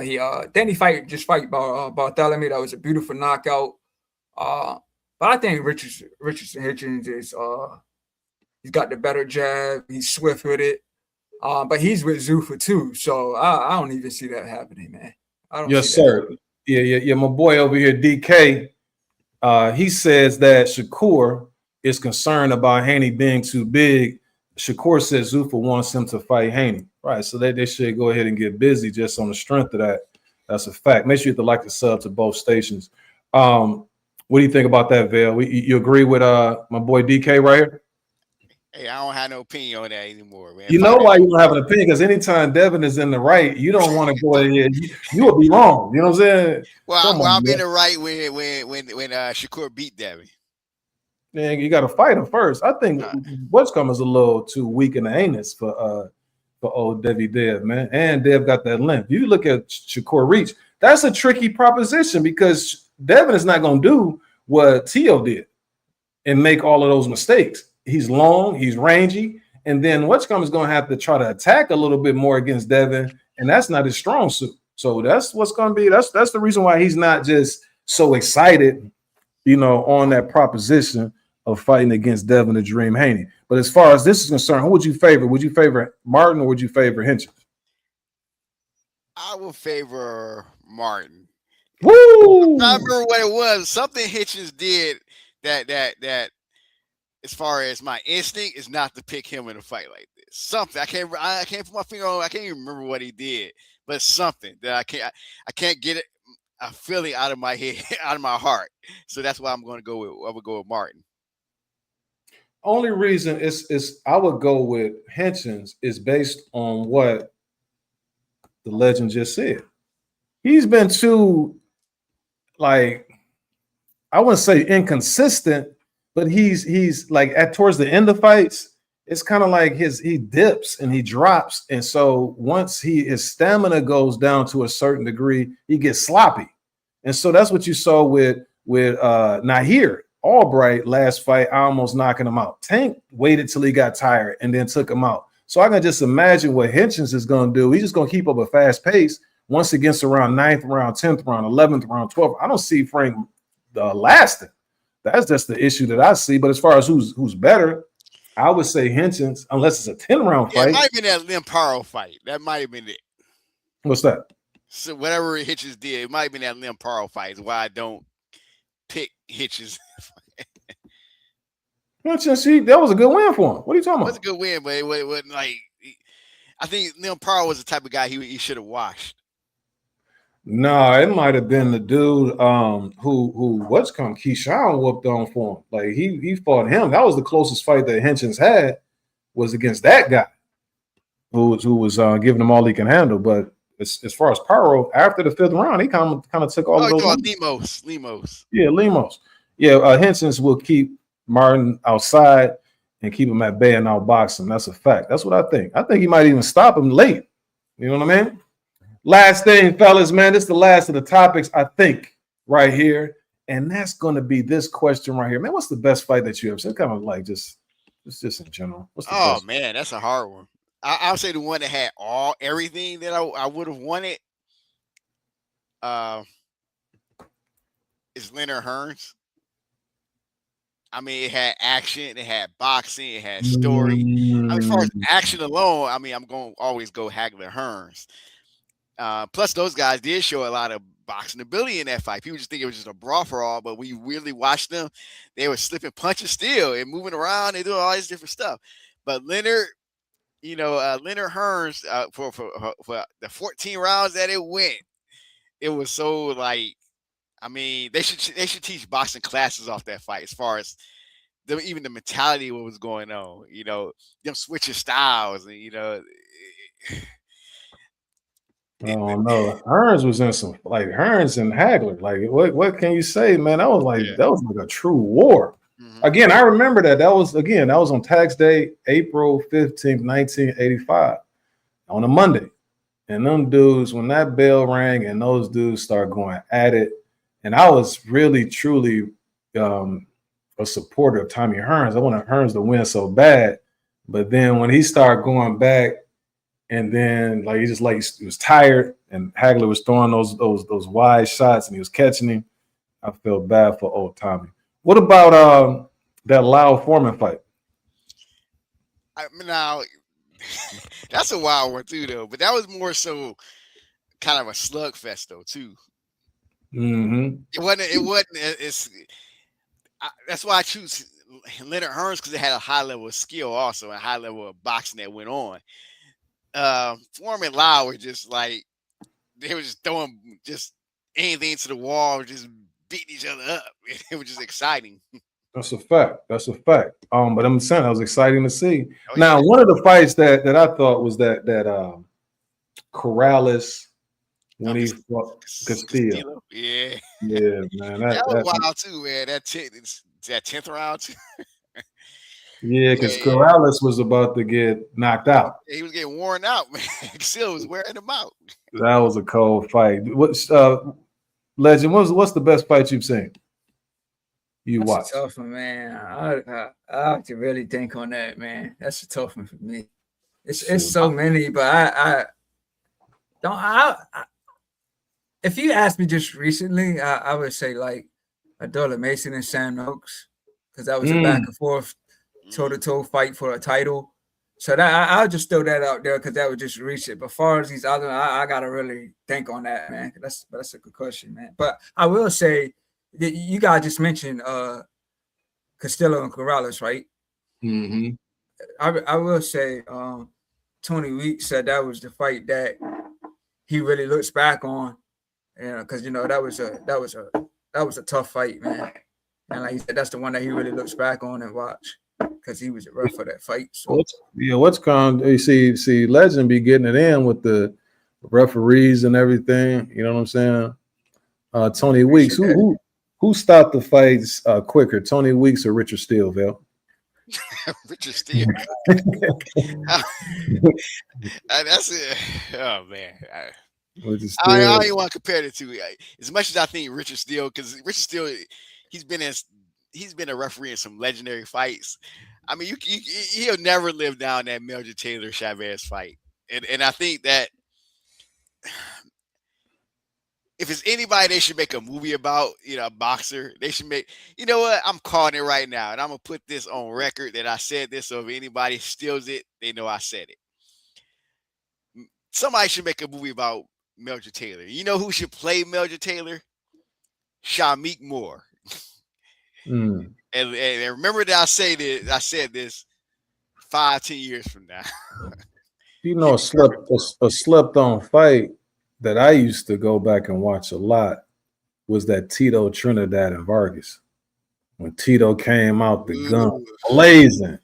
he then he fight Bartholomew. That was a beautiful knockout. But I think Richardson Hitchens is he's got the better jab. He's swift with it. But he's with Zuffa too, so I don't even see that happening, man. I don't.
Yes, sir. Yeah. My boy over here, DK. He says that Shakur is concerned about Haney being too big. Shakur says Zuffa wants him to fight Haney. Right, so they should go ahead and get busy just on the strength of that. That's a fact. Make sure you hit the like and sub to both stations. What do you think about that, Vale? You agree with my boy DK right here?
Hey, I don't have no opinion on that anymore, man.
You know why you don't have an opinion? Because anytime Devin is in the right, you don't want to go ahead. You will be wrong. You know what I'm saying?
Well, I'm in the right when Shakur beat Devin.
Man, you got to fight him first. I think Westcomb is a little too weak in the anus for old Debbie Dev, man. And Dev got that limp. You look at Shakur reach. That's a tricky proposition because Devin is not going to do what Tio did and make all of those mistakes. He's long, he's rangy, and then Westcomb is going to have to try to attack a little bit more against Devin, and that's not his strong suit. So that's what's going to be. That's the reason why he's not just so excited, you know, on that proposition of fighting against Devin the Dream Haney. But as far as this is concerned, who would you favor? Would you favor Martin or would you favor Hitchens?
I would favor Martin.
Woo!
I remember what it was. Something Hitchens did that as far as my instinct is not to pick him in a fight like this. Something I can't put my finger on. I can't even remember what he did, but something that I can't get it a feeling out of my head, out of my heart. So that's why I'm going to go with. I would go with Martin.
Only reason is I would go with Hitchens is based on what the legend just said. He's been too, like, I wouldn't say inconsistent, but he's like towards the end of fights, it's kind of like he dips and he drops, and so once his stamina goes down to a certain degree, he gets sloppy, and so that's what you saw with Nahir Albright last fight, almost knocking him out. Tank waited till he got tired and then took him out. So I can just imagine what Hitchens is going to do. He's just going to keep up a fast pace once it gets around 9th round, 10th round, 11th round, 12th. I don't see Frank lasting. That's just the issue that I see. But as far as who's better, I would say Hitchens, unless it's a 10-round fight.
It might have been that Limparo fight. That might have been it.
What's that?
So whatever Hitchens did, it might have been that Limparo fight. Is why I don't pick Hitchens.
That was a good win for him. What are you talking about?
It was a good win, but it wasn't like. I think Limparo was the type of guy he should have washed.
No, it might have been the dude who Keyshawn whooped on for him. Like he fought him. That was the closest fight that Hitchens had, was against that guy who was giving him all he can handle. But as far as Paro, after the 5th round, he kind of took all of those.
Lemos.
Yeah, Lemos. Yeah, Hitchens will keep Martin outside and keep him at bay and outbox him. That's a fact. That's what I think. I think he might even stop him late. You know what I mean? Last thing, fellas, man, this is the last of the topics, I think, right here. And that's going to be this question right here. Man, what's the best fight that you ever seen? Kind of like just in general. What's the best?
Man, that's a hard one. I'll say the one that had everything that I would have wanted is Leonard Hearns. I mean, it had action, it had boxing, it had story. I mean, as far as action alone, I mean, I'm going to always go Hagler Hearns. Plus, those guys did show a lot of boxing ability in that fight. People just think it was just a brawl for all, but when you really watch them, they were slipping punches still and moving around. They doing all this different stuff. But Leonard, Leonard Hearns, for the 14 rounds that it went, it was so like, I mean, they should teach boxing classes off that fight as far as even the mentality of what was going on. You know, them switching styles, and
Oh no, Hearns was in some Hearns and Hagler. Like, what can you say, man? That was like a true war. Again, I remember that. That was on tax day, April 15th, 1985, on a Monday. And them dudes, when that bell rang and those dudes start going at it, and I was really, truly a supporter of Tommy Hearns. I wanted Hearns to win so bad. But then when he started going back, and then he was tired, and Hagler was throwing those wide shots, and he was catching him, I felt bad for old Tommy. What about that Lyle Foreman fight?
Now, that's a wild one too, though. But that was more so kind of a slugfest, though, too.
Mm-hmm.
It wasn't. That's why I choose Leonard Hearns, because it had a high level of skill, also a high level of boxing that went on. Foreman and Lyle were just like, they were just throwing just anything to the wall, just beating each other up. It was just exciting.
That's a fact. But I'm saying that was exciting to see.
Oh,
now,
yeah.
one of the fights that I thought was that Corrals when he fought Castillo.
Yeah,
man,
that was wild too, man. That 10th round too.
Yeah, because Corrales was about to get knocked out.
He was getting worn out, man. Castillo was wearing him out.
That was a cold fight. What's Legend? What's the best fight you've seen? You watch?
That's a tough one, man. I have to really think on that, man. That's a tough one for me. It's so many, but I don't. If you asked me just recently, I would say like Adola Mason and Sam Oaks, because that was a back and forth, toe-to-toe fight for a title. So that I'll just throw that out there because that would just reach it. But as far as these other, I gotta really think on that, man. That's a good question, man. But I will say that you guys just mentioned Castillo and Corrales, right?
Mm-hmm.
I will say Tony Weeks said that was the fight that he really looks back on, because that was a tough fight, man. And like he said, that's the one that he really looks back on and watch, because he was a ref for that fight. So
what's going? You see, Legend be getting it in with the referees and everything. You know what I'm saying? Tony Weeks, who stopped the fights quicker, Tony Weeks or Richard Steele, Val?
Richard Steele. That's it. Oh man. I don't even want to compare the two. As much as I think Richard Steele, because Richard Steele, he's been a referee in some legendary fights. I mean, he'll never live down that Melvin Taylor Chavez fight, and I think that if it's anybody they should make a movie about, a boxer, they should make. You know what? I'm calling it right now, and I'm gonna put this on record that I said this. So if anybody steals it, they know I said it. Somebody should make a movie about Melvin Taylor. You know who should play Melvin Taylor? Shamik Moore. And remember that I said this 5-10 years from now.
A slept on fight that I used to go back and watch a lot was that Tito Trinidad and Vargas. When Tito came out the gun blazing,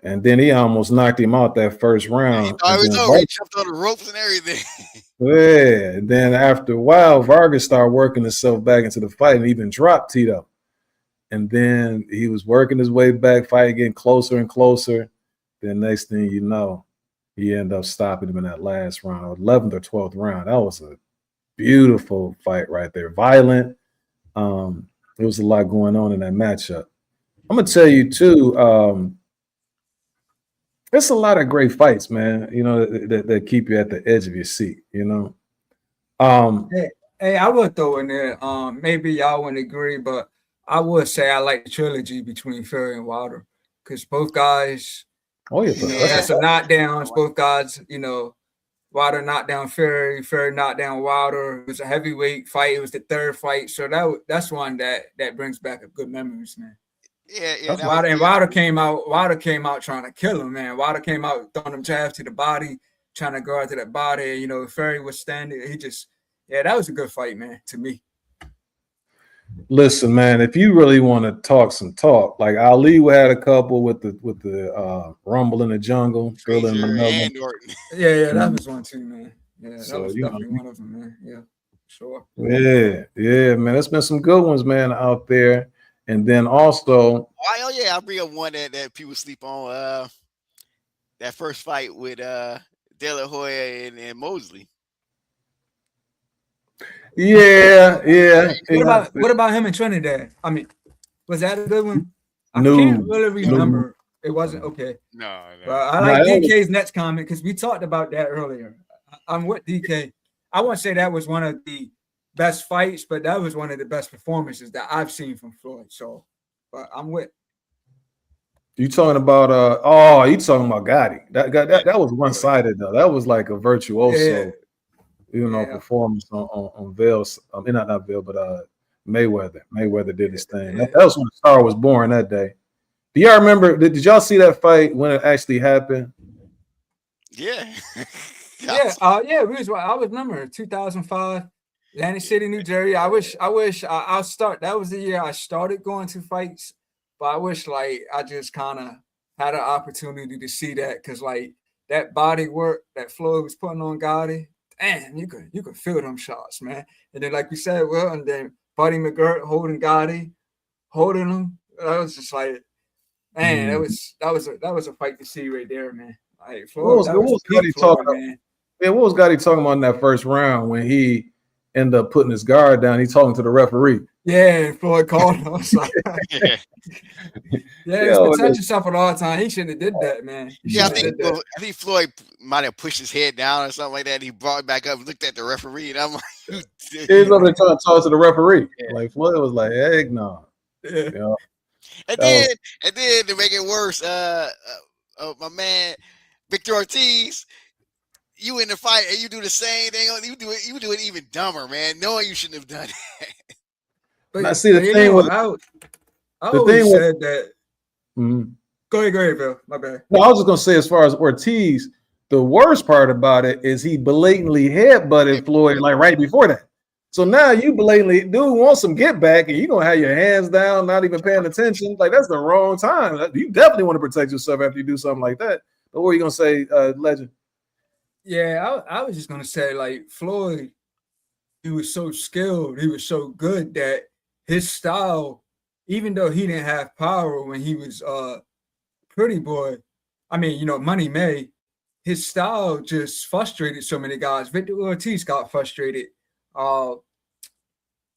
and then he almost knocked him out that first round.
He jumped on the ropes and everything.
Yeah, and then after a while, Vargas started working himself back into the fight and even dropped Tito. And then he was working his way back, fight getting closer and closer. Then next thing you know, he ended up stopping him in that last round, 11th or 12th round. That was a beautiful fight right there. Violent. There was a lot going on in that matchup. I'm going to tell you, too, there's a lot of great fights, man, that keep you at the edge of your seat,
Hey, I would throw in there, maybe y'all wouldn't agree, but I would say I like the trilogy between Fury and Wilder, because both guys, had some knockdowns. Both guys, Wilder knocked down Fury, Fury knocked down Wilder. It was a heavyweight fight. It was the third fight, so that's one that brings back a good memories, man.
Yeah.
Wilder came out trying to kill him, man. Wilder came out throwing them jabs to the body, trying to go after that body. Fury was standing. That was a good fight, man, to me.
Listen, man, if you really want to talk some talk, like Ali had a couple with the Rumble in the Jungle, Thriller in the
Yeah, that was one too, man. Yeah, that was definitely one of them, man. Yeah, sure.
Yeah, man. There's been some good ones, man, out there. And then also,
Oh yeah, I'll bring up one that people sleep on. That first fight with De La Hoya and Mosley.
yeah.
What about him in Trinidad? I mean, was that a good one? I
No,
can't really
no.
remember. It wasn't okay.
No.
But I
No,
like
that was-
DK's next comment because we talked about that earlier. I'm with DK. I won't say that was one of the best fights, but that was one of the best performances that I've seen from Floyd. So, but I'm with.
You talking about you talking about Gotti. That was one-sided though. That was like a virtuoso, performance on Vail's. Not Vail, but Mayweather. Mayweather did his thing. That was when the star was born that day. Do y'all remember? Did y'all see that fight when it actually happened?
Yeah.
I remember 2005, Atlantic City, New Jersey. I wish I'll start. That was the year I started going to fights, but I wish like I just kind of had an opportunity to see that because like that body work that Floyd was putting on Gotti, damn, you could feel them shots, man. And then like you said, and then Buddy McGirt holding Gotti, holding him. I was just like, man, that was a fight to see right there, man. Like Floyd,
what was Gotti talking about?
Man.
Yeah, what was Gotti talking about in that first round when he ended up putting his guard down? He talking to the referee.
Yeah, and Floyd called him. I was like, protect yourself at all times. He shouldn't have did that, man.
I think Floyd might have pushed his head down or something like that. He brought it back up and looked at the referee, and I'm like,
he was up there trying to talk to the referee. Yeah. Like Floyd was like, heck no.
Yeah.
And then to make it worse, my man Victor Ortiz, you in the fight and you do the same thing. You do it even dumber, man. Knowing you shouldn't have done it.
But
I see the thing with
I always said that.
Mm-hmm.
Go ahead, Bill. My bad.
No, I was just gonna say, as far as Ortiz, the worst part about it is he blatantly headbutted Floyd like right before that. So now you blatantly want some get back, and you're gonna have your hands down, not even paying attention. Like that's the wrong time. You definitely want to protect yourself after you do something like that. But what are you gonna say, Legend?
Yeah, I was just gonna say, like Floyd, he was so skilled, he was so good that his style, even though he didn't have power when he was Pretty Boy, I mean, Money May, his style just frustrated so many guys. Victor Ortiz got frustrated.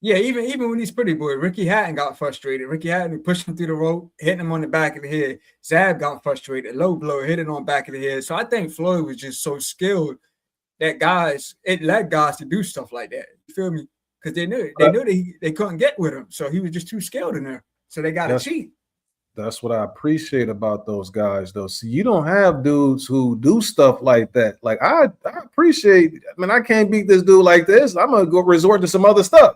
Even when he's Pretty Boy, Ricky Hatton got frustrated. Ricky Hatton pushed him through the rope, hitting him on the back of the head. Zab got frustrated. Low blow, hit it on the back of the head. So I think Floyd was just so skilled that it led guys to do stuff like that. You feel me? Because they knew they couldn't get with him. So he was just too skilled in there. So they got to cheat.
That's what I appreciate about those guys, though. See, you don't have dudes who do stuff like that. Like I appreciate. I can't beat this dude like this. I'm gonna go resort to some other stuff.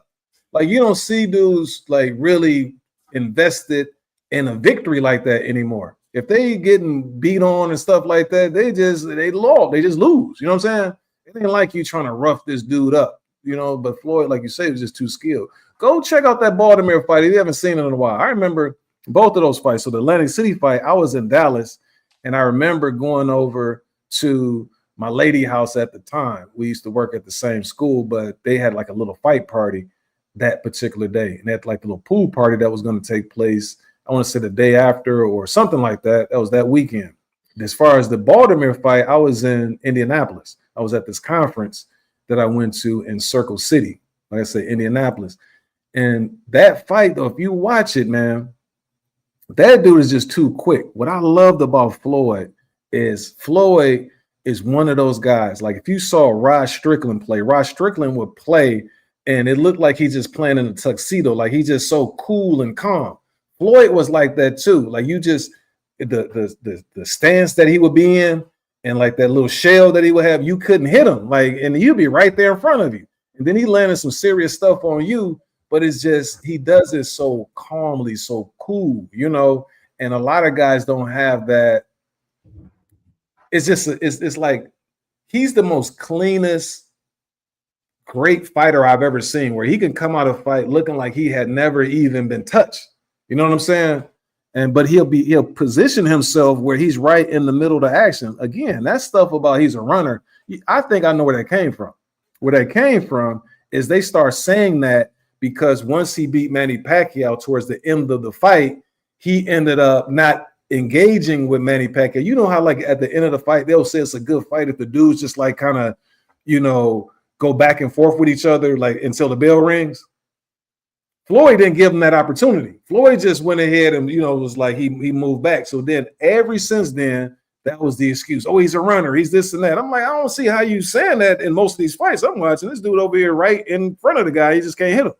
Like you don't see dudes like really invested in a victory like that anymore. If they getting beat on and stuff like that, they just lose. You know what I'm saying? It ain't like you trying to rough this dude up, But Floyd, like you say, was just too skilled. Go check out that Baltimore fight if you haven't seen it in a while. I remember both of those fights. So the Atlantic City fight, I was in Dallas, and I remember going over to my lady house at the time. We used to work at the same school, but they had like a little fight party that particular day. And they had like a little pool party that was going to take place, I want to say the day after or something like that. That was that weekend. As far as the Baltimore fight, I was in Indianapolis. I was at this conference that I went to in Circle City, like I say, Indianapolis. And that fight, though, if you watch it, man, that dude is just too quick. What I loved about Floyd is one of those guys. Like if you saw Rod Strickland play, Rod Strickland would play and it looked like he's just playing in a tuxedo. Like he's just so cool and calm. Floyd was like that too. Like you just the stance that he would be in and like that little shell that he would have, you couldn't hit him. Like, and he'd be right there in front of you. And then he landed some serious stuff on you, but it's just he does it so calmly, so cool, and a lot of guys don't have that. It's just it's like he's the most cleanest great fighter I've ever seen, where he can come out of fight looking like he had never even been touched. You know what I'm saying? But he'll position himself where he's right in the middle of the action. Again, that stuff about he's a runner, I think I know where that came from. Where that came from is they start saying that because once he beat Manny Pacquiao towards the end of the fight, he ended up not engaging with Manny Pacquiao. You know how like at the end of the fight, they'll say it's a good fight if the dudes just like kind of, you know, go back and forth with each other like until the bell rings. Floyd didn't give him that opportunity. Floyd just went ahead and, you know, was like he moved back. So then ever since then, that was the excuse. Oh, he's a runner. He's this and that. I'm like, I don't see how you saying that in most of these fights. I'm watching this dude over here right in front of the guy. He just can't hit him.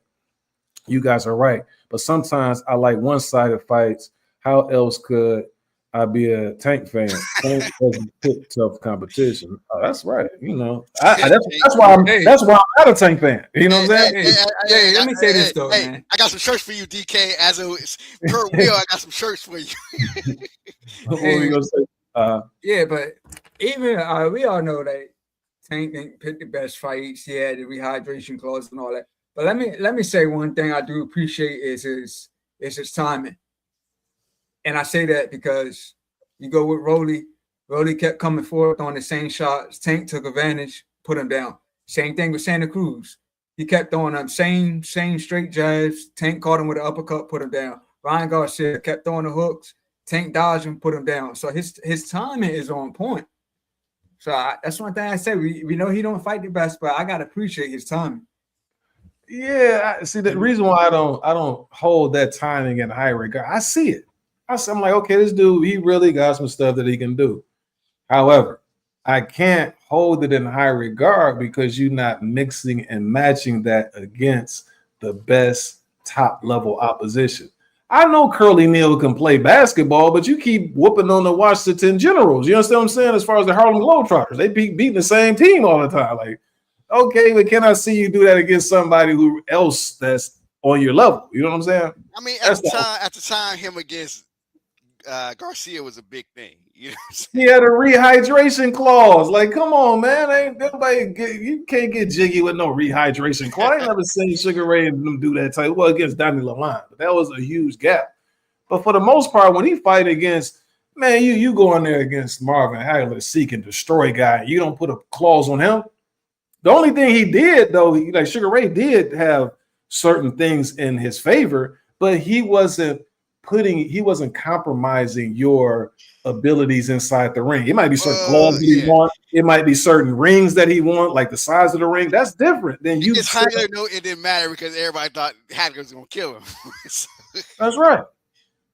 You guys are right. But sometimes I like one-sided fights. How else could I be a Tank fan? Tank doesn't pick tough competition. Oh, that's right. You know, that's why I'm not a Tank fan. You know what I'm saying?
Hey, let me say this though, man.
I got some shirts for you, DK. As a per wheel, I got some shirts for you.
What were we gonna say?
Yeah, but even we all know that Tank didn't pick the best fights. He had the rehydration clause and all that. But let me say one thing I do appreciate is his timing. And I say that because you go with Rolly. Rolly kept coming forth on the same shots. Tank took advantage, put him down. Same thing with Santa Cruz. He kept throwing them same straight jabs. Tank caught him with an uppercut, put him down. Ryan Garcia kept throwing the hooks. Tank dodged him, put him down. So his timing is on point. So that's one thing I say. We know he don't fight the best, but I gotta appreciate his timing.
Yeah, see the reason why I don't hold that timing in high regard. I see it. I'm like, okay, this dude, he really got some stuff that he can do. However, I can't hold it in high regard because you're not mixing and matching that against the best top level opposition. I know Curly Neal can play basketball, but you keep whooping on the Washington Generals. You understand what I'm saying? As far as the Harlem Globetrotters, they beating the same team all the time. Like, okay, but can I see you do that against somebody who else that's on your level? You know what I'm saying?
I mean, at the time, him against Garcia was a big thing. You know,
he had a rehydration clause. Like, come on, man, ain't nobody you can't get jiggy with no rehydration clause. I ain't never seen Sugar Ray and them do that type. Well, against Donnie Lalonde, but that was a huge gap. But for the most part, when he fight against, man, you go in there against Marvin Hagler, seek and destroy guy, you don't put a clause on him. The only thing he did, though, like Sugar Ray did have certain things in his favor, but he wasn't compromising your abilities inside the ring. It might be certain gloves that he want. It might be certain rings that he want, like the size of the ring. That's different than you.
It's Hagler, no, it didn't matter because everybody thought Hagler was going to kill him.
That's right.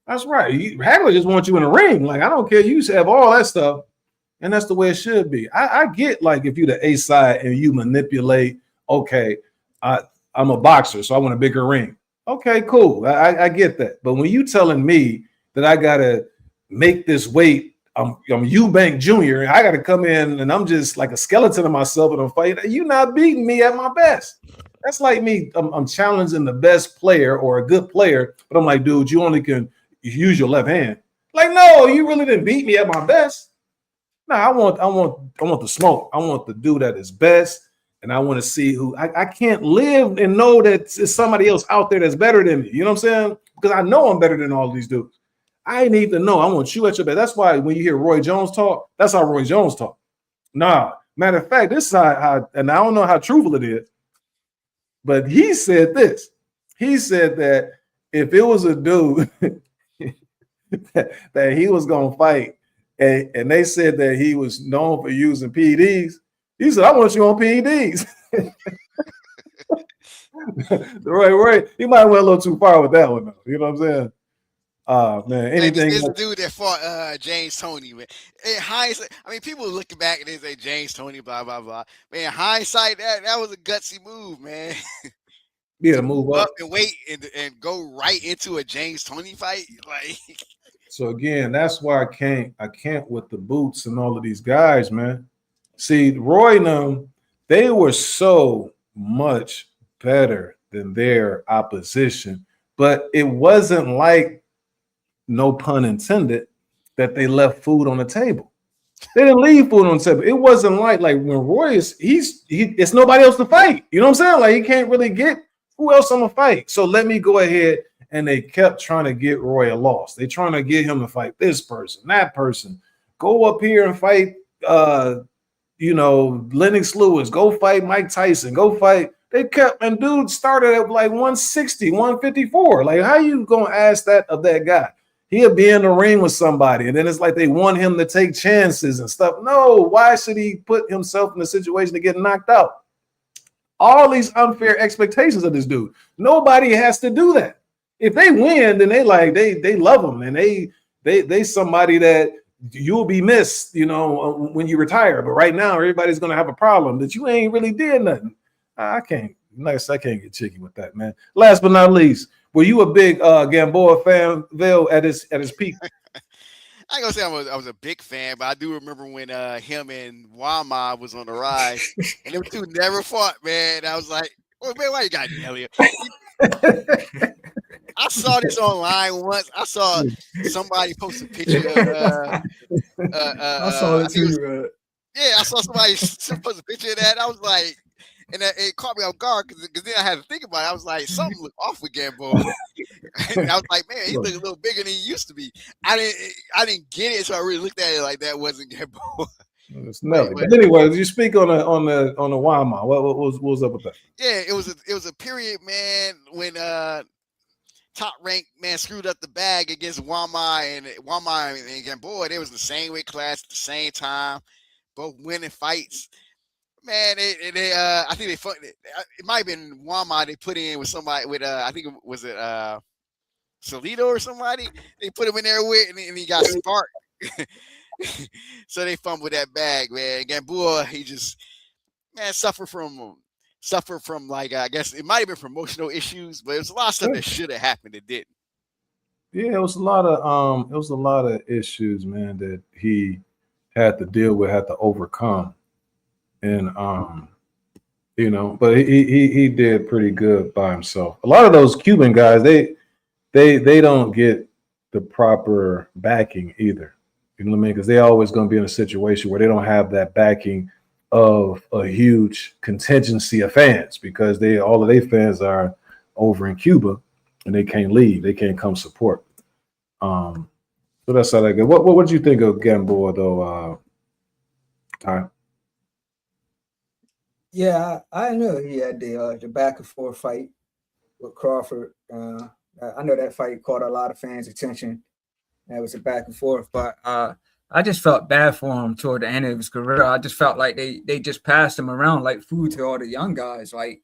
That's right. Hagler just wants you in the ring. Like, I don't care. You have all that stuff, and that's the way it should be. I get, like, if you're the A side and you manipulate, okay, I'm a boxer, so I want a bigger ring. Okay, cool. I get that. But when you telling me that I got to make this weight, I'm Eubank Jr., I got to come in and I'm just like a skeleton of myself and I'm fighting, you not beating me at my best. That's like me. I'm challenging the best player or a good player, but I'm like, dude, you only can use your left hand. Like, no, you really didn't beat me at my best. No, I want the smoke. I want the dude that is best. And I want to see who I can't live and know that it's somebody else out there that's better than me. You know what I'm saying? Because I know I'm better than all these dudes. I need to know. I want you at your best. That's why when you hear Roy Jones talk, that's how Roy Jones talk. Nah, matter of fact, this is how and I don't know how truthful it is, but he said this. He said that if it was a dude that he was going to fight and they said that he was known for using PEDs, he said, I want you on PEDs. right. He might have went a little too far with that one, though. You know what I'm saying? Man, anything.
This dude that fought James Toney, man. In hindsight, I mean, people looking back and they say James Toney, blah, blah, blah. Man, hindsight, that was a gutsy move, man.
Yeah, move up
and wait and go right into a James Toney fight. Like,
so again, that's why I can't with the boots and all of these guys, man. See, Roy and them, they were so much better than their opposition, but it wasn't like, no pun intended, that they left food on the table. They didn't leave food on the table. It wasn't like when Roy it's nobody else to fight. You know what I'm saying? Like, he can't really get who else I'm gonna fight. So let me go ahead. And they kept trying to get Roy a loss. They trying to get him to fight this person, that person. Go up here and fight Lennox Lewis, go fight Mike Tyson, go fight They kept, and dude started at like 160, 154. Like, how you gonna ask that of that guy? He'll be in the ring with somebody, and then it's like they want him to take chances and stuff. No, why should he put himself in a situation to get knocked out? All these unfair expectations of this dude. Nobody has to do that. If they win, then they love him, and they somebody that you'll be missed, when you retire. But right now, everybody's gonna have a problem that you ain't really did nothing. I can't get chicky with that, man. Last but not least, were you a big Gamboa fan, Vail, at his peak?
I ain't gonna say I was a big fan, but I do remember when him and Wama was on the rise, and them two never fought, man. I was like, "Oh man, why you got Nelly?" I saw this online once. I saw somebody post a picture of.
I saw it too.
Yeah, I saw somebody post a picture of that. I was like, and it caught me off guard because then I had to think about it. I was like, something looked off with Gamboa. And I was like, man, he looked a little bigger than he used to be. I didn't get it, so I really looked at it like that wasn't Gamboa.
It's Nelly. But anyway, you speak on the Wama. What was up with that?
Yeah, it was a period, man, when Top Rank man screwed up the bag against Wama and Gamboa. They was in the same weight class at the same time, both winning fights. Man, I think they fought. It might have been Wama they put in with somebody with I think was it Solito or somebody. They put him in there with, and he got sparked. So they fumbled that bag, man. Gamboa, he just suffered from like I guess it might have been promotional issues, but it was a lot of stuff that should have happened that didn't.
Yeah, it was a lot of issues, man, that he had to deal with, had to overcome. And but he did pretty good by himself. A lot of those Cuban guys, they don't get the proper backing either. You know what I mean? Because they're always going to be in a situation where they don't have that backing of a huge contingency of fans, because all of their fans are over in Cuba and they can't leave. They can't come support. So that's how that goes. What do you think of Gamboa though, Ty?
Yeah, I know he had the back and forth fight with Crawford. I know that fight caught a lot of fans' attention. That was a back and forth, but I just felt bad for him toward the end of his career. I just felt like they just passed him around like food to all the young guys. Like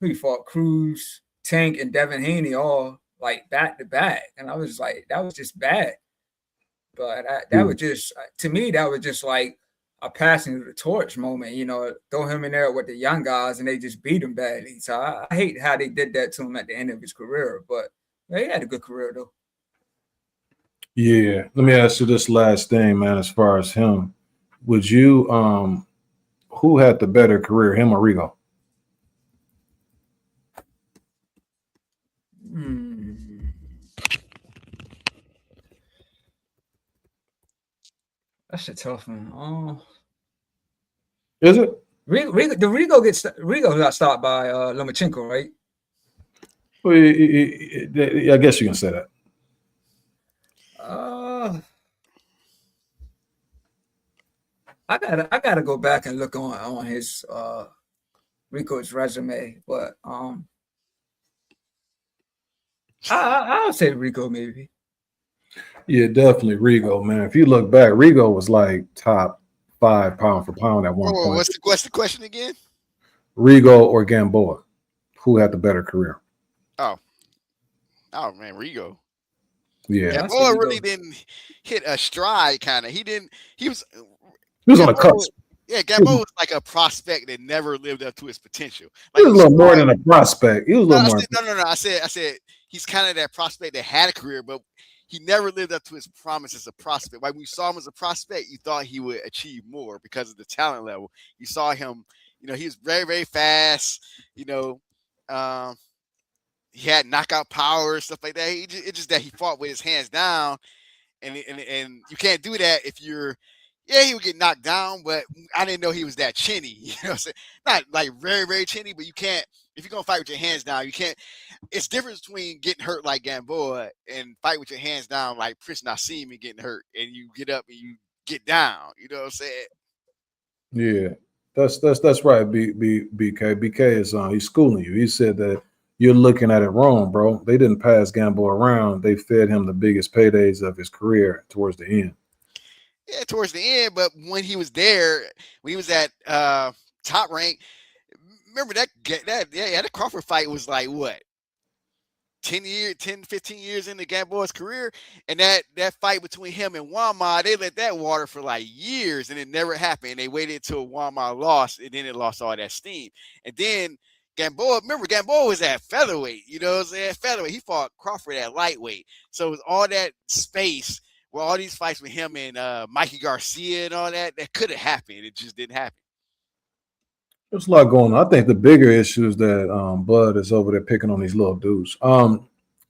he fought Cruz, Tank, and Devin Haney all like back to back, and I was like, that was just bad. But that was just, to me, that was just like a passing of the torch moment, throw him in there with the young guys and they just beat him badly. So I hate how they did that to him at the end of his career, but he had a good career though.
Yeah. Let me ask you this last thing, man, as far as him. Would you, who had the better career, him or Rigo?
That's a tough one.
Is it?
Rigo got stopped by Lomachenko, right?
Well, I guess you can say that.
I gotta go back and look on his Rico's resume, but I'll say Rigo maybe.
Yeah, definitely Rigo, man. If you look back, Rigo was like top 5 pound for pound at one point.
What's the question again?
Rigo or Gamboa? Who had the better career?
Oh man, Rigo.
Yeah.
Gamboa really didn't hit a stride, kind of. He was
on the cusp.
Yeah, Gamboa was like a prospect that never lived up to his potential. Like,
he was a little more than a prospect. He was a little more.
No. I said he's kind of that prospect that had a career, but he never lived up to his promise as a prospect. Like when you saw him as a prospect, you thought he would achieve more because of the talent level. You saw him, he was very, very fast. He had knockout power, stuff like that. It's just that he fought with his hands down, and you can't do that if you're. Yeah, he would get knocked down, but I didn't know he was that chinny. You know what I'm saying? Not like very, very chinny, but you can't. If you're gonna fight with your hands down, you can't. It's difference between getting hurt like Gamboa and fight with your hands down like Chris Nassim and getting hurt, and you get up and you get down. You know what I'm saying?
Yeah. That's right. BK. BK is he's schooling you. He said that you're looking at it wrong, bro. They didn't pass Gamble around. They fed him the biggest paydays of his career towards the end.
Yeah, towards the end, but when he was there, when he was at top rank, remember that the Crawford fight was like what? 15 years into Gamboa's career, and that fight between him and Wama, they let that water for like years, and it never happened. They waited until Wama lost, and then it lost all that steam. And then Gamboa was at featherweight, you know what I'm saying? Featherweight. He fought Crawford at lightweight. So it was all that space where all these fights with him and Mikey Garcia and all that could have happened. It just didn't happen.
There's a lot going on. I think the bigger issue is that Bud is over there picking on these little dudes.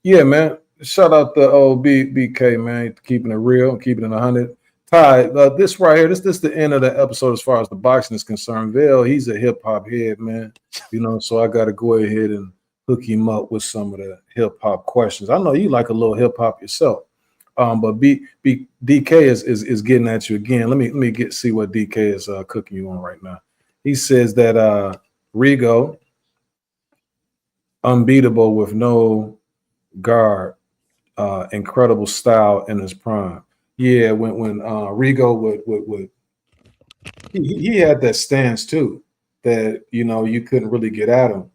Yeah, man. Shout out to old BK, man, keeping it real, keeping it 100. Ty, this right here, this is the end of the episode as far as the boxing is concerned. Vale, he's a hip hop head, man. You know, so I got to go ahead and hook him up with some of the hip hop questions. I know you like a little hip hop yourself. But DK is getting at you again. Let me see what DK is cooking you on right now. He says that Rigo unbeatable with no guard, incredible style in his prime. Yeah, when Rigo would he had that stance too, that you know you couldn't really get at him.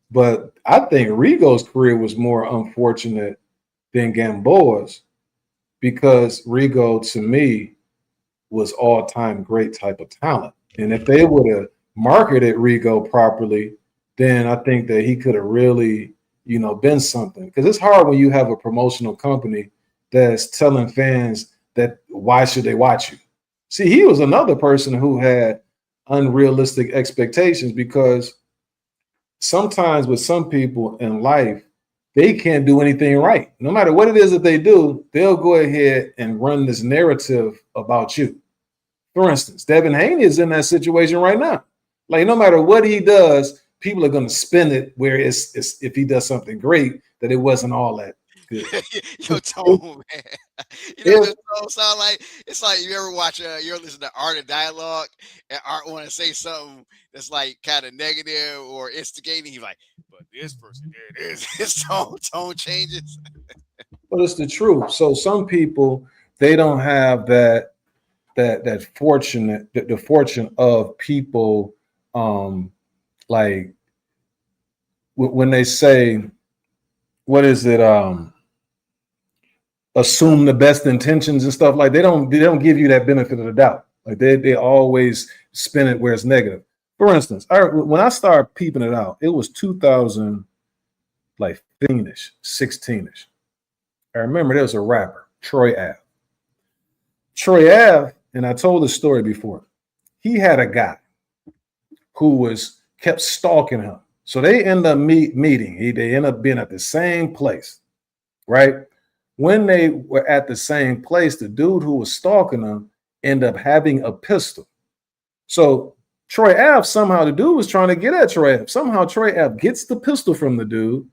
But I think Rigo's career was more unfortunate than Gamboa's because Rigo to me was all-time great type of talent. And if they would have marketed Rigo properly, then I think that he could have really, you know, been something. Because it's hard when you have a promotional company that's telling fans that why should they watch you? See, he was another person who had unrealistic expectations because sometimes with some people in life, they can't do anything right. No matter what it is that they do, they'll go ahead and run this narrative about you. For instance, Devin Haney is in that situation right now. Like no matter what he does, people are going to spin it where it's if he does something great, that it wasn't all that good.
Your tone, man. You know what the tone sound like? It's like you ever watch, you ever listen to Art of Dialogue, and Art want to say something that's like kind of negative or instigating. He's like, but this person did this. His tone changes.
But it's the truth. So some people, they don't have that fortune, the fortune of people like when they say, what is it? Assume the best intentions and stuff like they don't give you that benefit of the doubt. Like they always spin it where it's negative. For instance, when I started peeping it out, it was 2000, like 15-ish, 16-ish. I remember there was a rapper, Troy Ave. Troy Ave, and I told the story before, he had a guy who kept stalking him. So they end up meeting. They end up being at the same place, right? When they were at the same place, the dude who was stalking them ended up having a pistol. So Troy Ave, somehow the dude was trying to get at Troy Ave. Somehow Troy Ave gets the pistol from the dude.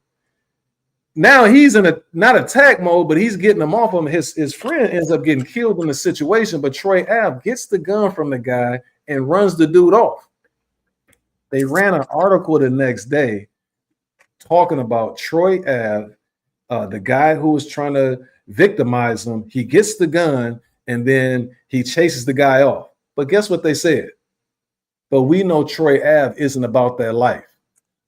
Now he's in not attack mode, but he's getting him off him. His friend ends up getting killed in the situation, but Troy Ave gets the gun from the guy and runs the dude off. They ran an article the next day talking about Troy Ave, the guy who was trying to victimize him. He gets the gun and then he chases the guy off. But guess what they said? But we know Troy Ave isn't about that life.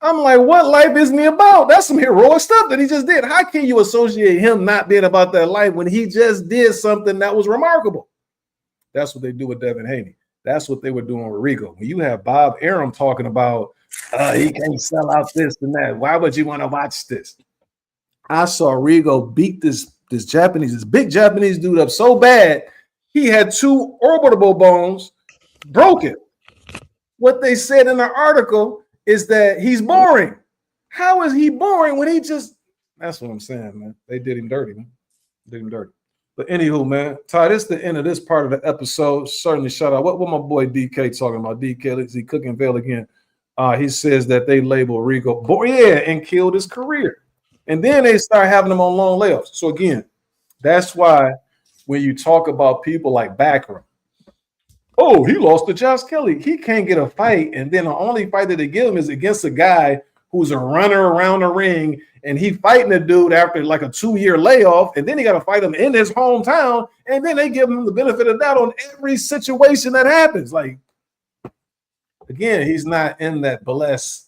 I'm like, what life isn't he about? That's some heroic stuff that he just did. How can you associate him not being about that life when he just did something that was remarkable? That's what they do with Devin Haney. That's what they were doing with Rigo. When you have Bob Arum talking about he can't sell out this and that, why would you want to watch this? I saw Rigo beat this big Japanese dude up so bad, he had 2 orbital bones broken. What they said in the article is that he's boring. How is he boring when he just... That's what I'm saying, man. They did him dirty, man. Did him dirty. But anywho, man, Ty, this is the end of this part of the episode. Certainly shout out. What my boy DK talking about? DK, is he cooking Vale again? He says that they label Rigo, and killed his career. And then they start having him on long layoffs. So again, that's why when you talk about people like Backroom, oh, he lost to Josh Kelly. He can't get a fight, and then the only fight that they give him is against a guy who's a runner around the ring, and he fighting a dude after like a 2-year layoff, and then he got to fight him in his hometown, and then they give him the benefit of doubt on every situation that happens. Like, again, he's not in that blessed,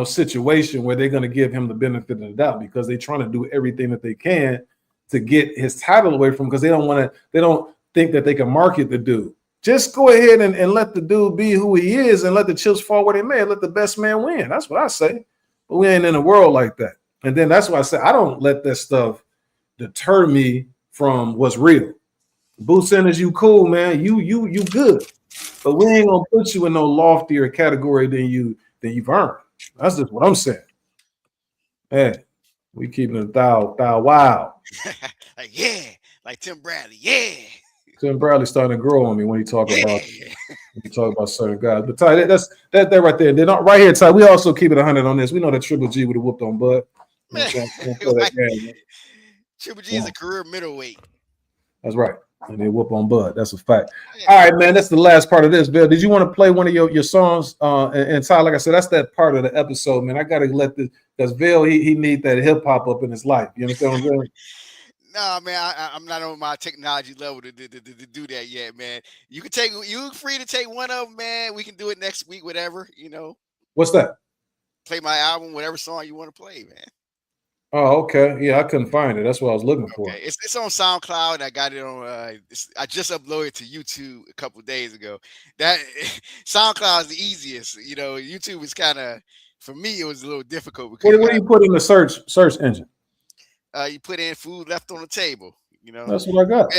situation where they're going to give him the benefit of the doubt because they're trying to do everything that they can to get his title away from him because they don't think that they can market the dude. Just go ahead and let the dude be who he is and let the chips fall where they may. Let the best man win. That's what I say. But we ain't in a world like that. And then that's why I say I don't let that stuff deter me from what's real. Boo Sanders, you cool, man. You good. But we ain't gonna put you in no loftier category than you've earned. That's just what I'm saying. Hey, we keeping it thou wild.
Like, yeah, like Tim Bradley, yeah.
Tim Bradley starting to grow on me when he talk about certain guys. But Ty, that's that right there. They're not right here, Ty. We also keep it 100 on this. We know that Triple G would have whooped on Bud.
Triple G is a career middleweight.
That's right. And they whoop on Bud. That's a fact. All right, man. That's the last part of this, Bill. Did you want to play one of your songs? And Ty, like I said, that's that part of the episode, man. I gotta let this because Bill, he need that hip hop up in his life. You understand what I'm saying?
No, man, I'm not on my technology level to do that yet, man. You free to take one of them, man. We can do it next week, whatever,
What's that?
Play my album, whatever song you want to play, man.
Oh, okay. Yeah, I couldn't find it. That's what I was looking for.
Okay. It's on SoundCloud. I got it on. I just uploaded it to YouTube a couple of days ago. That SoundCloud is the easiest. YouTube is kind of, for me, it was a little difficult because
what do you put in the search engine?
You put in food left on the table.
That's what I got.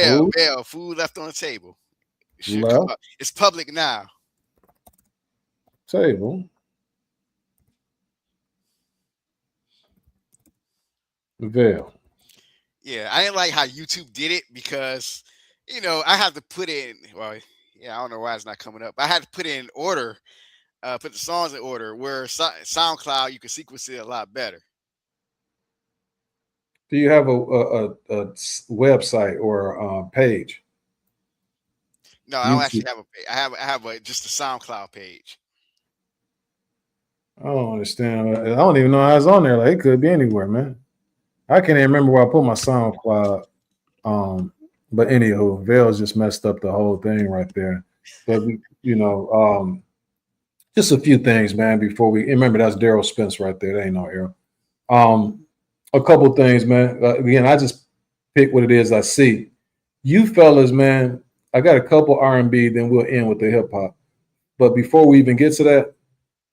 Food left on the table. It's public now.
Table. Veil.
Yeah, I didn't like how YouTube did it because, I have to put in. Well, yeah, I don't know why it's not coming up. I had to put in order, put the songs in order. Where SoundCloud, you can sequence it a lot better.
Do you have a website or a page?
No, I don't actually have a page. I have just a SoundCloud page.
I don't understand. I don't even know how it's on there. Like, it could be anywhere, man. I can't even remember where I put my SoundCloud. But anywho, Vale's just messed up the whole thing right there. But just a few things, man. Before we remember, that's Daryl Spence right there. That ain't no error. A couple things, man. Again, I just pick what it is I see. You fellas, man, I got a couple R&B, then we'll end with the hip hop. But before we even get to that,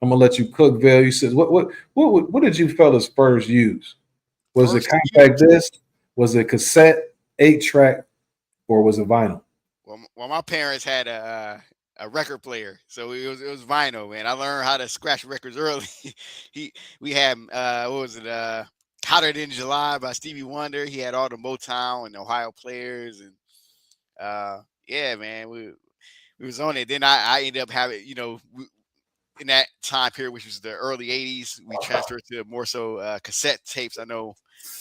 I'm gonna let you cook, Vail. You said, what did you fellas first use? Was it compact disc? Was it cassette, 8-track, or was it vinyl?
Well, my parents had a record player, so it was vinyl, man. I learned how to scratch records early. We had what was it? Hotter Than July by Stevie Wonder. He had all the Motown and Ohio players, and yeah, man, we was on it. Then I ended up having, in that time period, which was the early 80s, we transferred to more so cassette tapes. I know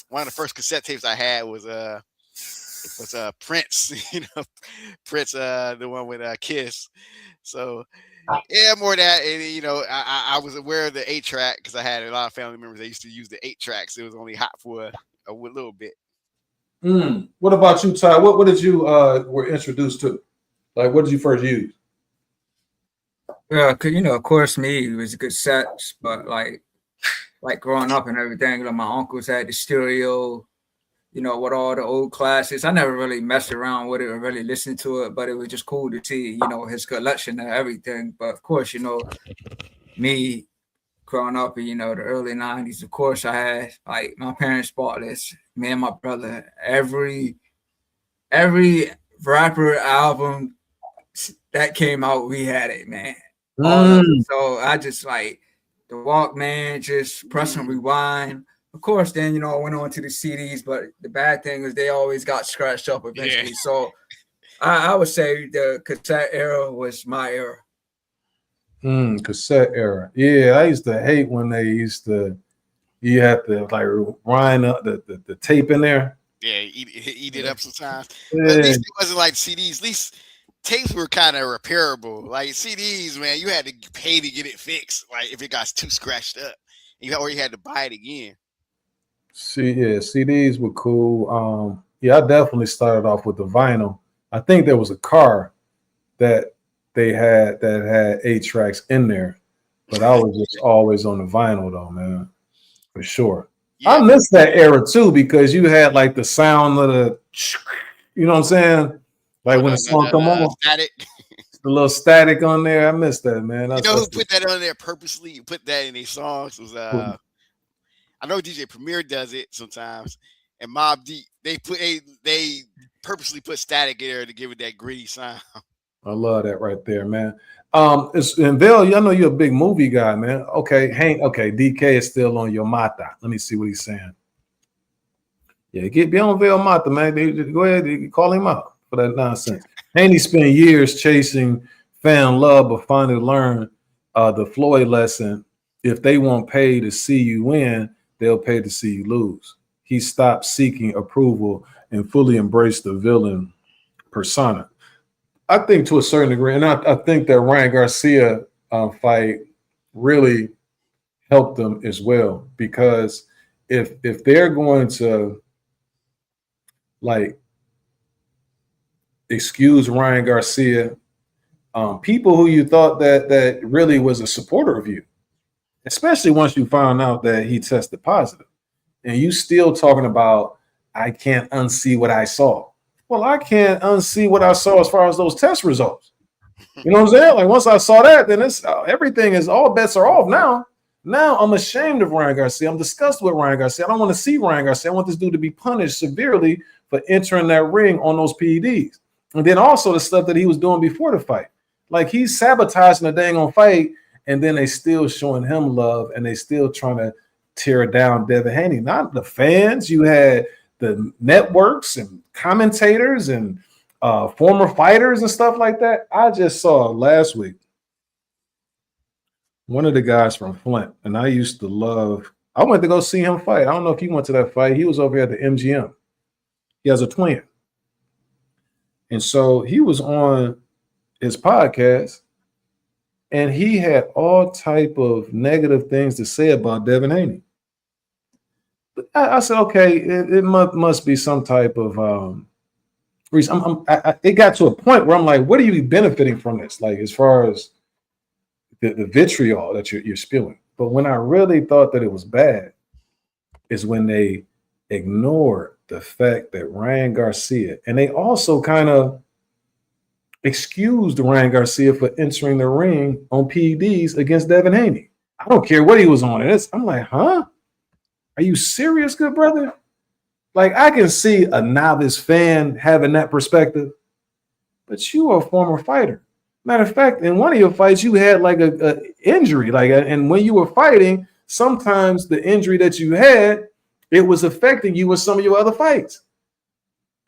one of the first cassette tapes I had was Prince, Prince, the one with Kiss. So yeah, more of that. And I was aware of the 8-track because I had a lot of family members that used to use the 8-tracks. It was only hot for a little bit.
What about you, Ty? What did you were introduced to? Like, what did you first use?
Yeah, cause of course, me, it was good sets, but like growing up and everything, like my uncles had the stereo, with all the old classics. I never really messed around with it or really listened to it, but it was just cool to see, his collection and everything. But of course, me growing up in, the early 90s, of course, I had, like, my parents bought this, me and my brother, every rapper album that came out, we had it, man. So I just like the Walkman, just press and rewind. Of course, then I went on to the CDs, but the bad thing is they always got scratched up eventually. Yeah. So I would say the cassette era was my era.
Cassette era. Yeah, I used to hate when they you have to like wind up the tape in there.
Yeah, eat it up sometimes. Yeah. At least it wasn't like CDs. At least tapes were kind of repairable. Like CDs, man, you had to pay to get it fixed. Like if it got too scratched up, or you had to buy it again.
CDs were cool. I definitely started off with the vinyl. I think there was a car that they had that had 8 tracks in there, but I was just always on the vinyl though, man, for sure. Yeah. I miss that era too because you had like the sound of the, you know what I'm saying? Like when the song come on,
static.
The little static on there. I miss that, man.
You know who put that on there purposely? You put that in these songs was I know DJ Premier does it sometimes, and Mobb Deep. They purposely put static in there to give it that gritty sound.
I love that right there, man. And Bill, I know you're a big movie guy, man. Okay, Hank. Okay, DK is still on your mata. Let me see what he's saying. Yeah, be on Bill Mata, man. Go ahead, call him out for that nonsense. Haney spent years chasing fan love, but finally learned the Floyd lesson. If they won't pay to see you win, they'll pay to see you lose. He stopped seeking approval and fully embraced the villain persona. I think to a certain degree, and I think that Ryan Garcia fight really helped them as well, because if they're going to like excuse Ryan Garcia, people who you thought that really was a supporter of you, especially once you found out that he tested positive, and you still talking about, I can't unsee what I saw. Well, I can't unsee what I saw as far as those test results. You know what I'm saying? Like once I saw that, then it's everything is, all bets are off now. Now I'm ashamed of Ryan Garcia. I'm disgusted with Ryan Garcia. I don't want to see Ryan Garcia. I want this dude to be punished severely for entering that ring on those PEDs. And then also the stuff that he was doing before the fight. Like he's sabotaging the dang on fight, and then they still showing him love, and they still trying to tear down Devin Haney. Not the fans. You had the networks and commentators and former fighters and stuff like that. I just saw last week one of the guys from Flint, and I used to love, I went to go see him fight. I don't know if he went to that fight. He was over here at the MGM. He has a twin. And so he was on his podcast, and he had all type of negative things to say about Devin Haney. But I said, okay, it must be some type of reason. It got to a point where I'm like, what are you benefiting from this? Like as far as the vitriol that you're spewing. But when I really thought that it was bad is when they ignored the fact that Ryan Garcia, and they also kind of excused Ryan Garcia for entering the ring on PEDs against Devin Haney. I don't care what he was on. I'm like, huh? Are you serious, good brother? Like, I can see a novice fan having that perspective, but you are a former fighter. Matter of fact, in one of your fights, you had like a injury, and when you were fighting, sometimes the injury that you had, it was affecting you with some of your other fights.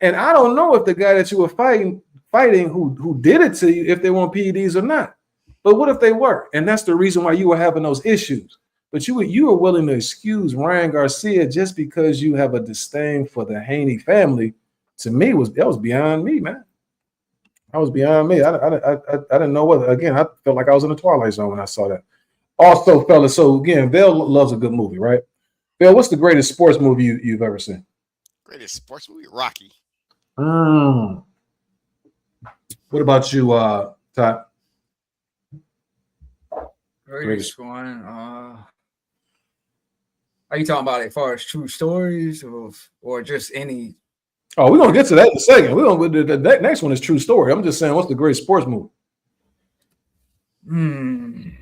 And I don't know if the guy that you were fighting who did it to you, if they were on PEDs or not. But what if they were? And that's the reason why you were having those issues. But you were willing to excuse Ryan Garcia just because you have a disdain for the Haney family. To me, that was beyond me, man. That was beyond me. I didn't know what. Again, I felt like I was in the Twilight Zone when I saw that. Also, fellas, so again, Vail loves a good movie, right? Vail, what's the greatest sports movie you've ever seen?
Greatest sports movie? Rocky.
What about you, Todd?
Greatest one. Are you talking about as far as true stories or just any?
Oh, we're gonna get to that in a second. The next one is true story. I'm just saying, what's the greatest sports movie?
I'm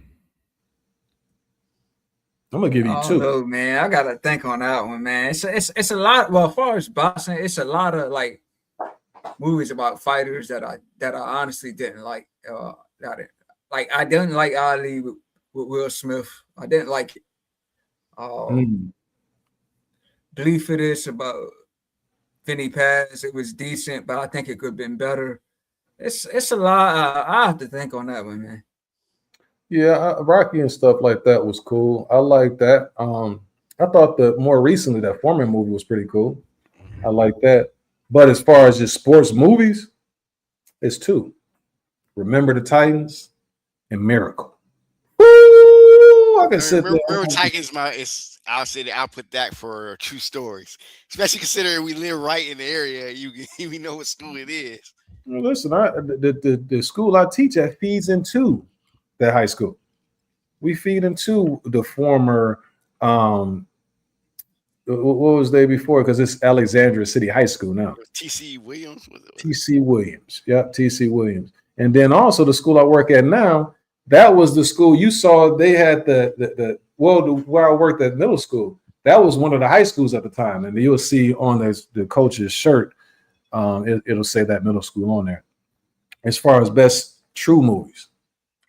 gonna give you two.
Know, man. I gotta think on that one, man. It's a lot. Well, as far as boxing, it's a lot of like movies about fighters that I honestly didn't like. I didn't like Ali with Will Smith. I didn't like it. Believe for this about Vinny Paz. It was decent, but I think it could have been better. It's a lot. I have to think on that one, man.
Yeah, Rocky and stuff like that was cool. I like that. I thought that more recently that Foreman movie was pretty cool. I like that. But as far as just sports movies, it's two. Remember the Titans, and Miracle. Woo! I can sit there.
Remember Titans, I'll say that I'll put that for true stories, especially considering we live right in the area. We know what school it is.
Well, listen, the school I teach at feeds into that high school. We feed into the former what was they before? Because it's Alexandria City High School now.
TC Williams.
TC Williams. Yep, TC Williams. And then also the school I work at now, that was the school you saw. They had where I worked at middle school. That was one of the high schools at the time. And you'll see on the coach's shirt, it'll say that middle school on there. As far as best true movies.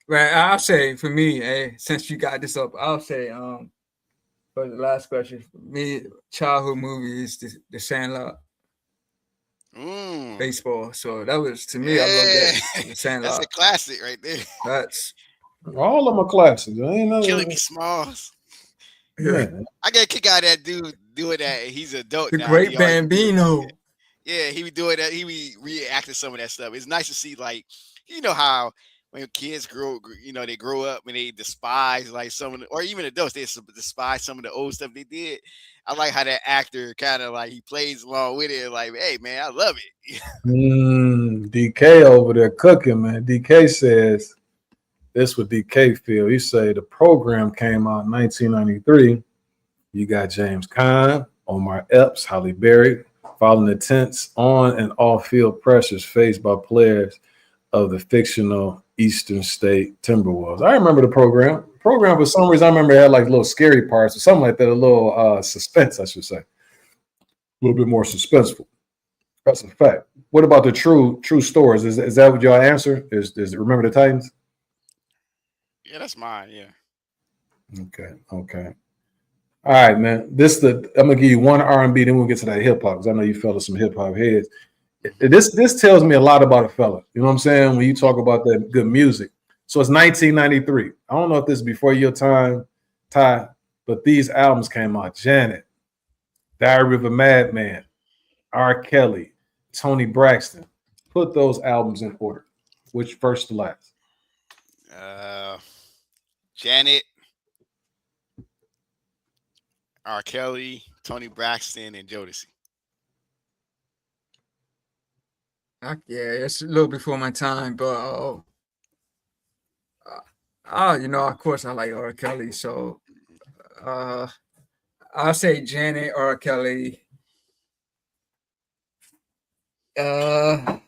Right. I'll say for me, since you got this up, I'll say for the last question, for me, childhood movie is the Sandlot. Baseball. So that was, to me, I love that. The Sandlot.
That's a classic right there.
That's
all of them are classics.
Killing Me Smalls.
Yeah.
I get a kick out of that dude doing that. He's an adult
the
now.
great Bambino.
Yeah, he be doing that. He be reacting some of that stuff. It's nice to see, like, you know how when kids they grow up and they despise like some of the, or even adults, they despise some of the old stuff they did. I like how that actor kind of like he plays along with it, like, hey man, I love it.
DK over there cooking, man. DK says this what DK feel. He say the program came out in 1993. You got James Caan, Omar Epps, Halle Berry, following the tense on and off field pressures faced by players of the fictional Eastern State Timberwolves. I remember the program. For some reason, I remember it had like little scary parts or something like that, a little suspense, I should say. A little bit more suspenseful. That's a fact. What about the true stories? Is that what your answer is? Remember the Titans?
Yeah, that's mine. Yeah.
Okay. All right, man. I'm gonna give you one R&B, then we'll get to that hip hop because I know you fellas some hip hop heads. This tells me a lot about a fella. You know what I'm saying? When you talk about that good music. So it's 1993. I don't know if this is before your time, Ty, but these albums came out. Janet, Diary of a Madman, R. Kelly, Tony Braxton. Put those albums in order. Which first to last?
Janet, R. Kelly, Tony Braxton, and Jodeci.
Yeah, it's a little before my time, but of course I like R. Kelly, so I'll say Janet, R. Kelly, Tony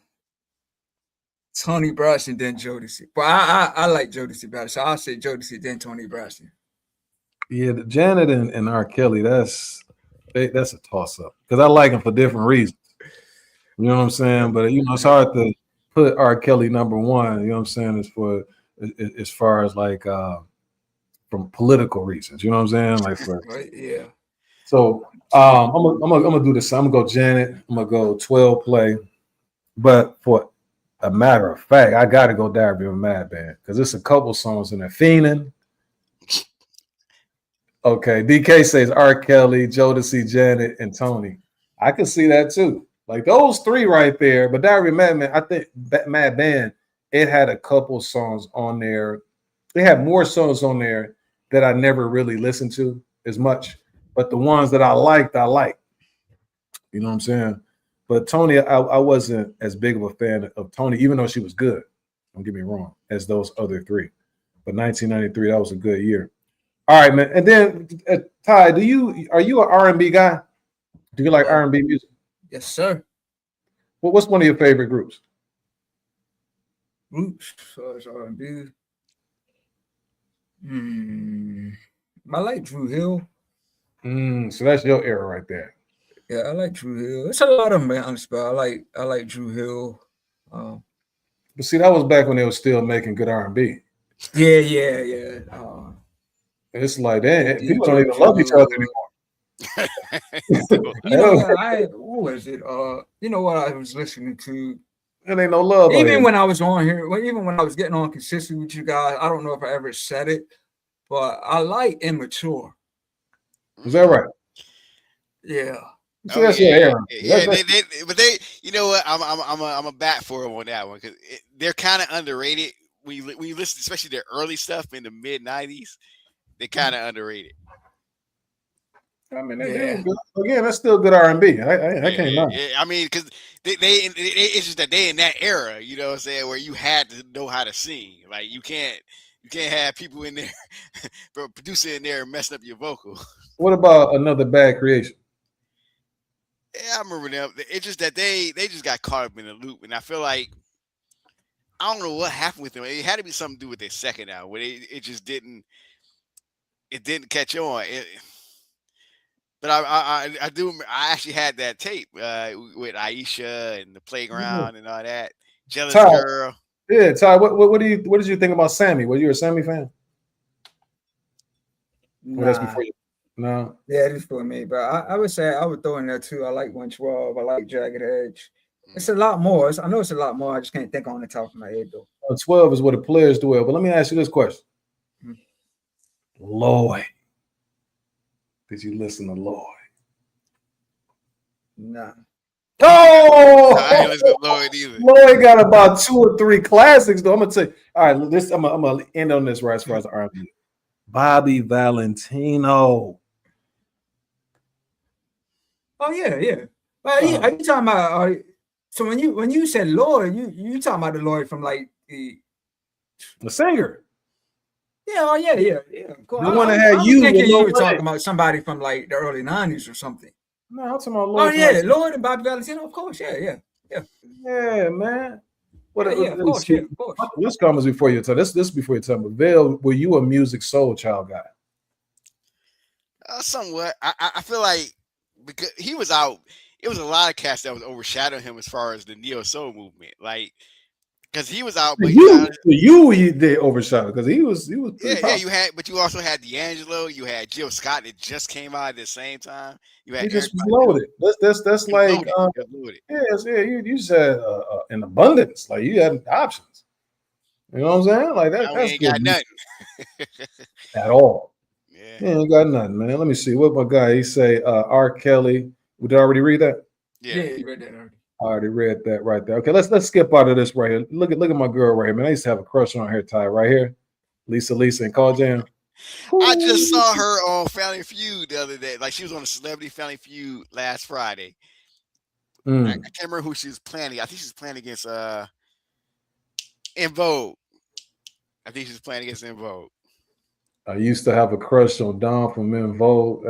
Braxton, then Jodeci. But I like Jodeci better, so I'll say Jodeci, then Tony Braxton.
Yeah, the Janet and R. Kelly, that's a toss-up because I like them for different reasons. You know what I'm saying? But it's hard to put R. Kelly number one. You know what I'm saying? As far as like from political reasons. You know what I'm saying? Like for
yeah.
So I'm gonna do this. I'm gonna go Janet. I'm gonna go 12 play. But for a matter of fact, I gotta go Diary of a Madman because there's a couple songs in there. Fiendin'. Okay, DK says R. Kelly, Jodeci, Janet, and Tony. I can see that too. Like those three right there. But Diary of a Madman, I think Madman, it had a couple songs on there. They had more songs on there that I never really listened to as much. But the ones that I liked, I liked. You know what I'm saying? But Tony, I wasn't as big of a fan of Tony, even though she was good. Don't get me wrong, as those other three. But 1993, that was a good year. All right, man. And then Ty, are you an R&B guy? Do you like R&B music?
Yes, sir.
Well, what's one of your favorite groups?
Groups as R&B. I like Drew Hill.
So that's your era right there.
Yeah, I like Drew Hill. It's a lot of them, honestly, but I like Drew Hill.
But see, that was back when they were still making good R&B.
Yeah.
It's like that. People don't even love each other anymore.
What was it? You know what I was listening to?
It ain't no love.
Even when I was on here, even when I was getting on consistent with you guys, I don't know if I ever said it, but I like Immature.
Is that right?
Yeah.
So that's your era.
Yeah, but You know what? I'm a bat for him on that one because they're kind of underrated. When you listen, especially their early stuff in the mid '90s, they're kind of underrated.
I mean, they were good. Again, that's still good R&B. I can't lie.
Yeah. I mean, because it's just that they in that era, you know what I'm saying, where you had to know how to sing. Like you can't have people in there, producer in there messing up your vocal.
What about Another Bad Creation?
Yeah, I remember them. It's just that they just got caught up in the loop, and I feel like I don't know what happened with them. It had to be something to do with their second album, where it just didn't catch on. But I do. I actually had that tape with Aisha and the Playground and all that. Jealous Girl.
Yeah, Ty. What did you think about Sammy? Were you a Sammy fan?
Nah.
Well, that's before you. No.
Yeah, it is for me. But I would say I would throw in there too. I like 112. I like Jagged Edge. It's a lot more. I know it's a lot more. I just can't think on the top of my head though.
12 is what the players do well. But let me ask you this question. Lloyd. Did you listen to Lloyd?
Nah.
Oh,
I ain't listen to Lloyd either.
Lloyd got about 2 or 3 classics, though. I'm gonna tell you. All right, I'm gonna end on this right as far as the R&B. Bobby Valentino.
Oh yeah. Well, are you talking about? So when you said Lloyd, you talking about the Lloyd from like the
singer?
Yeah, yeah. Cool.
The one that had you.
Thinking you were talking about somebody from like the early '90s or something.
No, I'm talking about Lloyd.
Oh yeah, Lloyd and Bobby Valentino, of course. Yeah,
man.
Of course.
This comes before your time. This before your time. But Vail, were you a music soul child guy?
Somewhat. I feel like because he was out, it was a lot of cats that was overshadowing him as far as the neo soul movement. Like, because he was out, but
he did overshadow because he was
yeah. You also had D'Angelo. You had Jill Scott that just came out at the same time. You had
just loaded. That's like
loaded.
You said in abundance. Like you had options. You know what I'm saying? Like that. That's
ain't got nothing
at all.
Yeah,
he ain't got nothing, man. Let me see what my guy. He say R. Kelly. Did I already read that?
Yeah, you read that already.
I already read that right there. Okay, let's skip out of this right here. Look at my girl right here, man. I used to have a crush on her, Ty, right here. Lisa and Call Jam.
I just saw her on Family Feud the other day. Like she was on a Celebrity Family Feud last Friday. I can't remember who she was playing. I think she was playing against En Vogue. I think she was playing against En Vogue.
I used to have a crush on Don from En Vogue.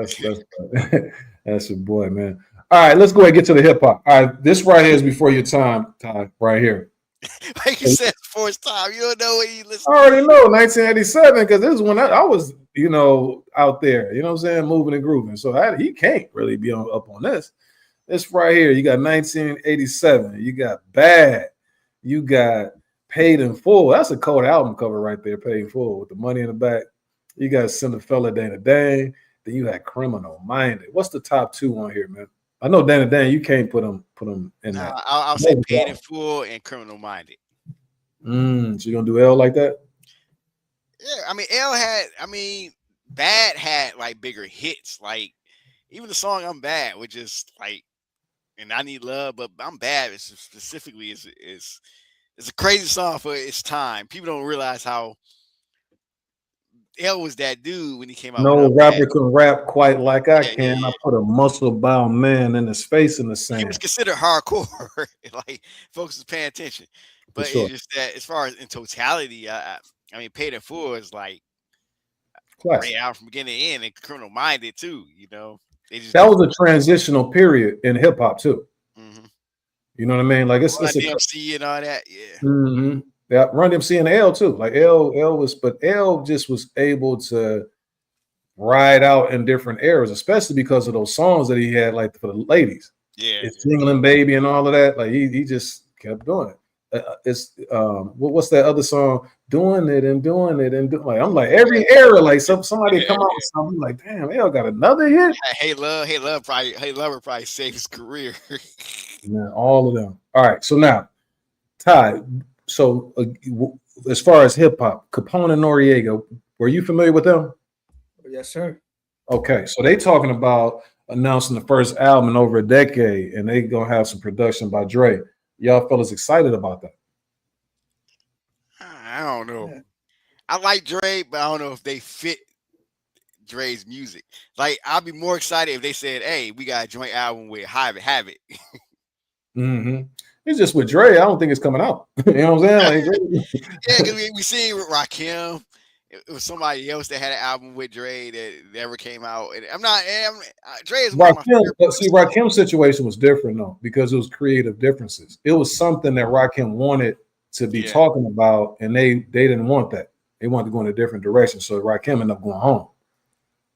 That's your boy, man. All right, let's go ahead and get to the hip hop. All right, this right here is before your time, Ty, right here.
Like you said, before it's time. You don't know what you listen.
I already know 1987 because this is when I was, out there. You know what I'm saying, moving and grooving. So he can't really be up on this. This right here, you got 1987. You got Bad. You got Paid in Full. That's a cold album cover right there. Paid in Full with the money in the back. You got Cinderfella Dana Dang. Then you had Criminal Minded. What's the top 2 on here, man? I know Dana Dang, you can't put them in there.
I'll say Paid in Full and Criminal Minded.
So you gonna do L like that?
Yeah, I mean Bad had like bigger hits. Like even the song I'm Bad, which is like, and I Need Love, but I'm Bad specifically is a crazy song for its time. People don't realize how L was that dude when he came out.
No rapper can rap quite like I can.
Yeah.
I put a muscle-bound man in his face in the sand.
He was considered hardcore. Like folks was paying attention. But
sure.
It's just that as far as in totality, I mean, Paid in Full is like
great
out from beginning to end, and Criminal Minded too.
That was a transitional period in hip hop too.
Mm-hmm.
You know what I mean? Like it's
DMC and all that. Yeah.
Mm-hmm. Yeah, Run DMC and L too. Like L just was able to ride out in different eras, especially because of those songs that he had, like for the ladies.
Yeah,
it's Jingling Baby and all of that. Like he just kept doing it. What's that other song? Doing it and doing it and doing. Like I'm like every era, like somebody come out with something like, damn, L got another hit.
Hey Love probably saved his career.
Man, all of them. All right, so now, Ty. So as far as hip hop, Capone and Noriega, were you familiar with them?
Yes, sir.
Okay, so they talking about announcing the first album in over a decade, and they gonna have some production by Dre. Y'all fellas excited about that?
I don't know. I like Dre, but I don't know if they fit Dre's music. Like, I'd be more excited if they said, "Hey, we got a joint album with Have It."
Mm-hmm. It's just with Dre. I don't think it's coming out. You know what I'm saying? Like,
Yeah, because we seen with Rakim. It was somebody else that had an album with Dre that never came out. And Dre is one of my favorite.
But see, Rakim's situation was different though, because it was creative differences. It was something that Rakim wanted to be talking about, and they didn't want that. They wanted to go in a different direction. So Rakim ended up going home.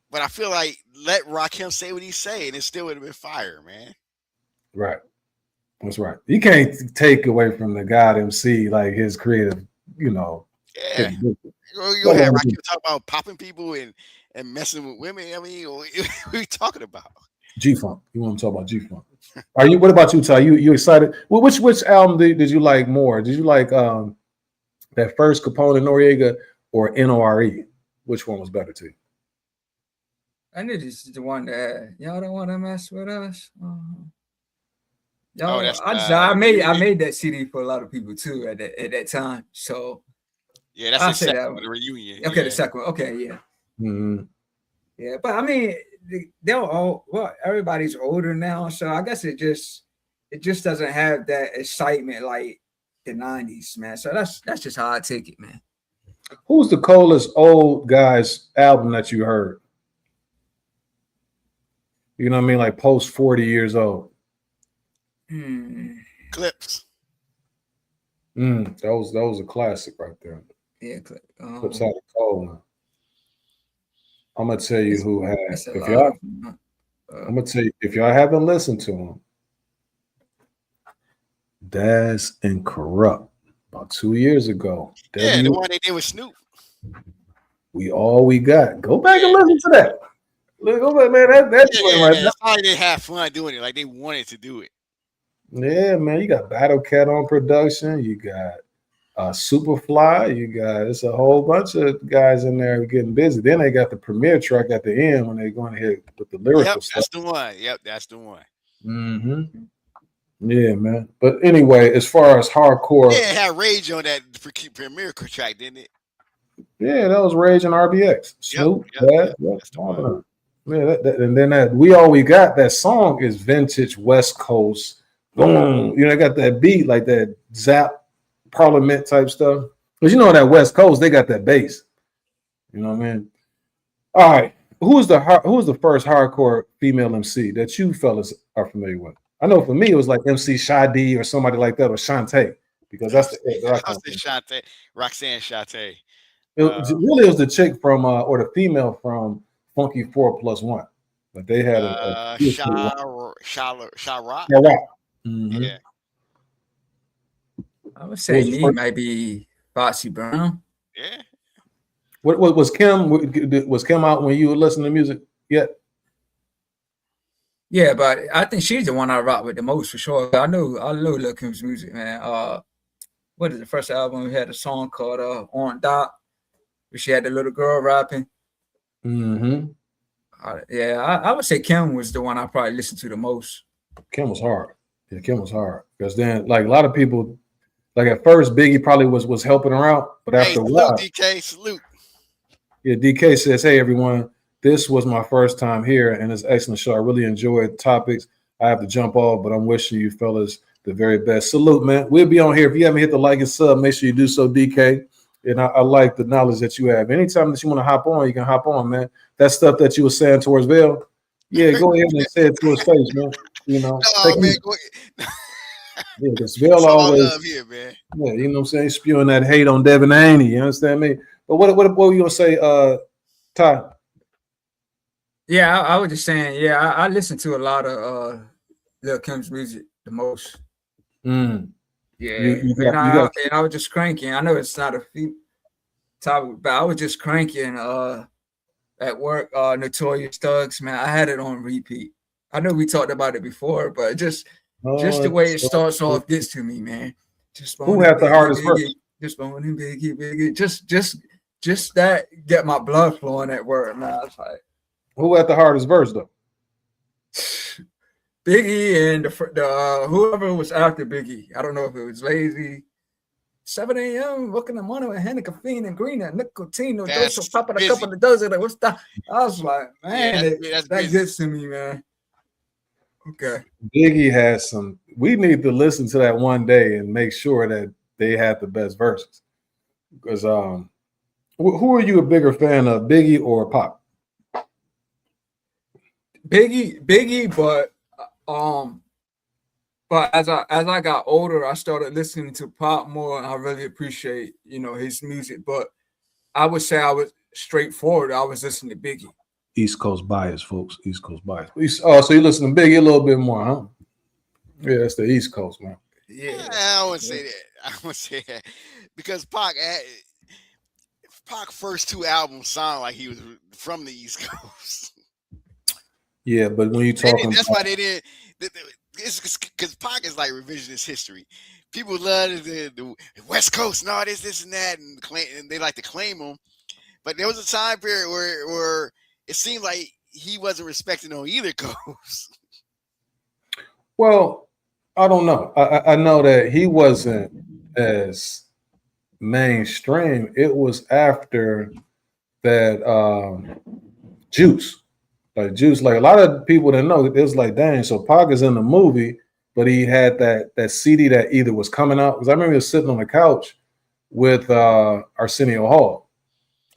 But I feel like let Rakim say what he's saying, it still would have been fire, man.
Right. That's right. You can't take away from the God MC like his creative, you know.
Yeah. You gonna have Rakim talk about popping people and messing with women. I mean, what are we talking about?
G-Funk. You want to talk about G-Funk? Are you? What about you, Ty? You excited? Well, which album did you like more? Did you like that first Capone and Noriega or NORE? Which one was better to you?
I knew this is the one that y'all don't want to mess with us.
Y'all,
I made that CD for a lot of people too at that time. So
yeah, that's the second one, the reunion.
Okay, the second one. Okay, yeah.
Mm-hmm.
Yeah, but I mean, they're all everybody's older now, so I guess it just doesn't have that excitement like the 90s, man. So that's just how I take it, man.
Who's the coolest old guys album that you heard? You know what I mean? Like post 40 years old.
Clips.
That was a classic right there.
Yeah,
Clips had a cold one. I'm gonna tell you who had. I'm gonna tell you if y'all haven't listened to them. Daz and Corrupt about 2 years ago.
Yeah, the one they did with Snoop.
We All We Got. Go back and listen to that. Go back, man. That's
how they have fun doing it. Like they wanted to do it.
Yeah, man. You got Battle Cat on production. You got Superfly. It's a whole bunch of guys in there getting busy. Then they got the premiere track at the end when they're going ahead with the lyrical stuff.
That's the one. Yep, that's the one.
Mm-hmm. Yeah, man. But anyway, as far as hardcore,
it had Rage on that premiere track, didn't it?
Yeah, that was Rage and RBX. Snoop,
that's the one.
Yeah, and then that We All We Got, that song is vintage West Coast. Boom. You know, got that beat like that Zap Parliament type stuff. Because you know that West Coast, they got that bass. You know what I mean? All right. Who's the first hardcore female MC that you fellas are familiar with? I know for me it was like MC Shadi or somebody like that, or Shantae, because that's the
I say Shantae, Roxanne Shantae.
It was the chick from or the female from Funky 4+1, but they had
Sha-Rock.
Mm-hmm.
Yeah,
I would say me maybe Foxy Brown.
Yeah.
What was Kim? Was Kim out when you were listening to music yet?
Yeah, but I think she's the one I rock with the most for sure. I know Lil Kim's music, man. What is the first album? We had a song called On Dot, where she had the little girl rapping.
Mm-hmm.
I would say Kim was the one I probably listened to the most.
Kim was hard. Yeah, Kim was hard. Because then, like a lot of people, like at first, Biggie probably was helping her out, but after a while,
DK, salute.
Yeah, DK says, "Hey everyone, this was my first time here, and it's an excellent show. I really enjoyed the topics. I have to jump off, but I'm wishing you fellas the very best. Salute, man. We'll be on here. If you haven't hit the like and sub, make sure you do so, DK. And I like the knowledge that you have. Anytime that you want to hop on, you can hop on, man. That stuff that you were saying towards Vail, yeah, go ahead and say it to his face, man. You know,
man, go
ahead. Yeah, because Vail always
love here, man.
Yeah, you know what I'm saying, spewing that hate on Devin Haney. You understand me? But what were you gonna say, Ty?
Yeah, I was just saying, yeah, I listen to a lot of Lil Kim's music the most. Yeah, and I was just cranking. I know it's not a topic, but I was just cranking at work, Notorious Thugs, man. I had it on repeat. I know we talked about it before, but just the way it starts off gets to me, man.
Who had the hardest verse?
Just moaning, Biggie. Just that get my blood flowing at work, man. It's like,
who had the hardest verse though?
Biggie and the whoever was after Biggie. I don't know if it was Lazy. 7 a.m. Looking at money with Henny, caffeine, and green, and nicotine, dose of pop, a couple of dozen. What's that? I was like, man, that gets to me, man. Okay.
Biggie has some. We need to listen to that one day and make sure that they have the best verses. Because who are you a bigger fan of, Biggie or Pop?
Biggie, but as I got older, I started listening to Pop more, and I really appreciate his music. But I would say I was straightforward. I was listening to Biggie.
East Coast bias, folks. East Coast bias. Oh, so you listen to Biggie a little bit more, huh? Yeah, that's the East Coast, man.
Yeah, I wouldn't say that. I wouldn't say that because Pac first 2 albums sound like he was from the East Coast.
Yeah, but when you talking,
that's why they didn't. It's because Pac is like revisionist history. People love the West Coast and all this and that, and they like to claim them. But there was a time period where it seemed like he wasn't respected on either coast.
Well, I don't know. I know that he wasn't as mainstream. It was after that Juice. Like Juice, like a lot of people didn't know. It was like, dang, so Pac is in the movie, but he had that CD that either was coming out. Because I remember he was sitting on the couch with Arsenio Hall.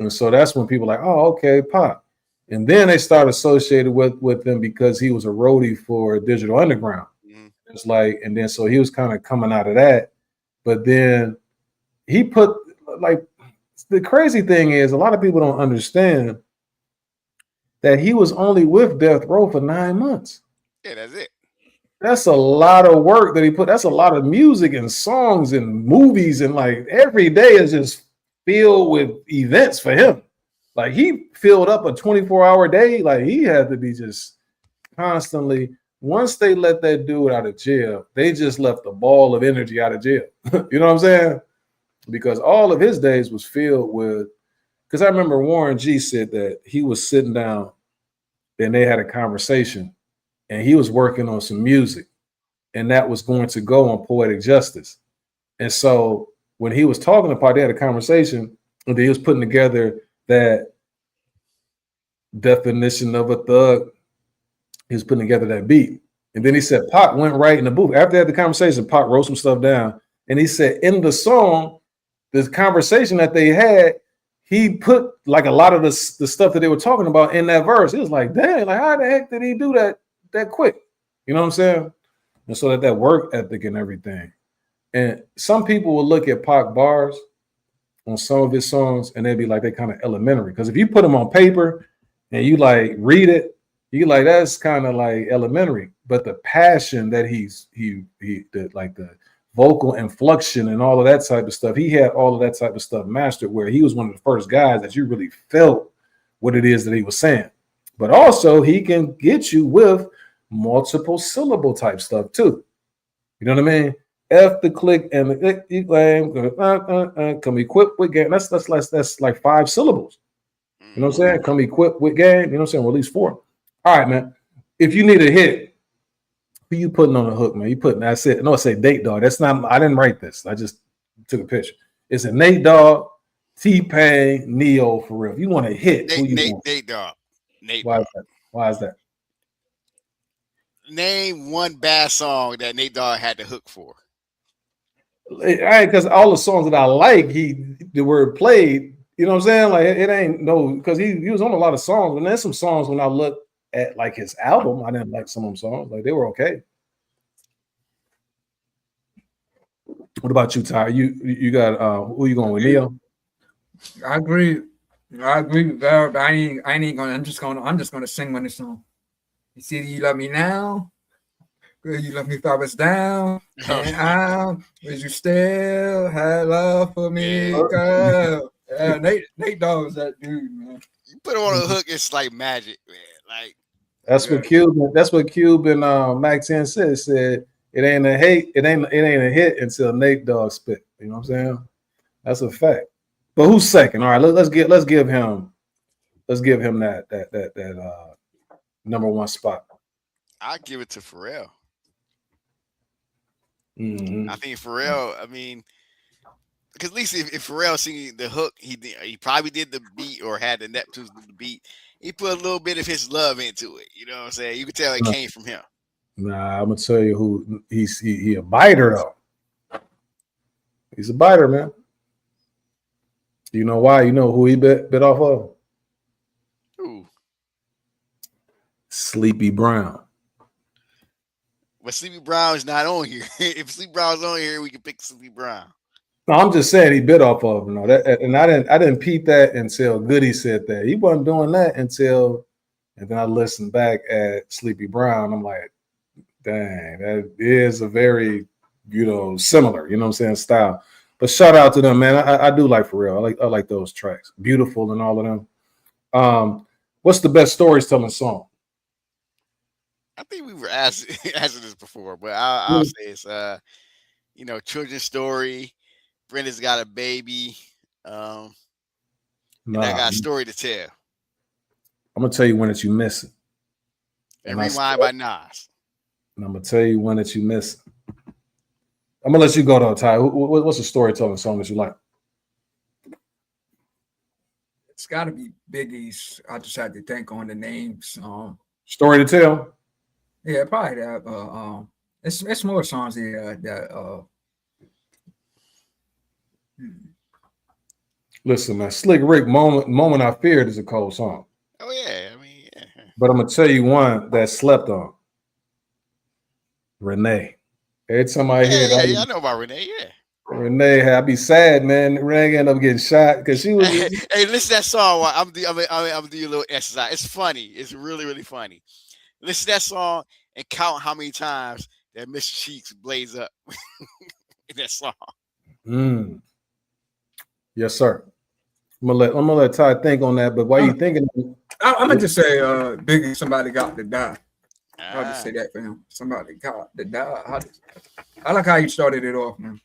And so that's when people were like, oh, okay, Pac. And then they started associated with him because he was a roadie for Digital Underground. Mm-hmm. It's like, and then so he was kind of coming out of that. But then he put, like, the crazy thing is a lot of people don't understand that he was only with Death Row for 9 months.
Yeah, that's it.
That's a lot of work that he put. That's a lot of music and songs and movies, and like every day is just filled with events for him. Like he filled up a 24-hour day. Like he had to be just constantly. Once they let that dude out of jail, they just left a ball of energy out of jail. You know what I'm saying? Because all of his days was filled with. Because I remember Warren G said that he was sitting down and they had a conversation and he was working on some music and that was going to go on Poetic Justice. And so when he was talking about, they had a conversation and he was putting together that definition of a thug. He was putting together that beat. And then he said, Pac went right in the booth. After they had the conversation, Pac wrote some stuff down. And he said, in the song, this conversation that they had, he put like a lot of the stuff that they were talking about in that verse. It was like, dang, like how the heck did he do that quick? You know what I'm saying? And so that work ethic and everything. And some people will look at Pac bars on some of his songs and they'd be like, they're kind of elementary. Because if you put them on paper and you like read it, you like, that's kind of like elementary. But the passion that he like the vocal inflection and all of that type of stuff. He had all of that type of stuff mastered where he was one of the first guys that you really felt what it is that he was saying. But also he can get you with multiple syllable type stuff too. You know what I mean? F the click and the click, come equipped with game. That's like 5 syllables. You know what I'm saying? Come equipped with game. You know what I'm saying? Well, at least 4. All right, man. If you need a hit, who you putting on the hook, man? You putting, I said, no, I say Nate Dogg. That's not, I didn't write this. I just took a picture. It's a Nate Dogg, T-Pain, Neo for real. If you want to hit, who you want?
Nate Dogg.
Why is that?
Name one bad song that Nate Dogg had the hook for.
Because all the songs that I like, they were played. You know what I'm saying? Like it ain't no, because he was on a lot of songs. And there's some songs when I look at like his album, I didn't like some of them songs. Like they were okay. What about you, Ty? You got who you going with, Neo?
I agree with Barrett, but I ain't gonna. I'm just gonna sing on this song. You see, you love me now. Girl, you love me if I was down and out. Would you still have love for me, girl? Yeah, Nate Dogg was that dude, man.
You put him on a hook, it's like magic, man. Like
that's what Cube and Mac 10 said. It ain't a hit until Nate Dogg spit. You know what I'm saying? That's a fact. But who's second? All right, let's give him that number 1 spot.
I give it to Pharrell.
Mhm.
I think Pharrell. I mean, because at least if Pharrell singing the hook, he probably did the beat or had the Neptunes do the beat. He put a little bit of his love into it. You know what I'm saying? You could tell it came from him.
Nah, I'm gonna tell you who he a biter though. He's a biter, man. You know why? You know who he bit off of?
Ooh.
Sleepy Brown.
But Sleepy Brown is not on here. If Sleepy Brown's on here, we can pick Sleepy Brown.
No, I'm just saying he bit off of him. No, that, and I didn't peep that until Goody said that. He wasn't doing that until, and then I listened back at Sleepy Brown. I'm like, dang, that is a very, similar, you know what I'm saying, style. But shout out to them, man. I do like Pharrell. I like those tracks. Beautiful and all of them. What's the best storytelling song?
I think we were asking this before, but I'll say it's children's story. Brenda's got a baby. And I got a story to tell.
I'm gonna tell you when that you miss it.
And Rewind by Nas.
And I'm gonna tell you when that you miss it. I'm gonna let you go though, Ty. What's a storytelling song that you like?
It's got to be Biggie's. I just had to think on the names.
Story to tell.
Yeah, probably that. It's more songs here that.
Listen, man, Slick Rick, Moment I Feared is a cold song.
Oh yeah, I mean, yeah.
But I'm gonna tell you one that slept on. Renee. Every time I hear that,
I know about Renee. Yeah,
Renee, I'd be sad, man. Renee ended up getting shot because she was.
Hey, listen to that song. I'm do a little exercise. It's funny. It's really, really funny. Listen to that song and count how many times that Mr. Cheeks blaze up in that song.
Yes, sir. I'm gonna let Ty think on that. But while you thinking,
I'm gonna just say, Biggie, somebody got to die. I'll just say that for him. Somebody got to die. I like how you started it off, man.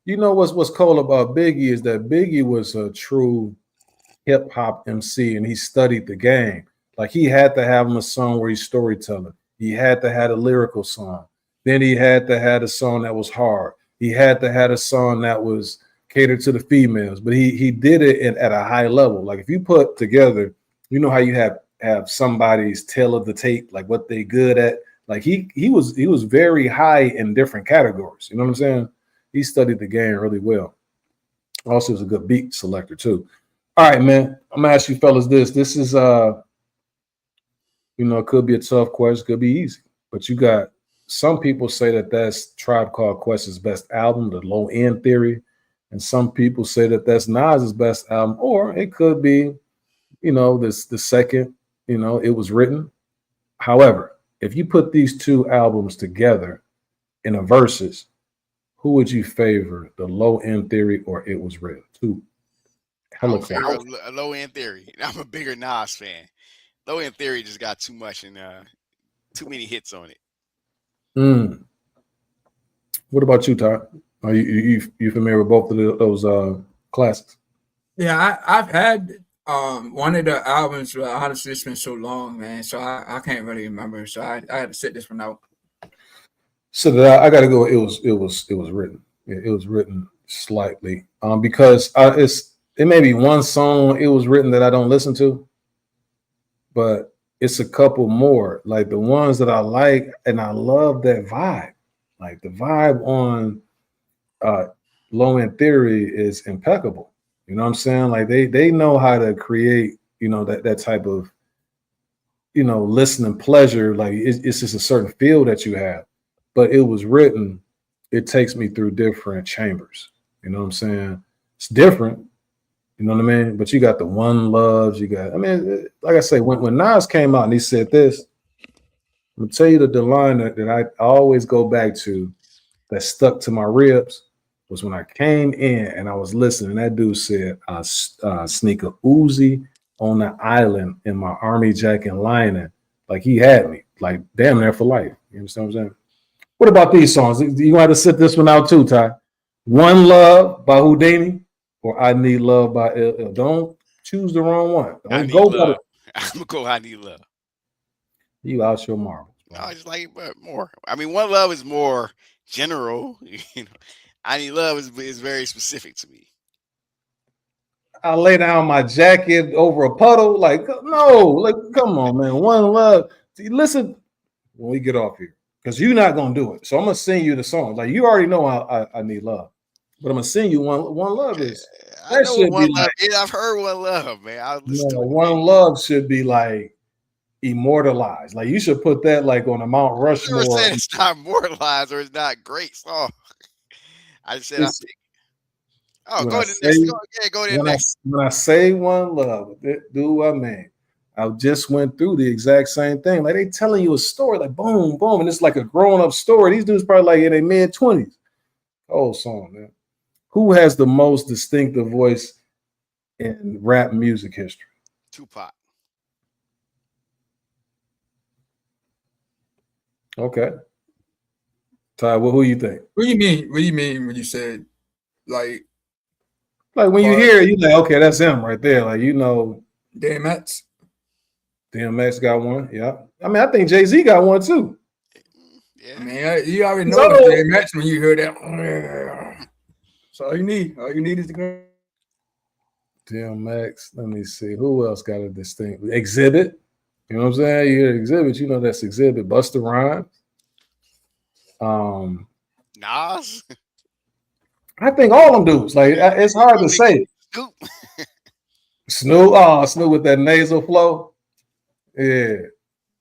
You know what's cool about Biggie is that Biggie was a true hip hop MC and he studied the game. Like he had to have him a song where he's storytelling. He had to have a lyrical song. Then he had to have a song that was hard. He had to have a song that was catered to the females. But he did it at a high level. Like if you put together, you know how you have somebody's tail of the tape, like what they good at. Like he was very high in different categories. You know what I'm saying? He studied the game really well. Also, was a good beat selector too. All right, man. I'm gonna ask you fellas this. This is it could be a tough question, could be easy. But you got some people say that that's Tribe Called Quest's best album, The Low End Theory, and some people say that that's Nas's best album, or it could be, the second, it was written. However, if you put these two albums together in a versus, who would you favor, The Low End Theory or It Was Written? Two.
Low End Theory. I'm a bigger Nas fan. Low End Theory just got too much and too many hits on it.
What about you, Todd? Are you familiar with both of those classics?
Yeah, I've had one of the albums, but honestly, it's been so long, man. So I can't really remember. So I had to sit this one out. So
I got to go. It was written. It was written slightly because it may be one song it was written that I don't listen to, but it's a couple more like the ones that I like and I love that vibe. Like the vibe on Low End Theory is impeccable. You know what I'm saying? Like they know how to create, that type of, listening pleasure. Like it's just a certain feel that you have. But it was written, it takes me through different chambers. You know what I'm saying? It's different. You know what I mean? But you got the One Loves, like I say, when Nas came out and he said this, I'm gonna tell you the line that I always go back to that stuck to my ribs was when I came in and I was listening. That dude said, sneak a Uzi on the island in my army jacket lining. Like he had me, like damn near for life. You understand what I'm saying? What about these songs? You want to sit this one out too, Ty? One Love by Houdini or I Need Love by LL. Don't choose the wrong one.
I'm gonna go I Need Love.
You out your marbles.
No, I just like it, but more. I mean, One Love is more general. You know, I Need Love is very specific to me.
I lay down my jacket over a puddle. Like, no, like, come on, man. One Love. See, listen when we get off here, because you're not gonna do it. So I'm gonna sing you the song. Like, you already know I need love, but I'm gonna sing you One Love is.
I
That
know
should
what One
be
Love
like,
is. I've heard One Love, man. I'll listen to it.
One Love should be like immortalized. Like, you should put that like on a Mount
I never
Rushmore.
said it's not immortalized or it's not great song. I just said I think. Oh, go to the next. Go to the next.
When I say One Love, do what I mean. I just went through the exact same thing. Like, they telling you a story, like boom, boom, and it's like a grown-up story. These dudes probably like in their mid-20s. Oh, song, man. Who has the most distinctive voice in rap music history?
Tupac.
Okay. Ty, who you think?
What do you mean? What do you mean when you said like
when you hear it, you like, okay, that's him right there. Like, you know,
DMX?
DMX got one. Yeah. I mean, I think Jay-Z got one too.
Yeah.
I mean, you already know it's DMX when you hear that. So all you need is the go.
DMX. Let me see. Who else got a distinct Exhibit? You know what I'm saying? You hear Exhibit, you know that's Exhibit. Busta Rhymes.
Nas.
I think all them dudes. Like, it's hard to say.
Snoop.
Snoop. Oh, Snoop with that nasal flow. Yeah,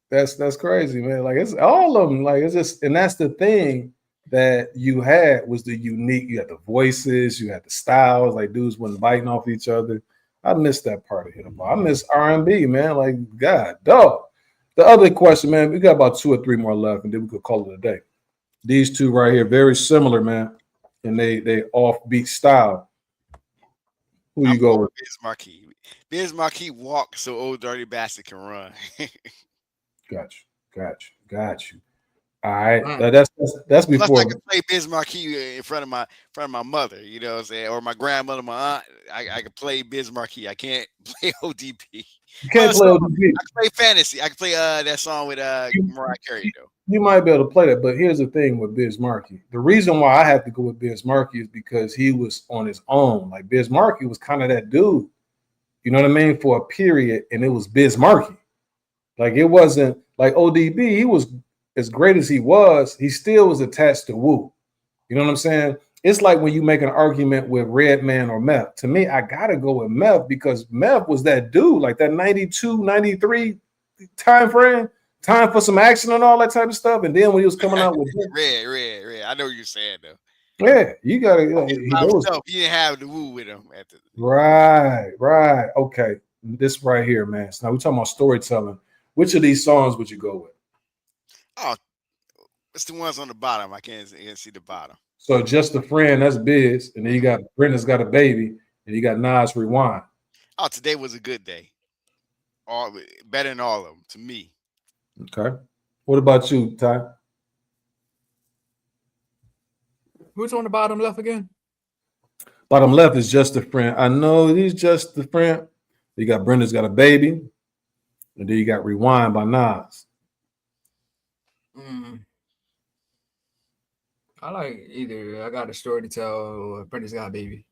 that's crazy, man. Like, it's all of them. Like, it's just, and that's the thing that you had was the unique. You had the voices, you had the styles. Like, dudes wasn't biting off each other. I miss that part of hip hop. I miss R&B, man. Like, God, dog. The other question, man, we got about 2 or 3 more left, and then we could call it a day. These two right here, very similar, man, and they offbeat style. Who you go with?
Biz Markie. Biz Markie walk so Old Dirty Bastard can run.
Got you. All right, that's before.
Plus, I can play Biz Markie in front of my mother. You know what I'm saying, or my grandmother, my aunt. I can play Biz Markie. I can't play ODB.
You can't play ODB.
I can play Fantasy. I can play that song with Mariah Carey though.
You might be able to play that, but here's the thing with Biz Markie. The reason why I have to go with Biz Markie is because he was on his own. Like, Biz Markie was kind of that dude, you know what I mean, for a period, and it was Biz Markie. Like, it wasn't like ODB. He was as great as he still was attached to Wu. You know what I'm saying? It's like when you make an argument with Redman or Meth. To me, I gotta go with Meth because Meth was that dude, like that 92, 93 time frame. Time for some action and all that type of stuff. And then when he was coming out with
red. I know what you're saying though.
Yeah, you gotta.
He didn't have the Woo with him at the.
Right. Okay, this right here, man. So now we're talking about storytelling. Which of these songs would you go with?
Oh, it's the ones on the bottom. I can't see the bottom.
So Just a Friend, that's Biz, and then you got Brenda's Got a Baby, and you got Nas Rewind.
Oh, Today Was a Good Day. All better than all of them to me.
Okay. What about you, Ty?
Who's on the bottom left again?
Bottom left is Just a Friend. I know he's just a friend. You got Brenda's Got a Baby, and then you got Rewind by Nas.
I like either I Got a Story to Tell or Brenda's Got a Baby.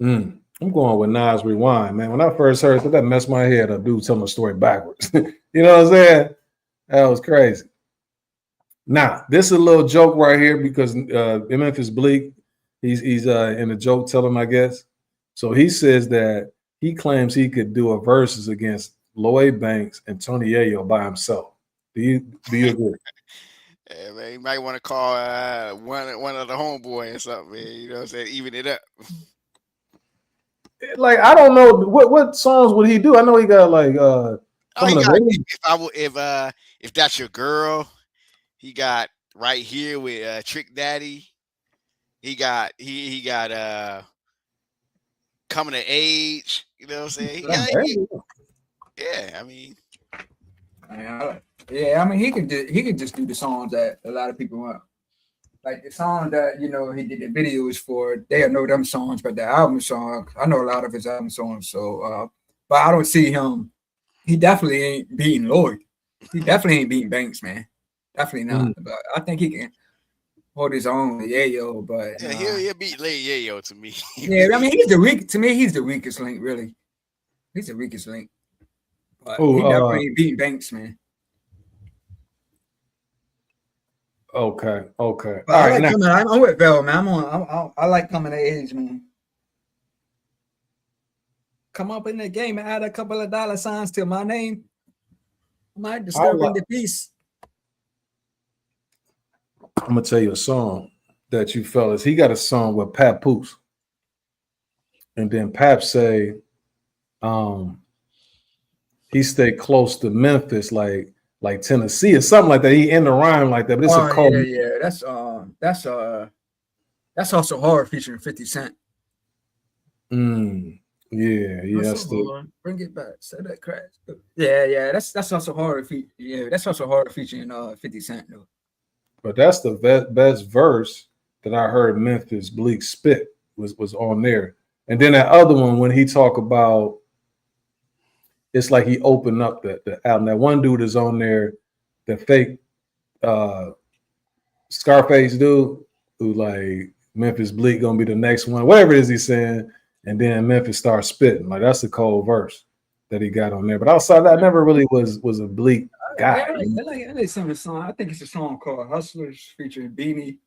I'm going with Nas Rewind, man. When I first heard that messed my head up. Dude telling the story backwards. You know what I'm saying? That was crazy. Now, this is a little joke right here because Memphis Bleak, he's in a joke telling, I guess. So he says that he claims he could do a versus against Lloyd Banks and Tony Yayo by himself. Do you agree?
Yeah, man, you might want to call one of the homeboy or something, man. You know what I'm saying? Even it up.
Like, I don't know what songs would he do. I know he got like
if That's Your Girl, he got Right Here with Trick Daddy. He got Coming of Age. You know what I'm saying?
I mean, he could just do the songs that a lot of people want. Like the song that he did the videos for, they'll know them songs, but the album song, I know a lot of his album songs. So, but I don't see him. He definitely ain't beating Lloyd. He definitely ain't beating Banks, man. Definitely not. But I think he can hold his own with Yayo. But
Yeah, he'll beat Lay Yayo to me.
yeah, I mean, to me, he's the weakest link, really. He's the weakest link. But he definitely ain't beating Banks, man.
Okay.
But I like coming. I'm with Bell, man. I like coming of age, man. Come up in the game and add a couple of dollar signs to my name. I might disturbing the peace.
I'm gonna tell you a song that you fellas. He got a song with Papoose, and then Pap say, he stayed close to Memphis, like Tennessee or something like that. He in the rhyme like that, but it's a cold.
Yeah. That's also hard featuring 50 Cent.
Yeah.
Bring it back. Say that crash. Yeah. That's also hard. That's also hard featuring 50 Cent though.
But that's the best verse that I heard Memphis Bleak spit was on there. And then that other one when he talk about, it's like he opened up the album. That one dude is on there, the fake Scarface dude who like Memphis Bleak gonna be the next one, whatever it is he's saying. And then Memphis starts spitting. Like that's the cold verse that he got on there. But outside that, I never really was a Bleak guy.
I like some of the song. I think it's a song called Hustlers featuring Beanie.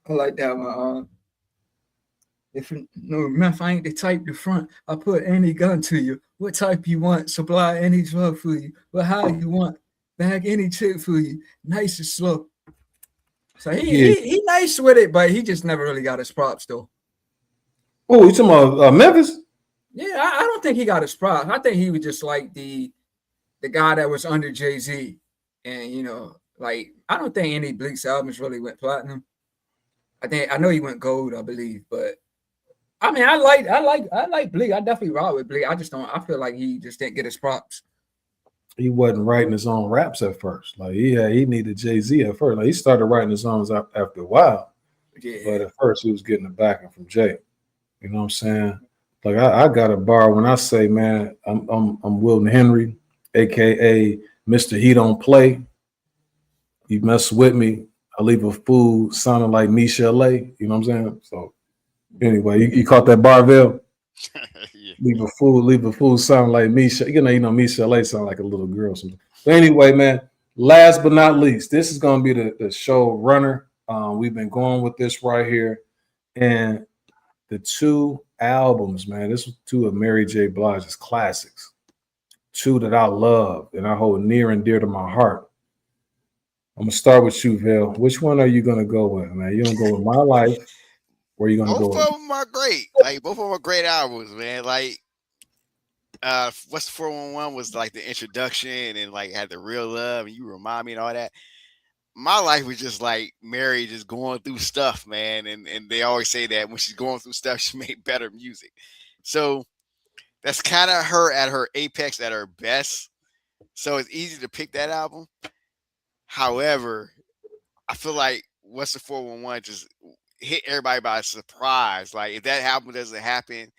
I like that one. If you remember, I ain't the type to front. I put any gun to you. What type you want? Supply any drug for you. But how you want? Bag any chick for you. Nice and slow. So he nice with it, but he just never really got his props though.
Oh, you talking about Memphis?
Yeah, I don't think he got his props. I think he was just like the guy that was under Jay-Z. And like I don't think any Bleak's albums really went platinum. I know he went gold, I believe, but I mean I like Bleak. I definitely ride with Bleak. I feel like he just didn't get his props.
He wasn't writing his own raps at first. Like he needed Jay-Z at first. Like he started writing his songs after a while.
Yeah.
But at first he was getting the backing from Jay. You know what I'm saying? Like I got a bar when I say, man, I'm Wilton Henry, aka Mr. He Don't Play. You mess with me, I leave a fool sounding like Michelle. You know what I'm saying? So anyway, you caught that Barville?
Yeah.
Leave a fool sounding like Michelle. You know Michelle sound like a little girl or something. But anyway, man, last but not least, this is gonna be the show runner. We've been going with this right here. And the two albums, man, this was two of Mary J. Blige's classics. Two that I love and I hold near and dear to my heart. I'm gonna start with you, Vil. Which one are you gonna go with, man? You gonna go with My Life, or are you gonna go with?
Both of them are great. Like both of them are great albums, man. Like what's the 411 was like the introduction and like had the real love and you remind me and all that. My Life was just like Mary just going through stuff, man. And they always say that when she's going through stuff, she made better music. So that's kind of her at her apex, at her best. So it's easy to pick that album. However, I feel like What's the 411 just hit everybody by surprise. Like if that album doesn't happen,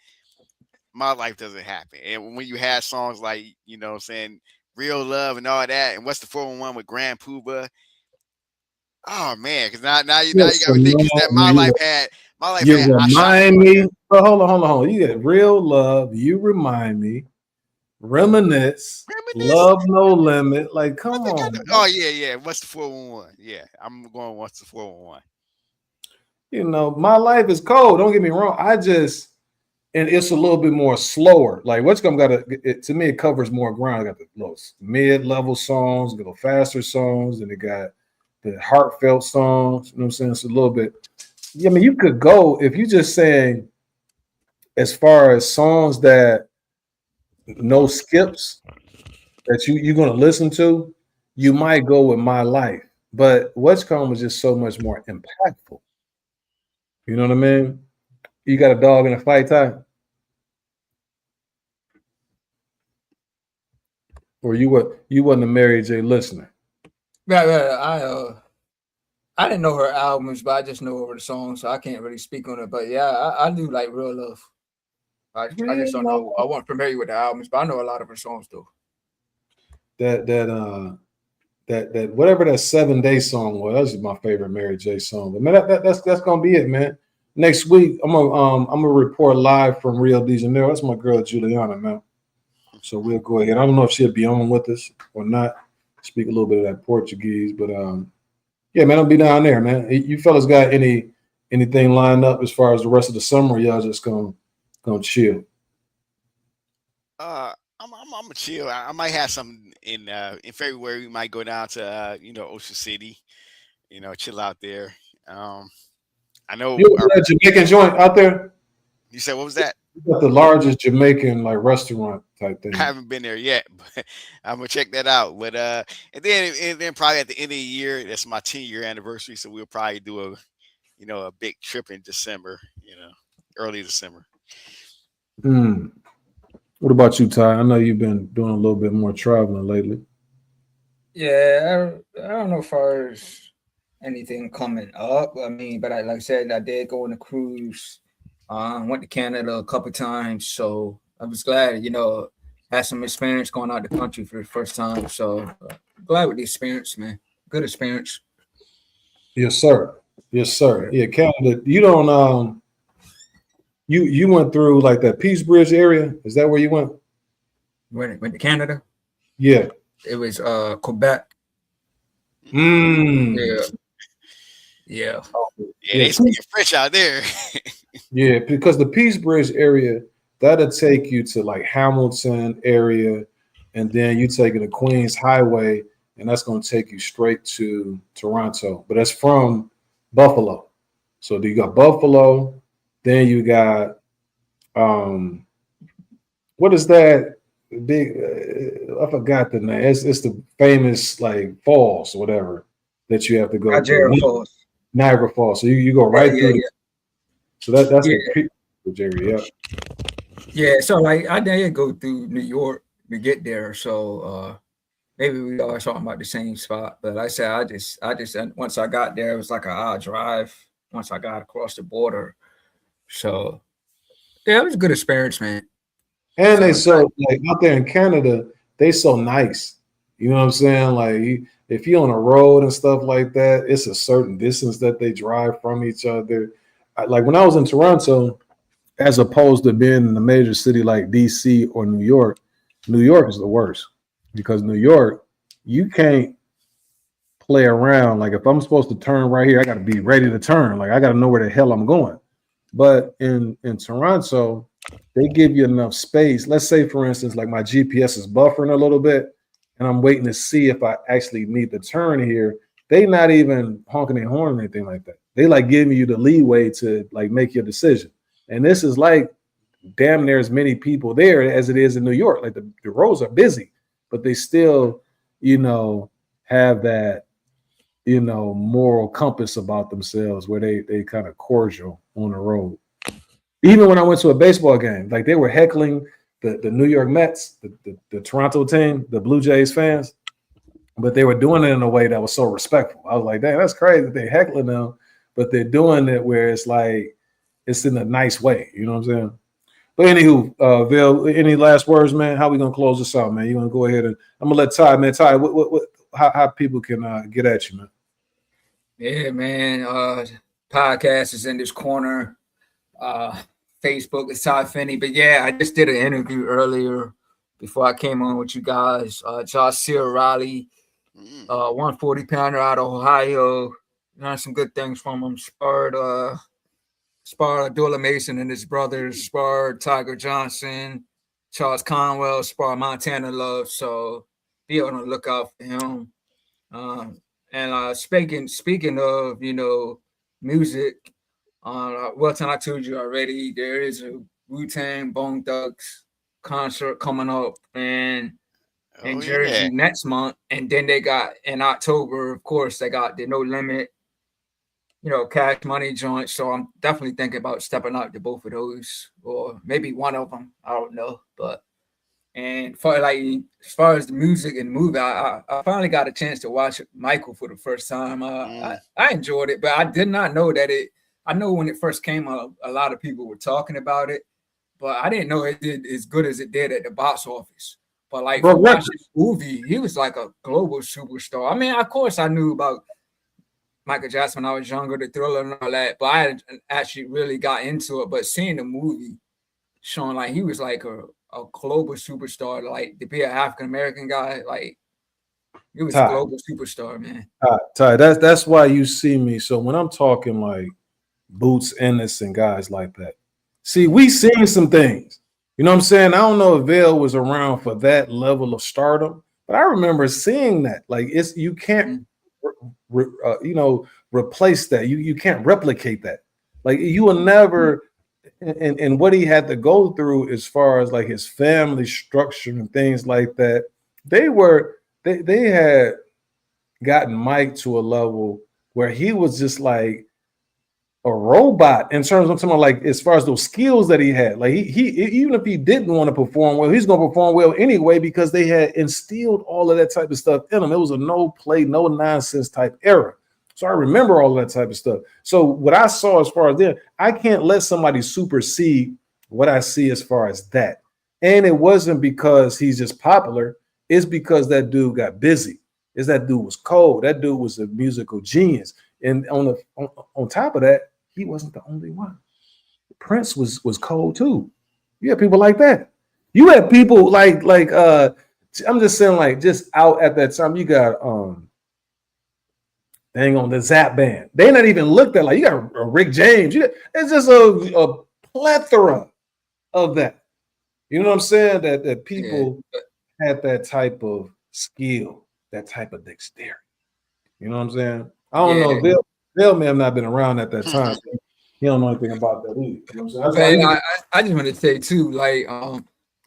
My Life doesn't happen. And when you have songs like, saying Real Love and all that, and What's the 411 with Grand Poobah, oh man, because now you got me thinking that My Life had
You remind me. But hold on. You get Real Love. You remind me. Reminisce. Love No Limit. Like, come on.
Oh yeah. What's the 411? Yeah, I'm going. What's the 411?
My Life is cold. Don't get me wrong. And it's a little bit more slower. Like what's come to me, it covers more ground. It got the mid-level songs, got the faster songs, and it got the heartfelt songs. You know what I'm saying? It's a little bit. I mean, you could go if you just saying as far as songs that no skips that you're gonna listen to, you might go with My Life. But What's Come was just so much more impactful. You know what I mean? You got a dog in a fight, Ty? Or you wasn't a Mary J. listener?
Yeah, I didn't know her albums, but I just know over the songs, so I can't really speak on it. But yeah, I do like Real Love. I just don't know. I wasn't familiar with the albums, but I know a lot of her songs though.
that whatever that 7-day song was. That's my favorite Mary J song. But man, that's gonna be it, man. Next week, I'm gonna report live from Rio de Janeiro. That's my girl Juliana, man. So we'll go ahead. I don't know if she'll be on with us or not. Speak a little bit of that Portuguese, but yeah, man, I'll be down there, man. You fellas got anything lined up as far as the rest of the summer? Or y'all just gonna chill?
I'm gonna chill. I might have something in February. We might go down to Ocean City, chill out there. I know
that Jamaican joint out there.
You said what was that?
Got the largest Jamaican like restaurant type thing.
I haven't been there yet, but I'm gonna check that out. But and then probably at the end of the year, that's my 10-year anniversary, so we'll probably do a big trip in December. Early December.
What about you, Ty? I know you've been doing a little bit more traveling lately.
Yeah, I don't know as far as anything coming up. I mean, but like I said, I did go on a cruise. Went to Canada a couple times, so I was glad, had some experience going out the country for the first time. So glad with the experience, man. Good experience.
Yes, sir. Yes, sir. Yeah, Canada. You don't you went through like that Peace Bridge area. Is that where you went?
Went to Canada?
Yeah.
It was Quebec.
Yeah.
Yeah, they speak French out there.
Yeah, because the Peace Bridge area, that'll take you to like Hamilton area, and then you take the Queens Highway, and that's going to take you straight to Toronto. But that's from Buffalo. So you got Buffalo, then you got what is that big? I forgot the name. It's the famous like falls or whatever that you have to go to. Niagara Falls. So you go right through. So that's the area.
Yeah. So like I did go through New York to get there. So maybe we are talking about the same spot. But like I said, I just once I got there, it was like an hour drive. Once I got across the border. So yeah, it was a good experience, man.
And they so like out there in Canada, they so nice. You know what I'm saying? Like if you're on a road and stuff like that, it's a certain distance that they drive from each other. Like when I was in Toronto, as opposed to being in a major city like DC or New York is the worst because New York, you can't play around. Like if I'm supposed to turn right here, I got to be ready to turn. Like I got to know where the hell I'm going. But in Toronto, they give you enough space. Let's say, for instance, like my GPS is buffering a little bit, and I'm waiting to see if I actually need to turn here. They not even honking their horn or anything like that. They like giving you the leeway to like make your decision. And this is like damn near as many people there as it is in New York. Like the roads are busy, but they still, have that, moral compass about themselves where they kind of cordial on the road. Even when I went to a baseball game, like they were heckling the New York Mets, the Toronto team, the Blue Jays fans, but they were doing it in a way that was so respectful. I was like, dang, that's crazy that they're heckling them, but they're doing it where it's like, it's in a nice way. You know what I'm saying? But anywho, Bill, any last words, man? How we going to close this out, man? You want to go ahead and I'm going to let Ty, man. Ty, how people can get at you, man?
Yeah, man. Podcast is in this corner. Facebook is Ty Finney. But yeah, I just did an interview earlier before I came on with you guys. GARCIA Raleigh, 140 pounder out of Ohio. Learned some good things from him. Sparred Abdullah Mason and his brothers, sparred Tiger Johnson, Charles Conwell, sparred Montana Love. So be on the lookout for him. And speaking of, music, Wilton, I told you already, there is a Wu-Tang Bone Thugs concert coming up in Jersey next month. And then they got, in October, of course, they got the No Limit, Cash Money joint. So I'm definitely thinking about stepping out to both of those, or maybe one of them. I don't know. And as far as the music and the movie, I finally got a chance to watch Michael for the first time. I enjoyed it, but I did not know that I know when it first came out, a lot of people were talking about it, but I didn't know it did as good as it did at the box office. But like
Broke
from watching
records.
this movie, he was like a global superstar. I mean, of course, I knew about Michael Jackson when I was younger, the Thriller and all that, but I had actually really got into it. But seeing the movie, showing like he was like a global superstar, like to be an African American guy, like he was a
Ty,
global superstar, man.
Ty, that's why you see me. So when I'm talking like Boots Ennis and guys like that, see, we seen some things. You know what I'm saying? I don't know if Vail was around for that level of stardom, but I remember seeing that. Like you can't, replace that. You can't replicate that. Like you will never. And what he had to go through as far as like his family structure and things like that, they had gotten Mike to a level where he was just like a robot in terms of something like as far as those skills that he had. Like he even if he didn't want to perform well, he's gonna perform well anyway because they had instilled all of that type of stuff in him. It was a no play, no nonsense type era. So I remember all of that type of stuff. So what I saw as far as then, I can't let somebody supersede what I see as far as that. And it wasn't because he's just popular. It's because that dude got busy. Is that dude was cold. That dude was a musical genius. And on top of that, he wasn't the only one. Prince was cold too. You had people like that. You had people like I'm just saying like just out at that time. You got dang on the Zap Band. They not even looked at like you got a Rick James. It's just a plethora of that. You know what I'm saying? That people had that type of skill, that type of dexterity. You know what I'm saying? I don't know. Bill may have not been around at that time. So he don't know anything about that either. You know what I'm saying?
I just want to say too, like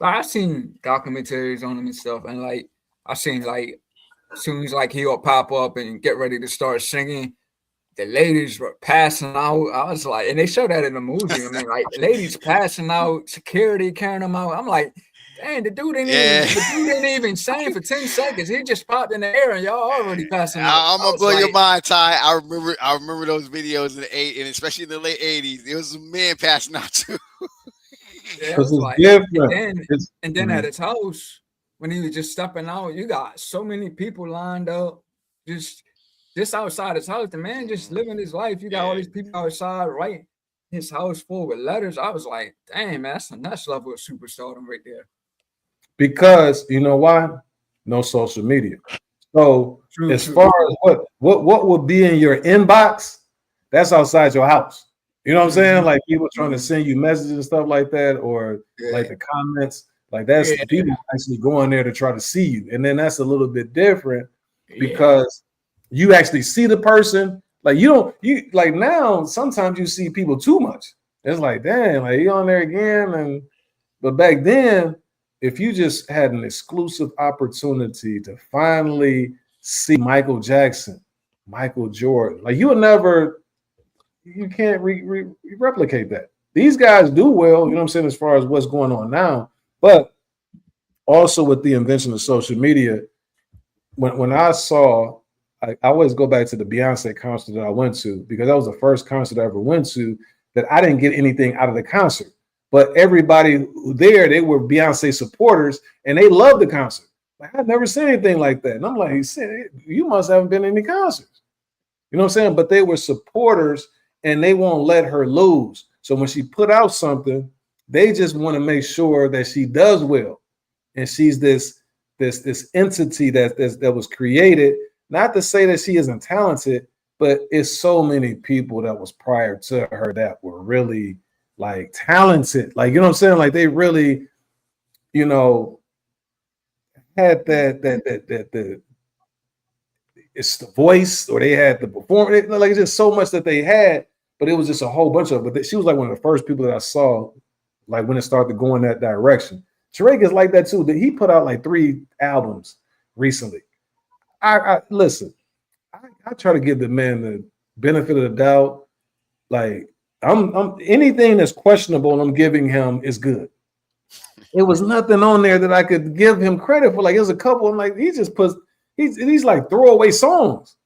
I've seen documentaries on him and stuff, and like I've seen like as soon as like he'll pop up and get ready to start singing, the ladies were passing out. I was like, and they showed that in the movie. I mean, like the ladies passing out, security carrying them out. I'm like, dang, the dude didn't even sing for 10 seconds. He just popped in the air and y'all already passing out.
I'm gonna blow your mind, Ty. I remember those videos in the '80s, and especially in the late '80s. There was some men passing out too.
Yeah, it was like, and then at his house, when he was just stepping out, you got so many people lined up, just outside his house. The man just living his life. You got all these people outside, right? His house full with letters. I was like, dang, man, that's a next level of superstardom right there.
Because you know why? No social media. So as far as what would be in your inbox, that's outside your house. You know what I'm saying? Like people trying to send you messages and stuff like that, or like the comments. Like that's people actually going there to try to see you. And then that's a little bit different because you actually see the person. Like you like now, sometimes you see people too much. It's like, damn, like you on there again. But back then, if you just had an exclusive opportunity to finally see Michael Jackson, Michael Jordan, like you can't replicate that. These guys do well, you know what I'm saying, as far as what's going on now. But also with the invention of social media, when I saw, I always go back to the Beyonce concert that I went to, because that was the first concert I ever went to that I didn't get anything out of the concert. But everybody there, they were Beyonce supporters, and they loved the concert. Like, I've never seen anything like that. And I'm like, you must haven't been to any concerts. You know what I'm saying? But they were supporters, and they won't let her lose. So when she put out something, they just want to make sure that she does well. And she's this entity that was created, not to say that she isn't talented, but it's so many people that was prior to her that were really like talented. Like, you know what I'm saying? Like they really, you know, had that it's the voice, or they had the performance. Like it's just so much that they had, but it was just a whole bunch of it. But she was like one of the first people that I saw, like when it started going that direction. Drake is like that too. He put out like 3 albums recently. I listen, I try to give the man the benefit of the doubt. Like I'm anything that's questionable, I'm giving him is good. It was nothing on there that I could give him credit for. Like there's a couple, I'm like, he just puts he's like throwaway songs.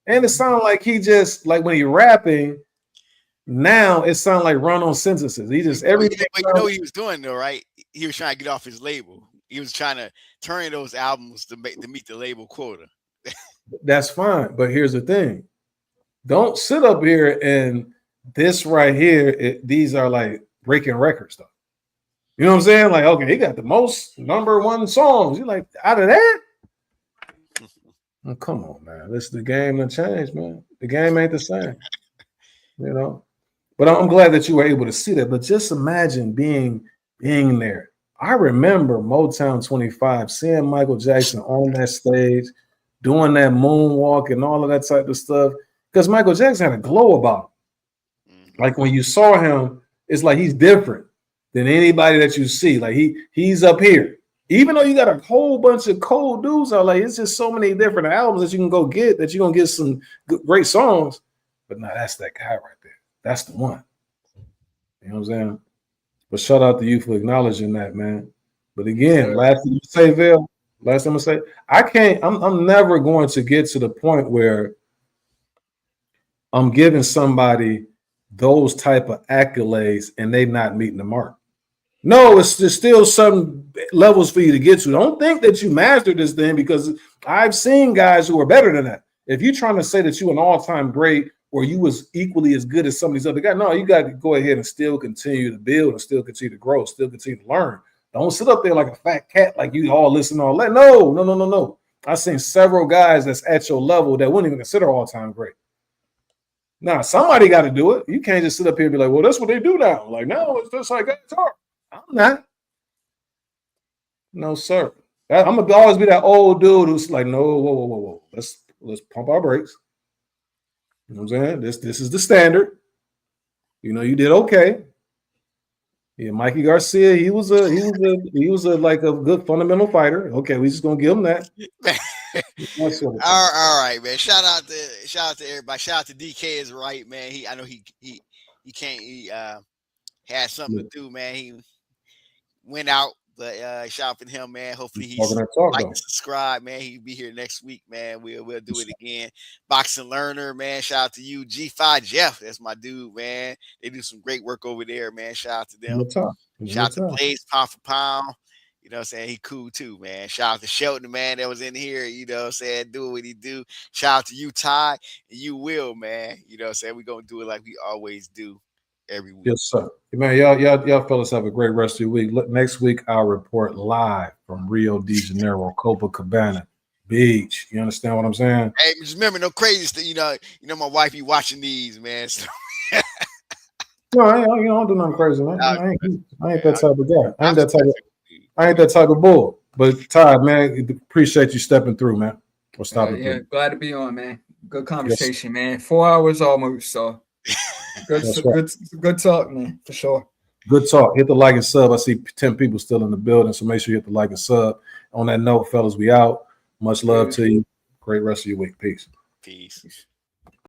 And it sounds like he just like when he rapping, now it sounds like run on sentences. He just everything.
But you know what he was doing though, right? He was trying to get off his label. He was trying to turn those albums to meet the label quota.
That's fine, but here's the thing: don't sit up here and this right here. These are like breaking records stuff. You know what I'm saying? Like, okay, he got the most #1 songs. You're like, out of that? Oh, come on, man. This the game to change, man. The game ain't the same. You know. But I'm glad that you were able to see that. But just imagine being there. I remember Motown 25, seeing Michael Jackson on that stage, doing that moonwalk and all of that type of stuff. Because Michael Jackson had a glow about him. Like when you saw him, it's like he's different than anybody that you see. Like he's up here. Even though you got a whole bunch of cold dudes out, like it's just so many different albums that you can go get that you're gonna get some great songs. But no, that's that guy right there. That's the one. You know what I'm saying? But shout out to you for acknowledging that, man. But again, last thing you say, Vail, last time I say, I'm never going to get to the point where I'm giving somebody those type of accolades and they not meeting the mark. No, there's still some levels for you to get to. Don't think that you mastered this thing, because I've seen guys who are better than that. If you're trying to say that you're an all-time great or you was equally as good as some of these other guys, no, you got to go ahead and still continue to build and still continue to grow, still continue to learn. Don't sit up there like a fat cat, like you all listen all that. No. I've seen several guys that's at your level that wouldn't even consider all-time great. Now, somebody got to do it. You can't just sit up here and be like, well, that's what they do now. Like, no, it's just like guys are. I'm not. No, sir. I'm gonna always be that old dude who's like, no, whoa. Let's pump our brakes. You know what I'm saying? This is the standard. You know, you did okay. Yeah, Mikey Garcia, he was a like a good fundamental fighter. Okay, we just gonna give him that.
all right, man. Shout out to everybody. Shout out to DK is right, man. I know he can't had something to do, man. He went out, but shout out to him, man. Hopefully he's like and subscribe, man. He'll be here next week, man. We'll do it again. Boxing Learner, man. Shout out to you. G5 Jeff, that's my dude, man. They do some great work over there, man. Shout out to them. Shout out to Blaze Pound for Pound. You know what I'm saying? He cool too, man. Shout out to Shelton, man, that was in here, you know what I'm saying, doing what he do. Shout out to you, Ty, and you, Will, man. You know what I'm saying? We're going to do it like we always do every week.
Yes, sir. Man, y'all fellas have a great rest of your week. Next week, I'll report live from Rio de Janeiro, Copacabana Beach. You understand what I'm saying?
Hey, just remember, no crazy stuff. You know, my wife be watching these, man. So.
No, I don't do nothing crazy, man. I ain't that type of guy. I ain't that type of bull. But Todd, man, appreciate you stepping through, man. Or stopping through.
Glad to be on, man. Good conversation, man. 4 hours almost, so good talk, man, for sure.
Good talk. Hit the like and sub. I see 10 people still in the building, so make sure you hit the like and sub. On that note, fellas, we out. Much love to you. Great rest of your week. Peace.